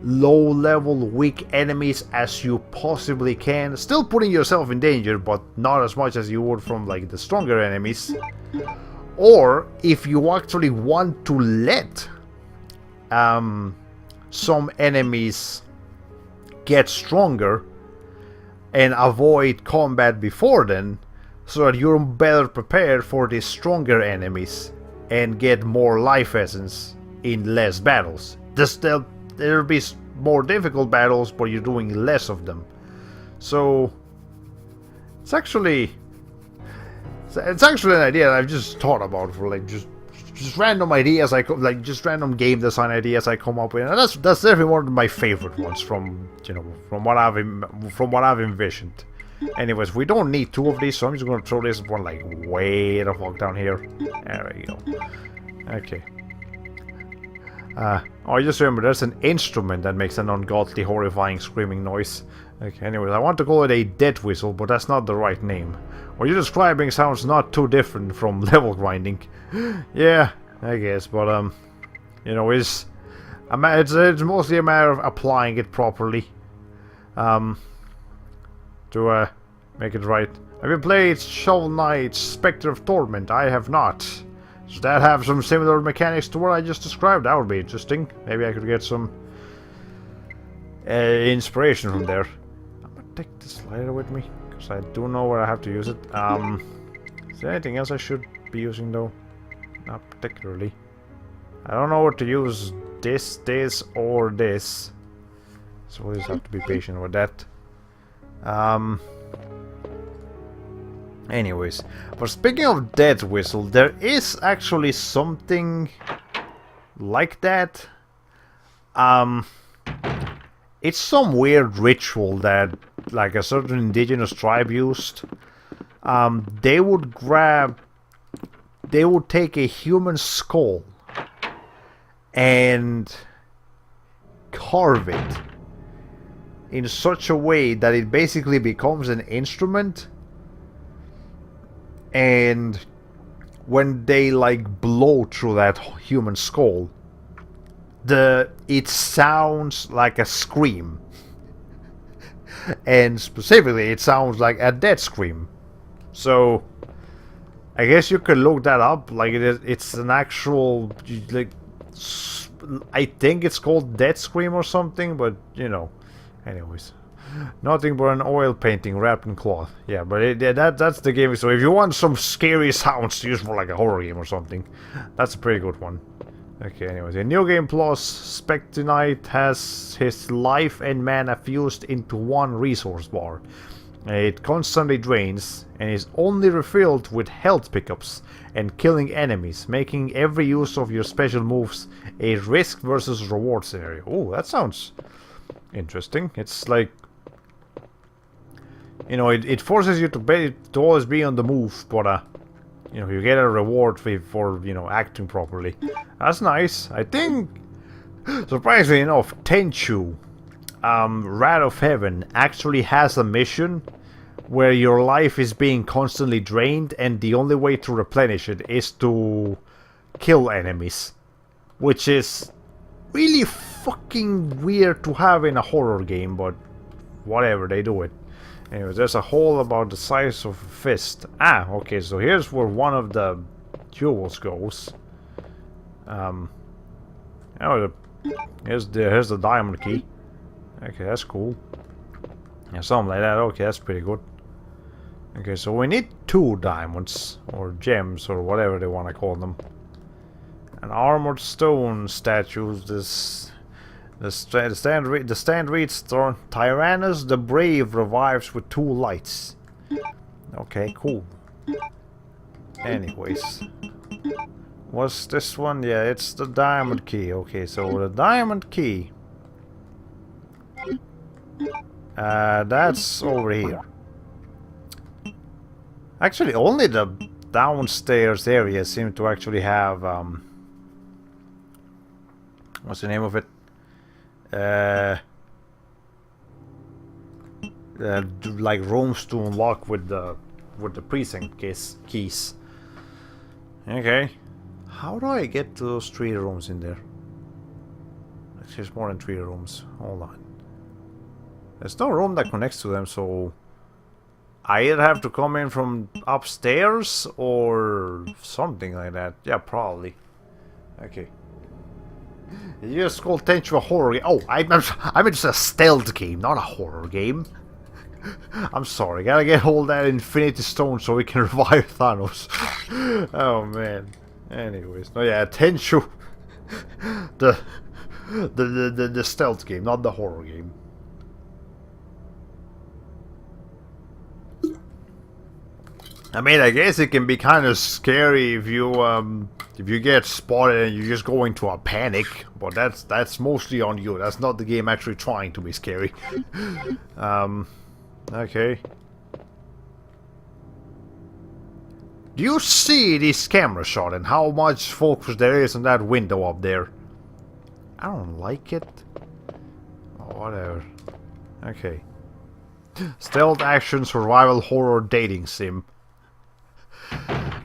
Speaker 1: low-level weak enemies as you possibly can, still putting yourself in danger, but not as much as you would from like the stronger enemies. Or if you actually want to let some enemies get stronger and avoid combat before then, so that you're better prepared for the stronger enemies and get more life essence in less battles. There'll be more difficult battles, but you're doing less of them. So it's actually an idea that I've just thought about for like just random ideas just random game design ideas I come up with, and that's definitely one of my favorite ones from what I've envisioned. Anyways, we don't need two of these, so I'm just gonna throw this one like way the fuck down here. There we go. Okay. Oh, I just remember there's an instrument that makes an ungodly, horrifying screaming noise. Okay, anyways, I want to call it a death whistle, but that's not the right name. What you're describing sounds not too different from level grinding. Yeah, I guess, but it's mostly a matter of applying it properly. To make it right. Have you played Shovel Knight Spectre of Torment? I have not. Does that have some similar mechanics to what I just described? That would be interesting. Maybe I could get some inspiration from there. I'm gonna take the slider with me, because I do know where I have to use it. Is there anything else I should be using though? Not particularly. I don't know what to use this, or this. So we'll just have to be patient with that. Anyways, but speaking of death whistle, there is actually something like that. It's some weird ritual that like a certain indigenous tribe used. They would take a human skull and carve it in such a way that it basically becomes an instrument, and when they like blow through that human skull, it sounds like a scream, and specifically it sounds like a death scream. So I guess you could look that up. Like it's an actual, like, I think it's called death scream or something, but anyways, nothing but an oil painting wrapped in cloth. Yeah, but that's the game. So if you want some scary sounds to use for like a horror game or something, that's a pretty good one. Okay, anyways, in New Game Plus, Spectre Knight has his life and mana fused into one resource bar. It constantly drains and is only refilled with health pickups and killing enemies, making every use of your special moves a risk versus reward scenario. Oh, that sounds interesting. It's like, it forces you to always be on the move, but you get a reward for acting properly. That's nice. I think, surprisingly enough, Tenchu, Rat of Heaven, actually has a mission where your life is being constantly drained, and the only way to replenish it is to kill enemies, which is really fucking weird to have in a horror game, but whatever, they do it. Anyways, there's a hole about the size of a fist. Ah, okay, so here's where one of the jewels goes. Here's the diamond key. Okay, that's cool. Yeah, something like that. Okay, that's pretty good. Okay, so we need 2 diamonds, or gems, or whatever they want to call them. An armored stone statues. The stand reads, Tyrannus the Brave revives with 2 lights. Okay, cool. Anyways. What's this one? Yeah, it's the diamond key. Okay, so the diamond key. That's over here. Actually, only the downstairs area seem to actually have, what's the name of it? Like rooms to unlock with the precinct keys. Okay. How do I get to those 3 rooms in there? There's more than 3 rooms. Hold on. There's no room that connects to them, so I either have to come in from upstairs or something like that. Yeah, probably. Okay. You just called attention to a horror game. Oh, I meant just a stealth game, not a horror game. I'm sorry, gotta get hold of that Infinity Stone so we can revive Thanos. Oh man. Anyways, no, yeah, Tenchu, the stealth game, not the horror game. I mean, I guess it can be kind of scary if you get spotted and you just go into a panic, but that's mostly on you. That's not the game actually trying to be scary. Okay. Do you see this camera shot and how much focus there is on that window up there? I don't like it. Oh, whatever. Okay. Stealth action survival horror dating sim.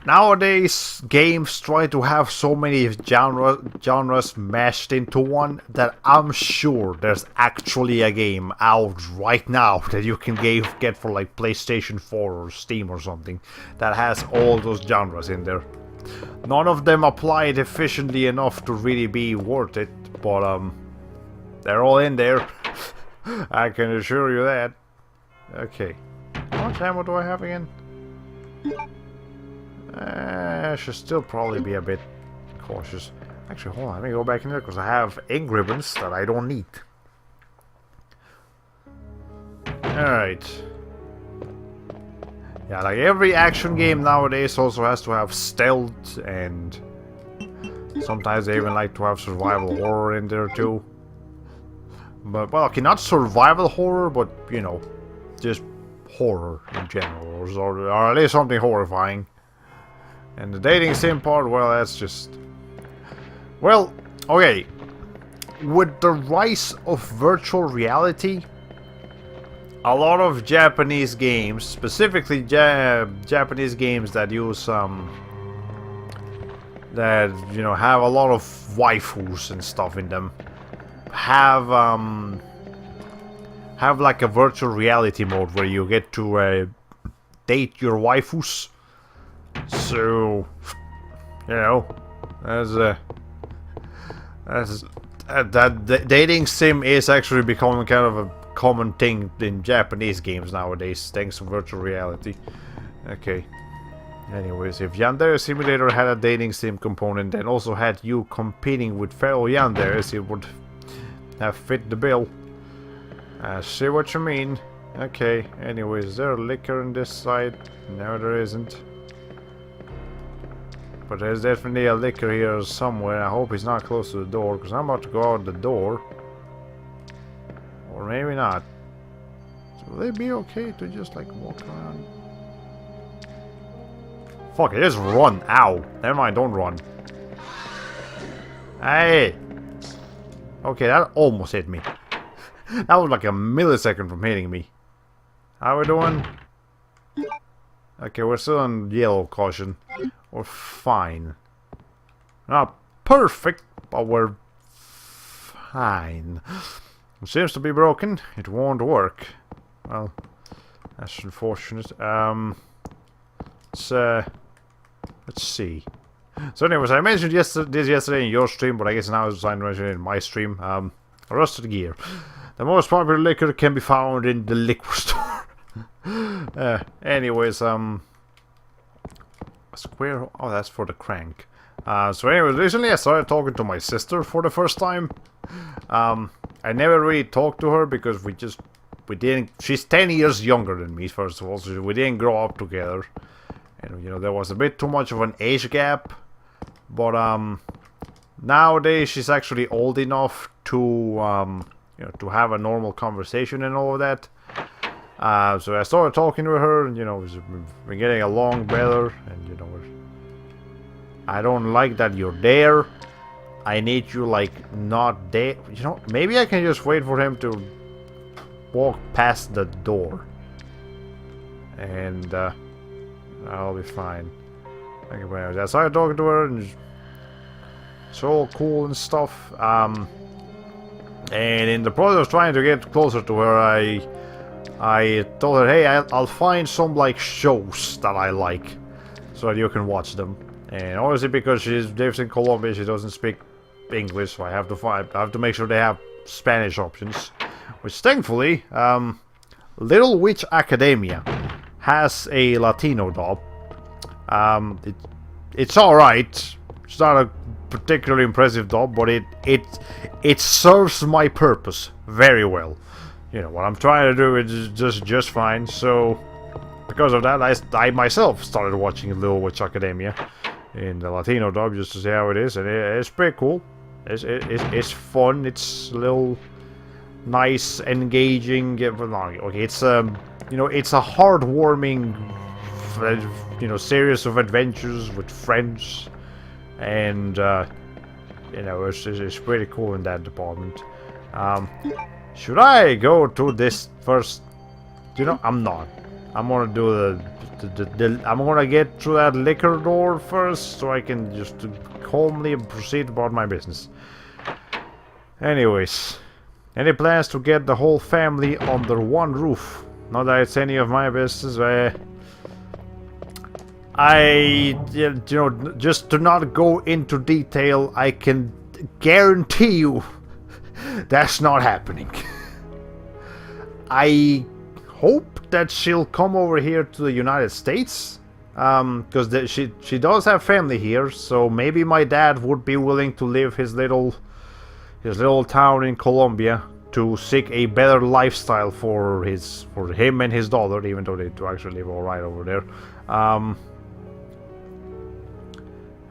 Speaker 1: Nowadays, games try to have so many genres mashed into one that I'm sure there's actually a game out right now that you can get for like PlayStation 4 or Steam or something that has all those genres in there. None of them applied efficiently enough to really be worth it, but they're all in there. I can assure you that. Okay. How much ammo do I have again? I should still probably be a bit cautious. Actually, hold on, let me go back in there because I have ink ribbons that I don't need. Alright. Yeah, like every action game nowadays also has to have stealth, and sometimes they even like to have survival horror in there too. But, well, okay, not survival horror, but, you know, just horror in general, or at least something horrifying. And the dating sim part, well, that's just... Well, okay. With the rise of virtual reality, a lot of Japanese games, specifically Japanese games that use, that, you know, have a lot of waifus and stuff in them, have like a virtual reality mode where you get to date your waifus. So, you know, that dating sim is actually becoming kind of a common thing in Japanese games nowadays, thanks to virtual reality. Okay. Anyways, if Yandere Simulator had a dating sim component and also had you competing with fellow Yanderes, it would have fit the bill. I see what you mean. Okay, anyways, is there a liquor on this side? No, there isn't. But there's definitely a liquor here somewhere. I hope he's not close to the door, because I'm about to go out the door. Or maybe not. So will it be okay to just like walk around? Fuck it, just run. Ow. Never mind, don't run. Hey! Okay, that almost hit me. That was like a millisecond from hitting me. How we doing? Okay, we're still on yellow caution. We're fine. Not perfect, but we're fine. It seems to be broken. It won't work. Well, that's unfortunate. Let's see. So anyways, I mentioned this yesterday in your stream, but I guess now it's time to mention it in my stream. Rusted gear. The most popular liquor can be found in the liquor store. Anyways, square. Oh, that's for the crank. So anyways, recently I started talking to my sister for the first time. I never really talked to her because we just we didn't. She's 10 years younger than me, first of all, so we didn't grow up together. And you know, there was a bit too much of an age gap. But nowadays she's actually old enough to you know, to have a normal conversation and all of that. So I started talking to her, and you know, we're getting along better. And you know, I don't like that you're there. I need you like not there. You know, maybe I can just wait for him to walk past the door, and I'll be fine. Okay, well, I started talking to her, and it's all cool and stuff. And in the process of trying to get closer to her, I told her, hey, I'll find some like shows that I like, so that you can watch them. And obviously, because she lives in Colombia, she doesn't speak English, so I have to make sure they have Spanish options. Which thankfully, Little Witch Academia has a Latino dub. It's alright. It's not a particularly impressive dub, but it serves my purpose very well. You know, what I'm trying to do is just fine. So because of that, I myself started watching Little Witch Academia in the Latino dub just to see how it is, and it's pretty cool. It's fun. It's a little nice, engaging. Okay, it's you know, it's a heartwarming, you know, series of adventures with friends, and you know, it's pretty cool in that department. Should I go to this first? You know, I'm not. I'm gonna do I'm gonna get through that liquor door first, so I can just calmly proceed about my business. Anyways, any plans to get the whole family under one roof? Not that it's any of my business. You know, just to not go into detail, I can guarantee you that's not happening. I hope that she'll come over here to the United States, because she does have family here, so maybe my dad would be willing to leave his little town in Colombia to seek a better lifestyle for him and his daughter, even though they do actually live alright over there.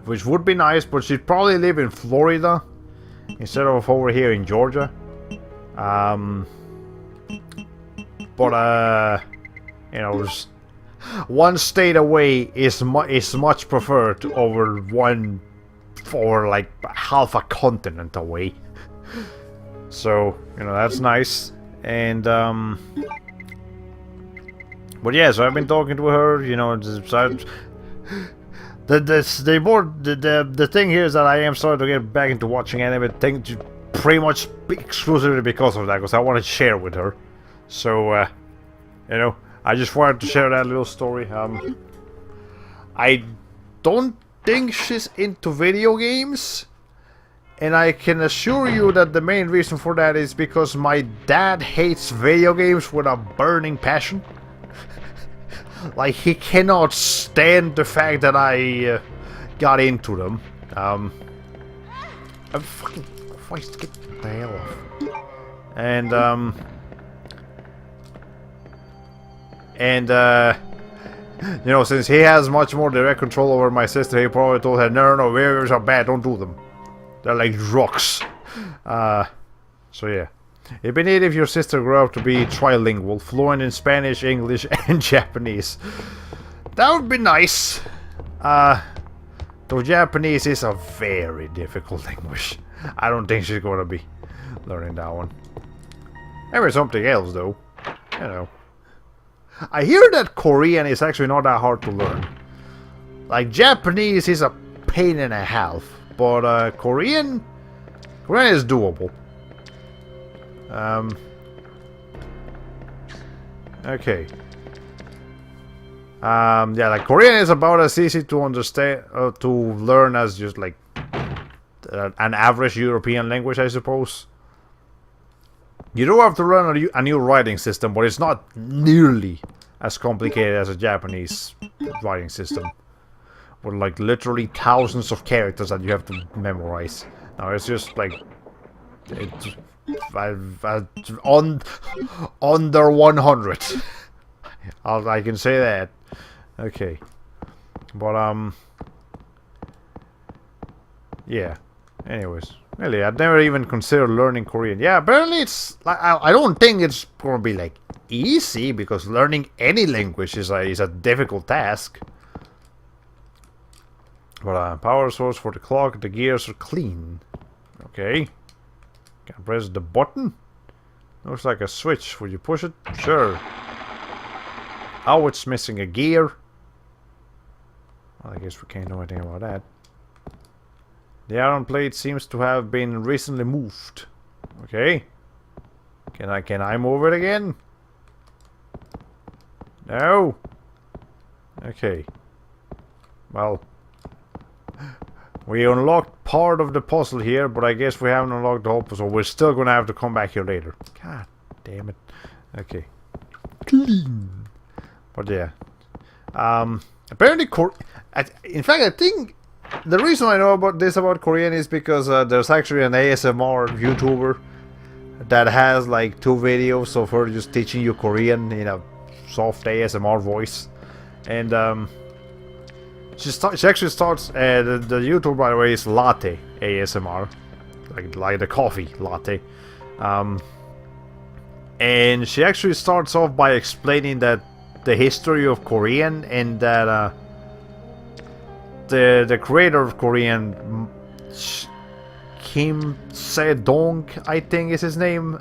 Speaker 1: Which would be nice, but she'd probably live in Florida instead of over here in Georgia. But you know, just one state away is much preferred over like half a continent away. So you know, that's nice. And but yeah, so I've been talking to her. You know, the thing here is that I am starting to get back into watching anime, pretty much exclusively because of that, because I want to share with her. So you know, I just wanted to share that little story. I don't think she's into video games, and I can assure you that the main reason for that is because my dad hates video games with a burning passion. Like, he cannot stand the fact that I got into them. I'm fucking Christ, get the hell off. And you know, since he has much more direct control over my sister, he probably told her, no, video games are bad, don't do them. They're like drugs. So yeah. It'd be neat if your sister grew up to be trilingual, fluent in Spanish, English, and Japanese. That would be nice. Though Japanese is a very difficult language. I don't think she's gonna be learning that one. Maybe something else, though. You know. I hear that Korean is actually not that hard to learn. Like, Japanese is a pain and a half, but Korean is doable. Okay. Yeah, like, Korean is about as easy to understand, to learn as just like an average European language, I suppose. You do have to learn a new writing system, but it's not nearly as complicated as a Japanese writing system, with like literally thousands of characters that you have to memorize. Now it's just like on under 100. I can say that. Okay, but yeah. Anyways, really, I'd never even considered learning Korean. Yeah, apparently it's like I don't think it's gonna be like easy because learning any language is a difficult task. But power source for the clock, the gears are clean. Okay. Can I press the button? Looks like a switch. Would you push it? Sure. Oh, it's missing a gear. Well, I guess we can't know anything about that. The iron plate seems to have been recently moved. Okay. Can I move it again? No. Okay. Well, we unlocked part of the puzzle here, but I guess we haven't unlocked the whole puzzle. We're still gonna have to come back here later. God damn it. Okay. Clean. But yeah. Apparently in fact, I think the reason I know about this about Korean is because there's actually an ASMR YouTuber that has like 2 videos of her just teaching you Korean in a soft ASMR voice. And she actually starts the YouTube, by the way, is latte ASMR, like the coffee latte. And she actually starts off by explaining that the history of Korean, and that the creator of Korean, Kim Se-dong, I think is his name,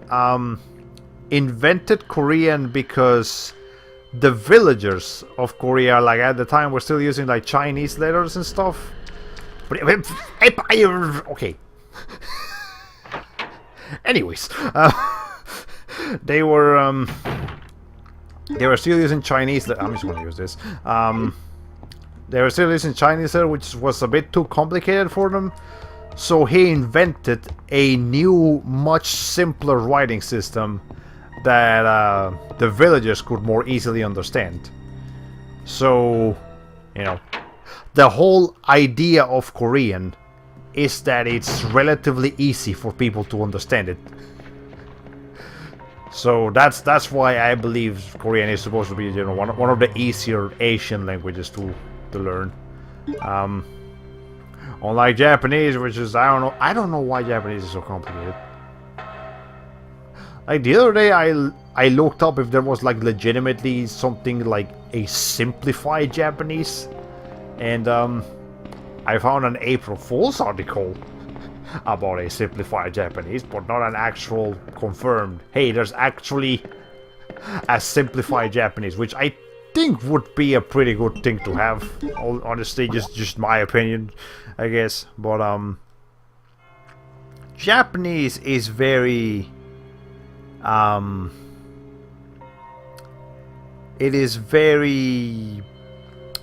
Speaker 1: invented Korean because the villagers of Korea, like at the time, were still using like Chinese letters and stuff. But okay. Anyways, they were still using Chinese. I'm just going to use this. They were still using Chinese letter, which was a bit too complicated for them. So he invented a new, much simpler writing system that the villagers could more easily understand. So, you know, the whole idea of Korean is that it's relatively easy for people to understand it. So that's why I believe Korean is supposed to be, you know, one of the easier Asian languages to learn. Unlike Japanese, which is, I don't know why Japanese is so complicated. Like the other day, I looked up if there was like legitimately something like a simplified Japanese, and I found an April Fool's article about a simplified Japanese, but not an actual confirmed. Hey, there's actually a simplified Japanese, which I think would be a pretty good thing to have. Honestly, just my opinion, I guess. But Japanese is very it is very,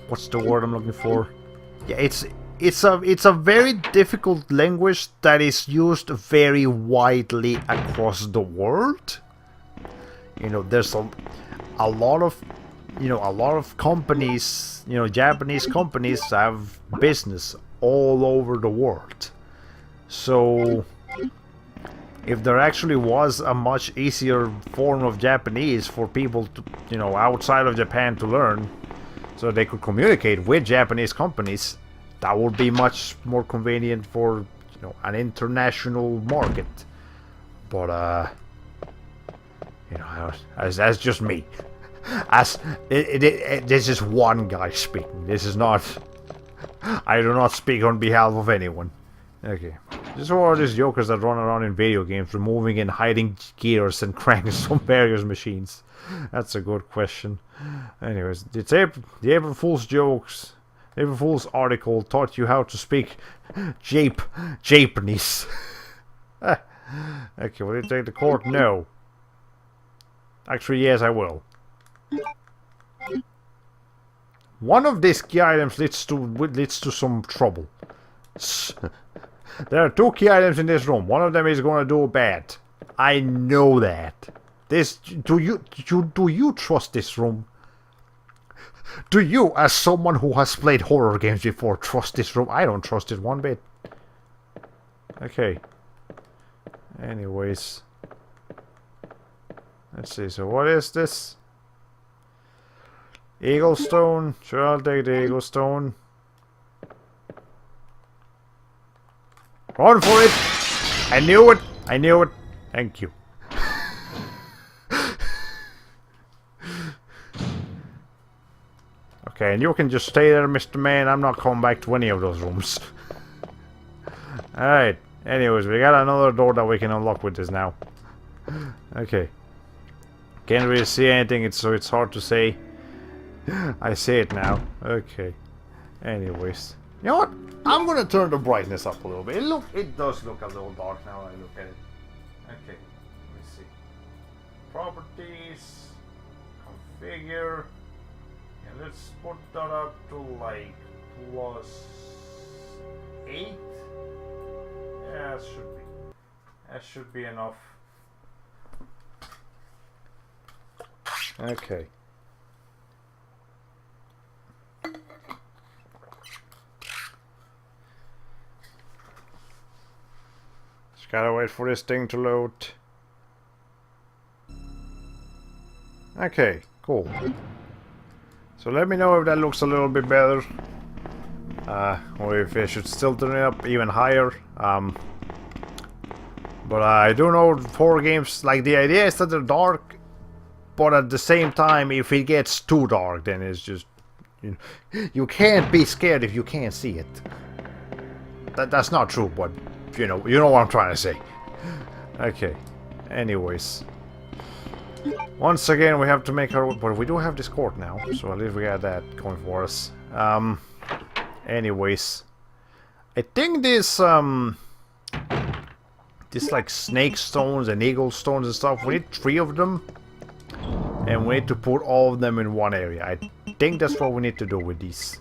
Speaker 1: what's the word I'm looking for? Yeah, it's a very difficult language that is used very widely across the world. You know, there's a lot of companies, you know, Japanese companies have business all over the world. So if there actually was a much easier form of Japanese for people to, you know, outside of Japan to learn, so they could communicate with Japanese companies, that would be much more convenient for, you know, an international market. But you know, that's just me. This is one guy speaking. This is not. I do not speak on behalf of anyone. Okay. Just what are these jokers that run around in video games, removing and hiding gears and cranks from various machines? That's a good question. Anyways, the April Fool's jokes. April Fool's article taught you how to speak Japanese. Okay, will you take the court? No. Actually, yes, I will. One of these key items leads to some trouble. There are 2 key items in this room. One of them is going to do bad. I know that. Do you trust this room? Do you, as someone who has played horror games before, trust this room? I don't trust it one bit. Okay. Anyways, Let's see, so what is this? Eagle stone. Sure, I'll take the eagle stone. Run for it! I knew it! I knew it! Thank you. Okay, and you can just stay there, Mr. Man. I'm not coming back to any of those rooms. Alright. Anyways, we got another door that we can unlock with this now. Okay. Can't really see anything, so it's hard to say. I see it now. Okay. Anyways. You know what? I'm gonna turn the brightness up a little bit. It does look a little dark now when I look at it. Okay. Let me see. Properties. Configure. And let's put that up to like +8. Yeah, that should be. That should be enough. Okay. Just gotta wait for this thing to load. Okay, cool. So let me know if that looks a little bit better. Or if I should still turn it up even higher. But I do know horror games, like the idea is that they're dark, but at the same time, if it gets too dark, then it's just, you can't be scared if you can't see it. That's not true, but you know what I'm trying to say. Okay. Anyways, once again we have to make our, but we do have this court now, so at least we got that going for us. Anyways, I think this like snake stones and eagle stones and stuff, we need 3 of them. And we need to put all of them in one area. I think that's what we need to do with these.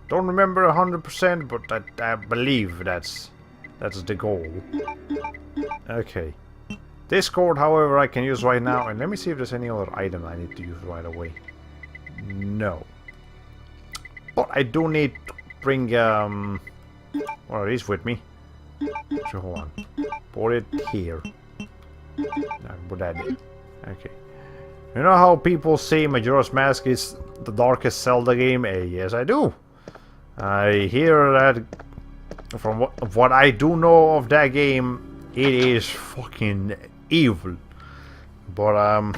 Speaker 1: Don't remember 100%, but I believe that's the goal. Okay. This cord, however, I can use right now. And let me see if there's any other item I need to use right away. No. But I do need to bring, one of these with me. So hold on. Put it here. No, put that there. Okay. You know how people say Majora's Mask is the darkest Zelda game? Yes, I do. I hear that from what I do know of that game, it is fucking evil. But I'm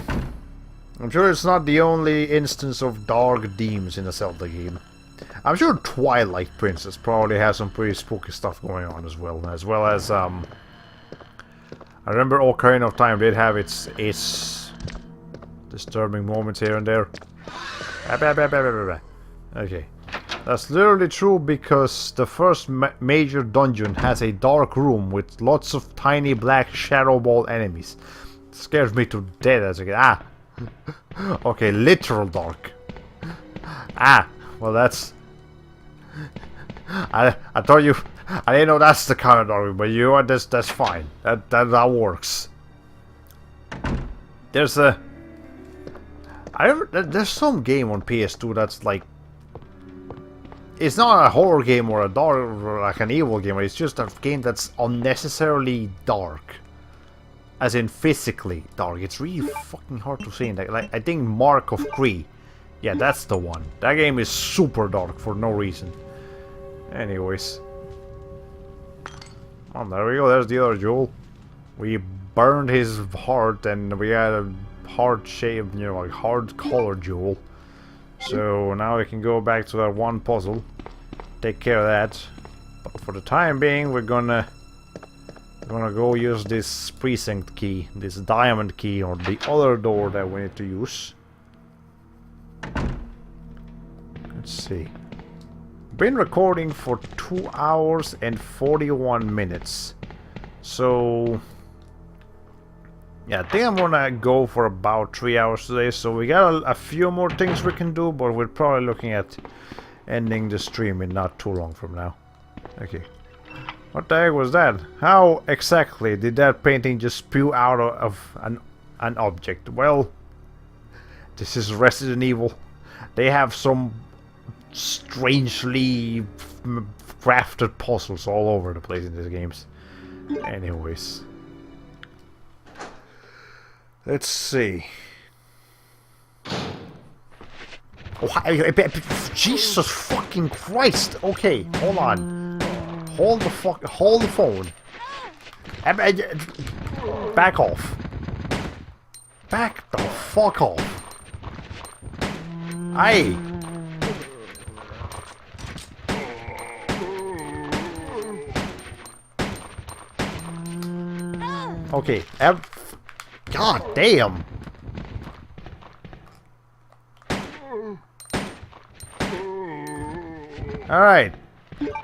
Speaker 1: sure it's not the only instance of dark themes in a Zelda game. I'm sure Twilight Princess probably has some pretty spooky stuff going on as well as I remember Ocarina of Time did have its disturbing moments here and there. Okay. That's literally true because the first major dungeon has a dark room with lots of tiny black shadow ball enemies. It scares me to death as a kid. Ah! Okay, literal dark. Ah! Well, that's... I told you... I didn't know that's the kind of dark, but you know what? That's fine. That works. There's a... there's some game on PS2 that's like... It's not a horror game or a dark or like an evil game, it's just a game that's unnecessarily dark. As in physically dark. It's really fucking hard to say. Like I think Mark of Cree. Yeah, that's the one. That game is super dark for no reason. Anyways. Oh, there we go, there's the other jewel. We burned his heart and we had a heart-shaped, you know, like hard-colored jewel. So now we can go back to that one puzzle, take care of that. But for the time being, we're gonna go use this precinct key, this diamond key, or the other door that we need to use. Let's see. Been recording for 2 hours and 41 minutes. So yeah, I think I'm gonna go for about 3 hours today, so we got a few more things we can do, but we're probably looking at ending the stream in not too long from now. Okay. What the heck was that? How exactly did that painting just spew out of an object? Well, this is Resident Evil. They have some strangely crafted puzzles all over the place in these games. Anyways. Let's see. Oh, Jesus fucking Christ! Okay, hold on. Hold the phone. Back off. Back the fuck off. Aye. Okay. God damn. Alright.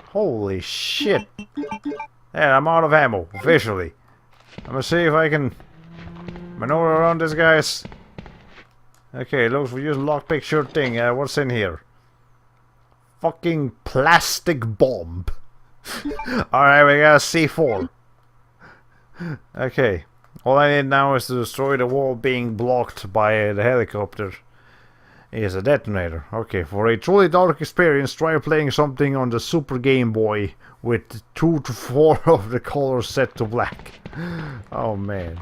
Speaker 1: Holy shit. Yeah, I'm out of ammo, officially. I'm gonna see if I can maneuver around this guy's. Okay, looks we use lockpick, sure thing. What's in here? Fucking plastic bomb. Alright, we got a C4. Okay. All I need now is to destroy the wall being blocked by the helicopter. Is a detonator. Okay, for a truly dark experience, try playing something on the Super Game Boy with 2 to 4 of the colors set to black. Oh man.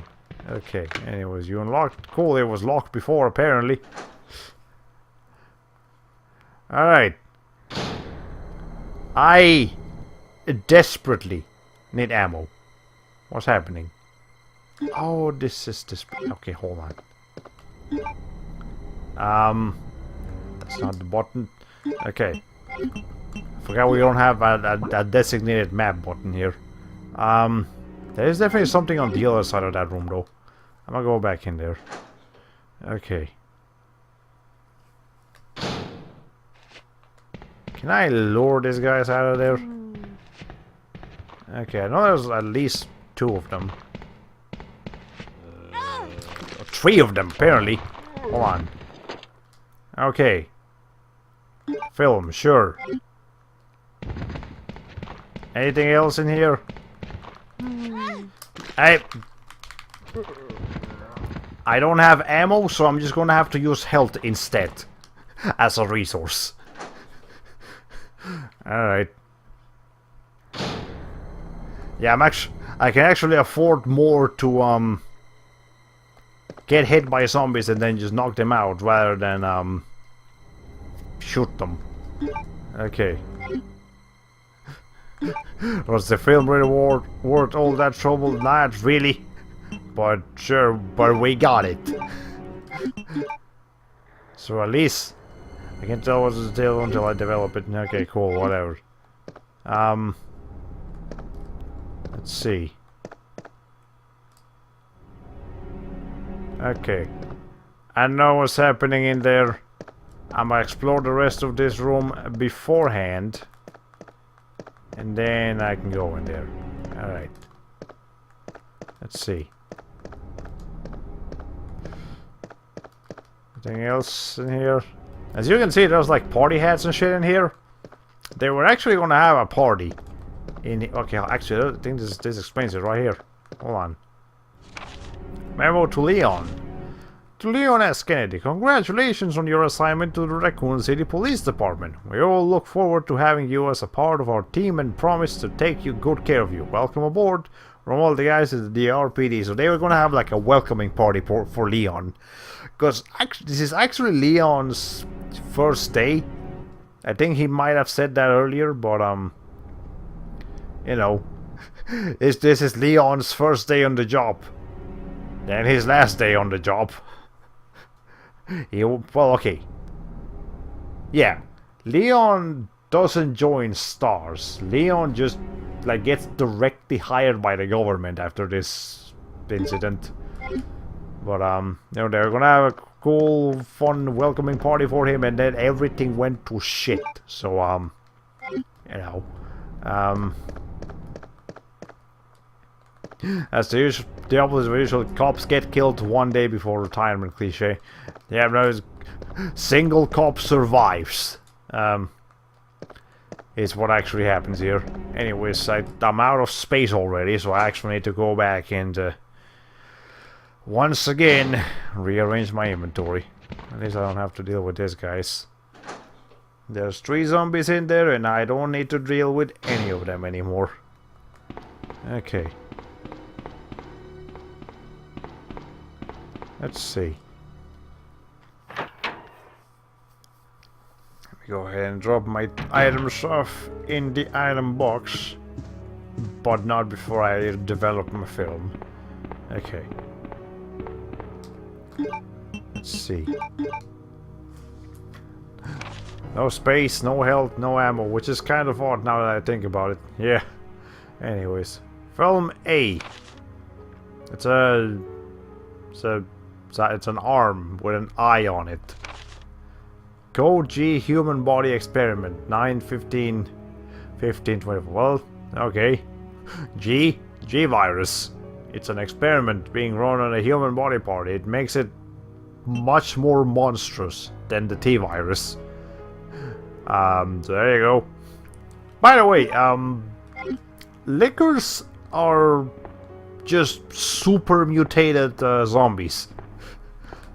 Speaker 1: Okay, anyways, you unlocked. Cool, it was locked before apparently. Alright. I desperately need ammo. What's happening? Oh, this is this. Okay, hold on. That's not the button. Okay. Forgot we don't have a designated map button here. There is definitely something on the other side of that room, though. I'm gonna go back in there. Okay. Can I lure these guys out of there? Okay, I know there's at least 2 of them. 3 of them, apparently. Hold on. Okay. Film, sure. Anything else in here? I don't have ammo, so I'm just gonna have to use health instead. As a resource. Alright. Yeah, I can actually afford more to get hit by zombies and then just knock them out rather than shoot them. Okay. Was the film really worth all that trouble? Not really. But sure, but we got it. So at least I can tell what's the deal until I develop it. Okay, cool, whatever. Let's see. Okay. I know what's happening in there. I'm gonna explore the rest of this room beforehand. And then I can go in there. Alright. Let's see. Anything else in here? As you can see, there's like party hats and shit in here. They were actually gonna have a party. Okay, actually, I think this explains it right here. Hold on. Memo to Leon. To Leon S. Kennedy, congratulations on your assignment to the Raccoon City Police Department. We all look forward to having you as a part of our team and promise to take good care of you. Welcome aboard from all the guys at the RPD. So they were gonna have like a welcoming party for Leon. Because this is actually Leon's first day. I think he might have said that earlier, but you know, this is Leon's first day on the job. Then his last day on the job. Well, okay. Yeah, Leon doesn't join STARS. Leon just like gets directly hired by the government after this incident. But you know, they're gonna have a cool, fun, welcoming party for him, and then everything went to shit. So you know, as the opposite usual, cops get killed one day before retirement cliche. Yeah, no, single cop survives. Is what actually happens here. Anyways, I'm out of space already, so I actually need to go back and once again rearrange my inventory. At least I don't have to deal with these guys. There's 3 zombies in there, and I don't need to deal with any of them anymore. Okay. Let's see. Let me go ahead and drop my items off in the item box. But not before I develop my film. Okay. Let's see. No space, no health, no ammo, which is kind of odd now that I think about it. Yeah. Anyways. Film A. It's an arm with an eye on it. Code G human body experiment 9/15/15/24. Well, okay. G virus. It's an experiment being run on a human body part. It makes it much more monstrous than the T virus. So there you go. By the way, lickers are just super mutated zombies.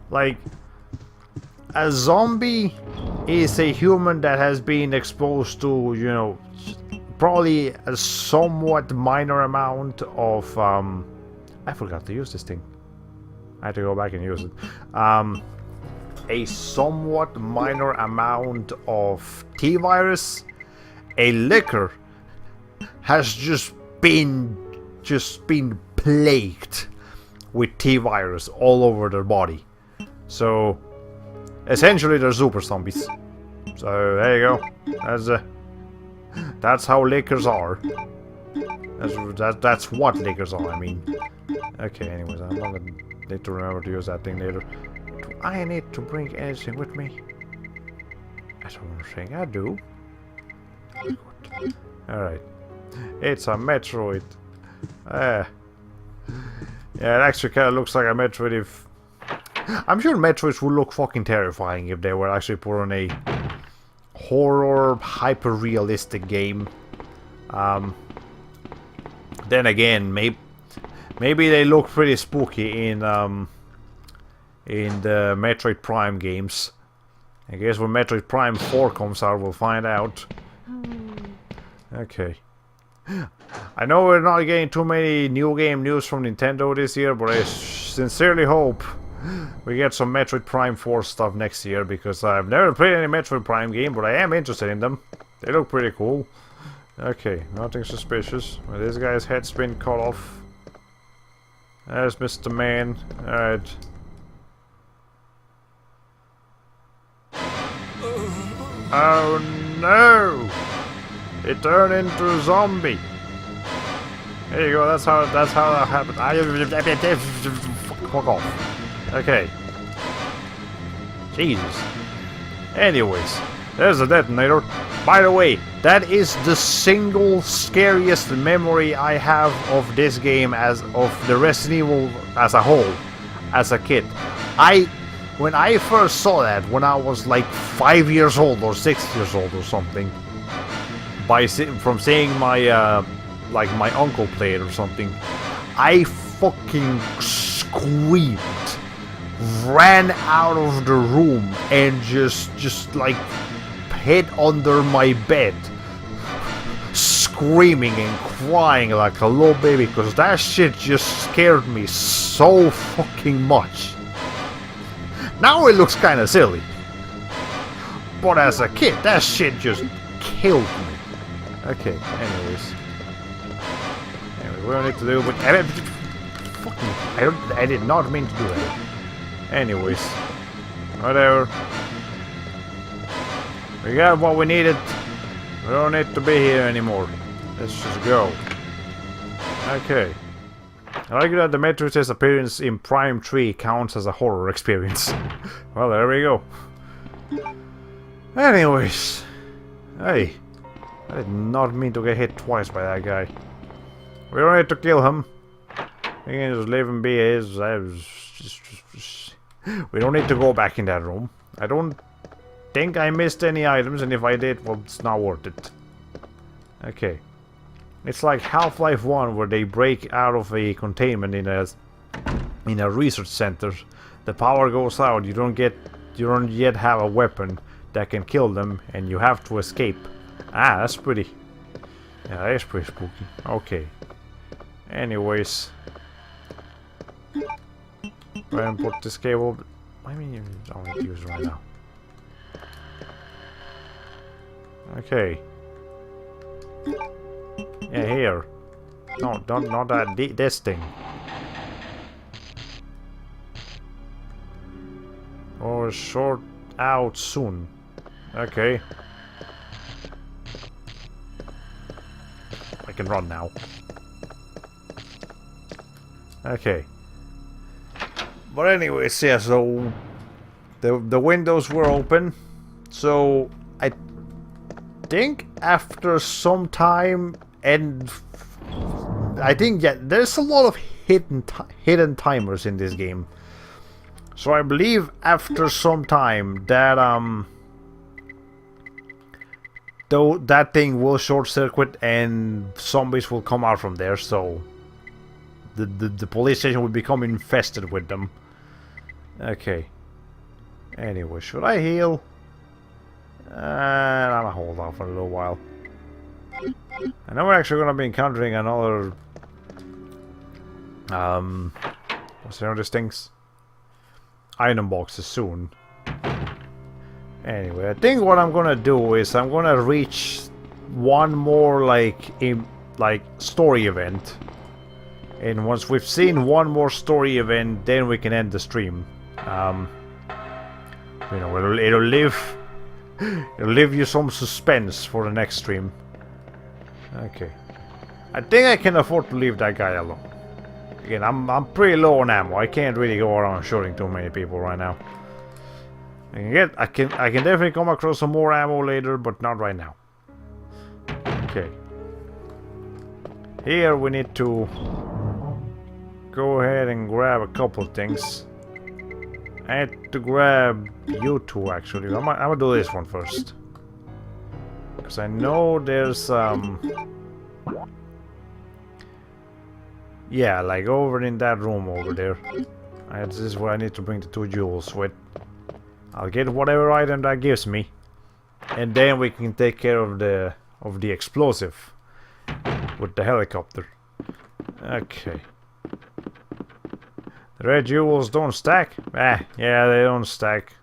Speaker 1: Like, a zombie is a human that has been exposed to, you know, probably a somewhat minor amount of, I forgot to use this thing. I had to go back and use it. A somewhat minor amount of T-virus. A licker has just been plagued with T-virus all over their body. So, essentially they're super zombies. So, there you go. That's how lickers are. That's what lickers are, I mean. Okay, anyways, I'm gonna need to remember to use that thing later. Do I need to bring anything with me? I don't think I do. Alright. It's a Metroid. Yeah, it actually kind of looks like a Metroid if... I'm sure Metroids would look fucking terrifying if they were actually put on a horror, hyper-realistic game. Then again, maybe they look pretty spooky in the Metroid Prime games. I guess when Metroid Prime 4 comes out, we'll find out. Okay. I know we're not getting too many new game news from Nintendo this year, but I sincerely hope we get some Metroid Prime 4 stuff next year, because I've never played any Metroid Prime game, but I am interested in them. They look pretty cool. Okay, nothing suspicious. Well, this guy's head's been cut off. There's Mr. Man. Alright. Oh no! It turned into a zombie. There you go. That's how that happened. Fuck off. Okay. Jesus. Anyways, there's a detonator. By the way, that is the single scariest memory I have of this game as of the Resident Evil as a whole, as a kid. When I first saw that, when I was like 5 years old or 6 years old or something, from seeing my like my uncle play it or something, I fucking screamed, ran out of the room, and just like hid under my bed, screaming and crying like a little baby, because that shit just scared me so fucking much. Now it looks kind of silly, but as a kid, that shit just killed me. Okay, anyways, we don't need to do, but I did not mean to do that. Anyways, whatever. We got what we needed. We don't need to be here anymore. Let's just go. Okay. I like that the Matrix's appearance in Prime 3 counts as a horror experience. Well, there we go. Anyways. Hey. I did not mean to get hit twice by that guy. We don't need to kill him. We can just leave him be. We don't need to go back in that room. I don't think I missed any items, and if I did, well, it's not worth it. Okay. It's like Half-Life 1, where they break out of a containment in a research center. The power goes out. You don't yet have a weapon that can kill them, and you have to escape. Ah, that's pretty. Yeah, that is pretty spooky. Okay. Anyways. Go ahead and put this cable. I mean, you don't need to use it right now. Okay. Yeah, here. No, not that. This thing. Or short out soon. Okay. I can run now. Okay. But anyways, yeah, so the windows were open. So I think after some time, and I think, yeah, there's a lot of hidden timers in this game. So I believe after some time that though that thing will short circuit and zombies will come out from there, so the police station will become infested with them. Okay. Anyway, should I heal? I'm gonna hold off for a little while. I know we're actually gonna be encountering another what's the name of these things? Item boxes soon. Anyway, I think what I'm gonna do is I'm gonna reach one more like story event, and once we've seen one more story event, then we can end the stream. You know, it'll leave you some suspense for the next stream. Okay, I think I can afford to leave that guy alone. Again, I'm pretty low on ammo. I can't really go around shooting too many people right now. I can definitely come across some more ammo later, but not right now. Okay. Here we need to go ahead and grab a couple things. I had to grab you two actually. I'm gonna do this one first, because I know there's yeah, like over in that room over there. This is where I need to bring the 2 jewels with. I'll get whatever item that gives me, and then we can take care of the explosive with the helicopter. Okay. The red jewels don't stack? Yeah, they don't stack.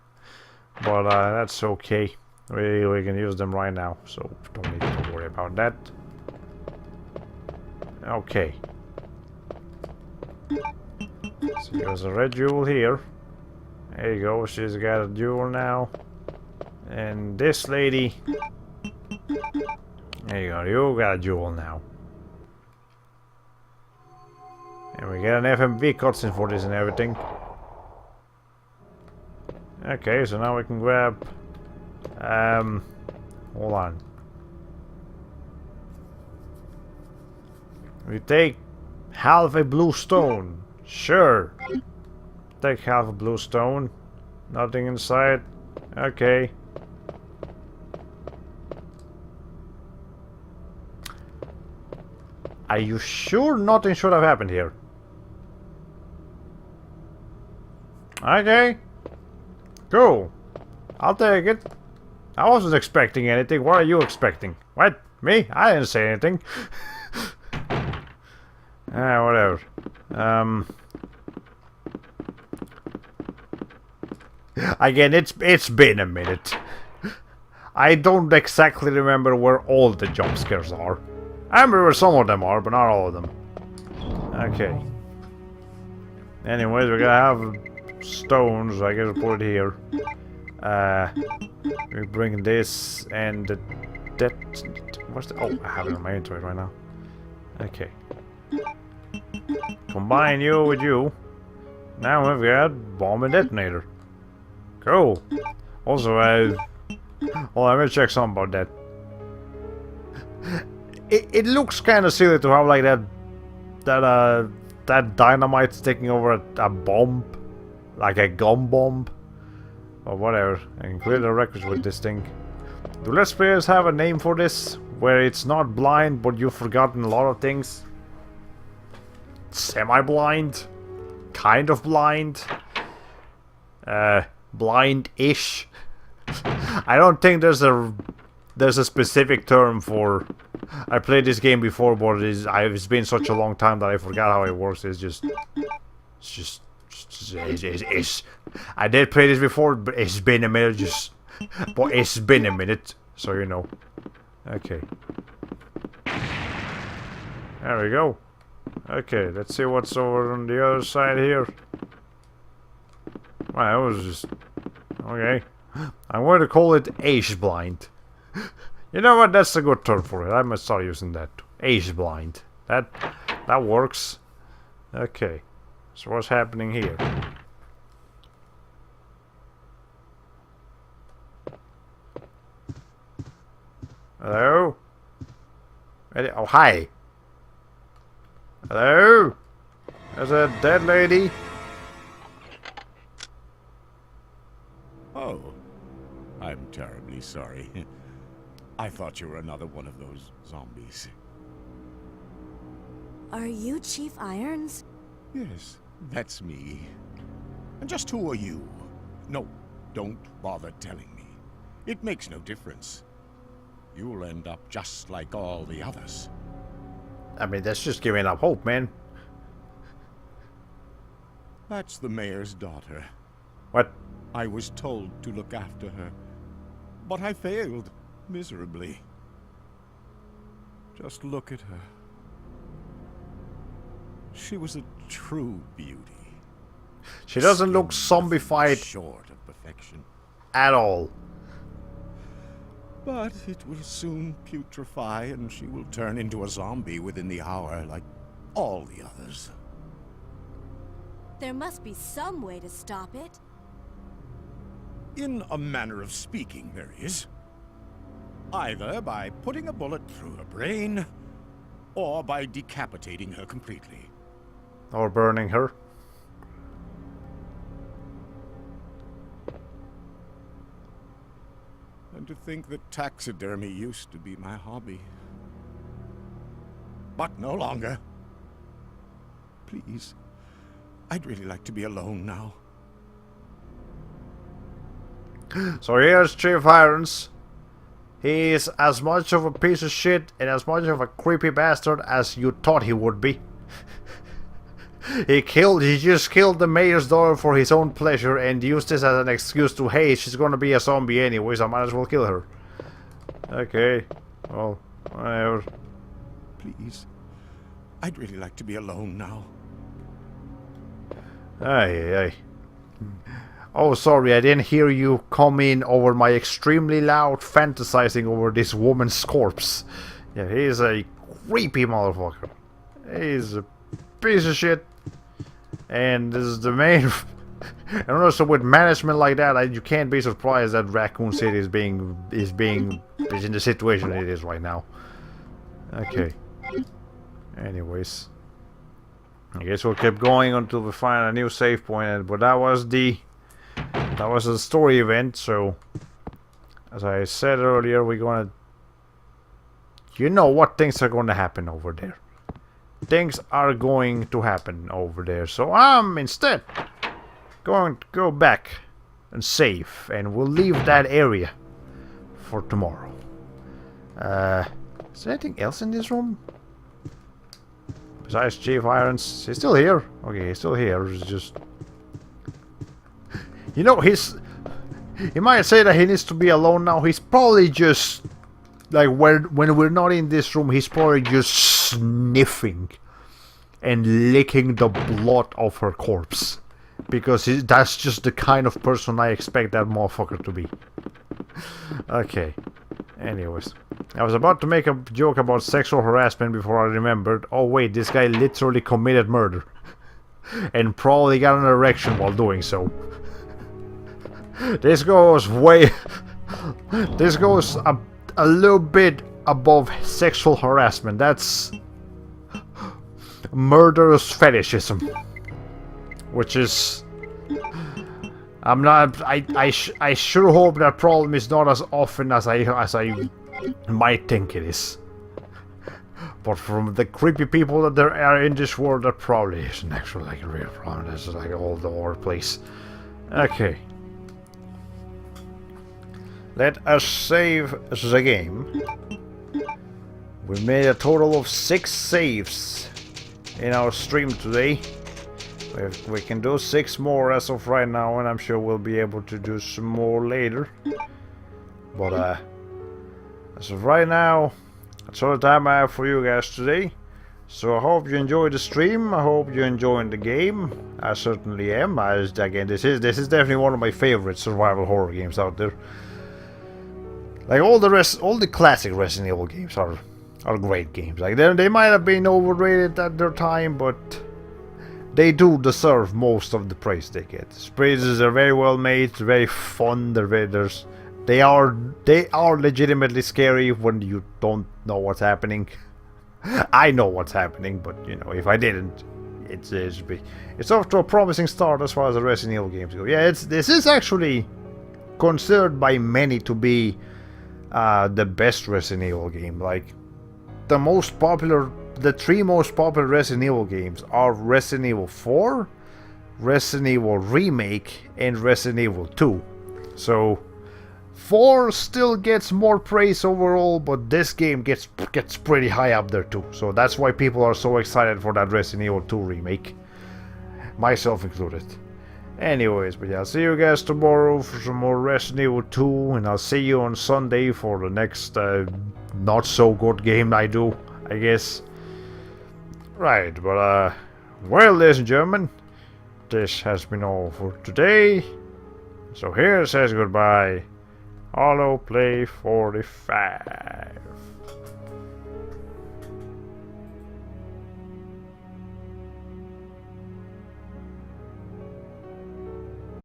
Speaker 1: But that's okay. We can use them right now, so don't need to worry about that. Okay. So there's a red jewel here. There you go, she's got a jewel now. And this lady... There you go, you got a jewel now. And we get an FMV cutscene for this and everything. Okay, so now we can grab... hold on. We take half a blue stone. Sure. Take half a blue stone. Nothing inside. Okay. Are you sure nothing should have happened here? Okay. Cool. I'll take it. I wasn't expecting anything. What are you expecting? What? Me? I didn't say anything. Whatever. Again, it's been a minute. I don't exactly remember where all the jump scares are. I remember where some of them are, but not all of them. Okay. Anyways, we're gonna have stones. I guess we'll put it here. We bring this and that. What's the? Oh, I have it on my inventory right now. Okay. Combine you with you. Now we've got bomb and detonator. Cool. Also, well, let me check something about that. It looks kind of silly to have like that dynamite sticking over a bomb, like a gun bomb, or whatever. I can clear the records with this thing. Do Let's Players have a name for this, where it's not blind, but you've forgotten a lot of things? Semi-blind, kind of blind, blind-ish. I don't think there's a specific term for. I played this game before, but it's been such a long time that I forgot how it works. It's just I did play this before, but it's been a minute. But it's been a minute, so you know. Okay. There we go. Okay, let's see what's over on the other side here. Wow, that was just... Okay. I'm going to call it age blind. You know what? That's a good term for it. I must start using that. Age blind. That works. Okay. So what's happening here? Hello? Oh, hi. Hello? There's a dead lady.
Speaker 5: Oh, I'm terribly sorry. I thought you were another one of those zombies.
Speaker 7: Are you Chief Irons?
Speaker 5: Yes, that's me. And just who are you? No, don't bother telling me. It makes no difference. You'll end up just like all the others.
Speaker 1: I mean, that's just giving up hope, man.
Speaker 5: That's the mayor's daughter.
Speaker 1: What?
Speaker 5: I was told to look after her, but I failed miserably. Just look at her. She was a true beauty.
Speaker 1: She doesn't look
Speaker 5: Skin
Speaker 1: zombified
Speaker 5: short of perfection.
Speaker 1: at all.
Speaker 5: But it will soon putrefy, and she will turn into a zombie within the hour, like all the others.
Speaker 3: There must be some way to stop it.
Speaker 5: In a manner of speaking, there is. Either by putting a bullet through her brain, or by decapitating her completely.
Speaker 1: Or burning her.
Speaker 5: And to think that taxidermy used to be my hobby. But no longer. Please, I'd really like to be alone now.
Speaker 1: So here's Chief Irons. He is as much of a piece of shit and as much of a creepy bastard as you thought he would be. He just killed the mayor's daughter for his own pleasure and used this as an excuse to, hey, she's gonna be a zombie anyways, I might as well kill her. Okay, well, whatever.
Speaker 5: Please, I'd really like to be alone now.
Speaker 1: Aye. Oh, sorry, I didn't hear you come in over my extremely loud fantasizing over this woman's corpse. Yeah, he's a creepy motherfucker. He's a piece of shit. And this is the main... and also with management like that, you can't be surprised that Raccoon City is in the situation it is right now. Okay. Anyways. I guess we'll keep going until we find a new save point, but that was the story event, so as I said earlier, we're gonna, you know what things are gonna happen over there. Things are going to happen over there, so I'm instead going to go back and save, and we'll leave that area for tomorrow. Is there anything else in this room? Besides Chief Irons, he's still here. Okay, he's still here. It's just, you know, you might say that he needs to be alone now. He's probably just like when we're not in this room, he's probably just sniffing and licking the blood of her corpse, because that's just the kind of person I expect that motherfucker to be. Okay. Anyways, I was about to make a joke about sexual harassment before I remembered. Oh wait, this guy literally committed murder. And probably got an erection while doing so. This goes way... this goes a little bit above sexual harassment. That's... murderous fetishism. Which is... I'm not... I sure hope that problem is not as often as I might think it is. But from the creepy people that there are in this world, that probably isn't actually like a real problem. This is like all over the place. Okay. Let us save the game. We made a total of 6 saves in our stream today. We can do 6 more as of right now, and I'm sure we'll be able to do some more later. But as of right now, that's all the time I have for you guys today. So I hope you enjoyed the stream. I hope you're enjoying the game. I certainly am. Again, this is definitely one of my favorite survival horror games out there. Like all the classic Resident Evil games are great games. Like they might have been overrated at their time, but they do deserve most of the praise they get. Sprays are very well made, very fun. They are legitimately scary when you don't know what's happening. I know what's happening, but you know, if I didn't, it's off to a promising start as far as the Resident Evil games go. Yeah, this is actually considered by many to be the best Resident Evil game. Like the three most popular Resident Evil games are Resident Evil 4, Resident Evil Remake, and Resident Evil 2. So 4 still gets more praise overall, but this game gets pretty high up there too. So that's why people are so excited for that Resident Evil 2 remake, myself included. Anyways, but yeah, I'll see you guys tomorrow for some more Resident Evil 2, and I'll see you on Sunday for the next not so good game I do, I guess. Right, but well, ladies and gentlemen, this has been all for today. So here says goodbye. Hollow Play 45.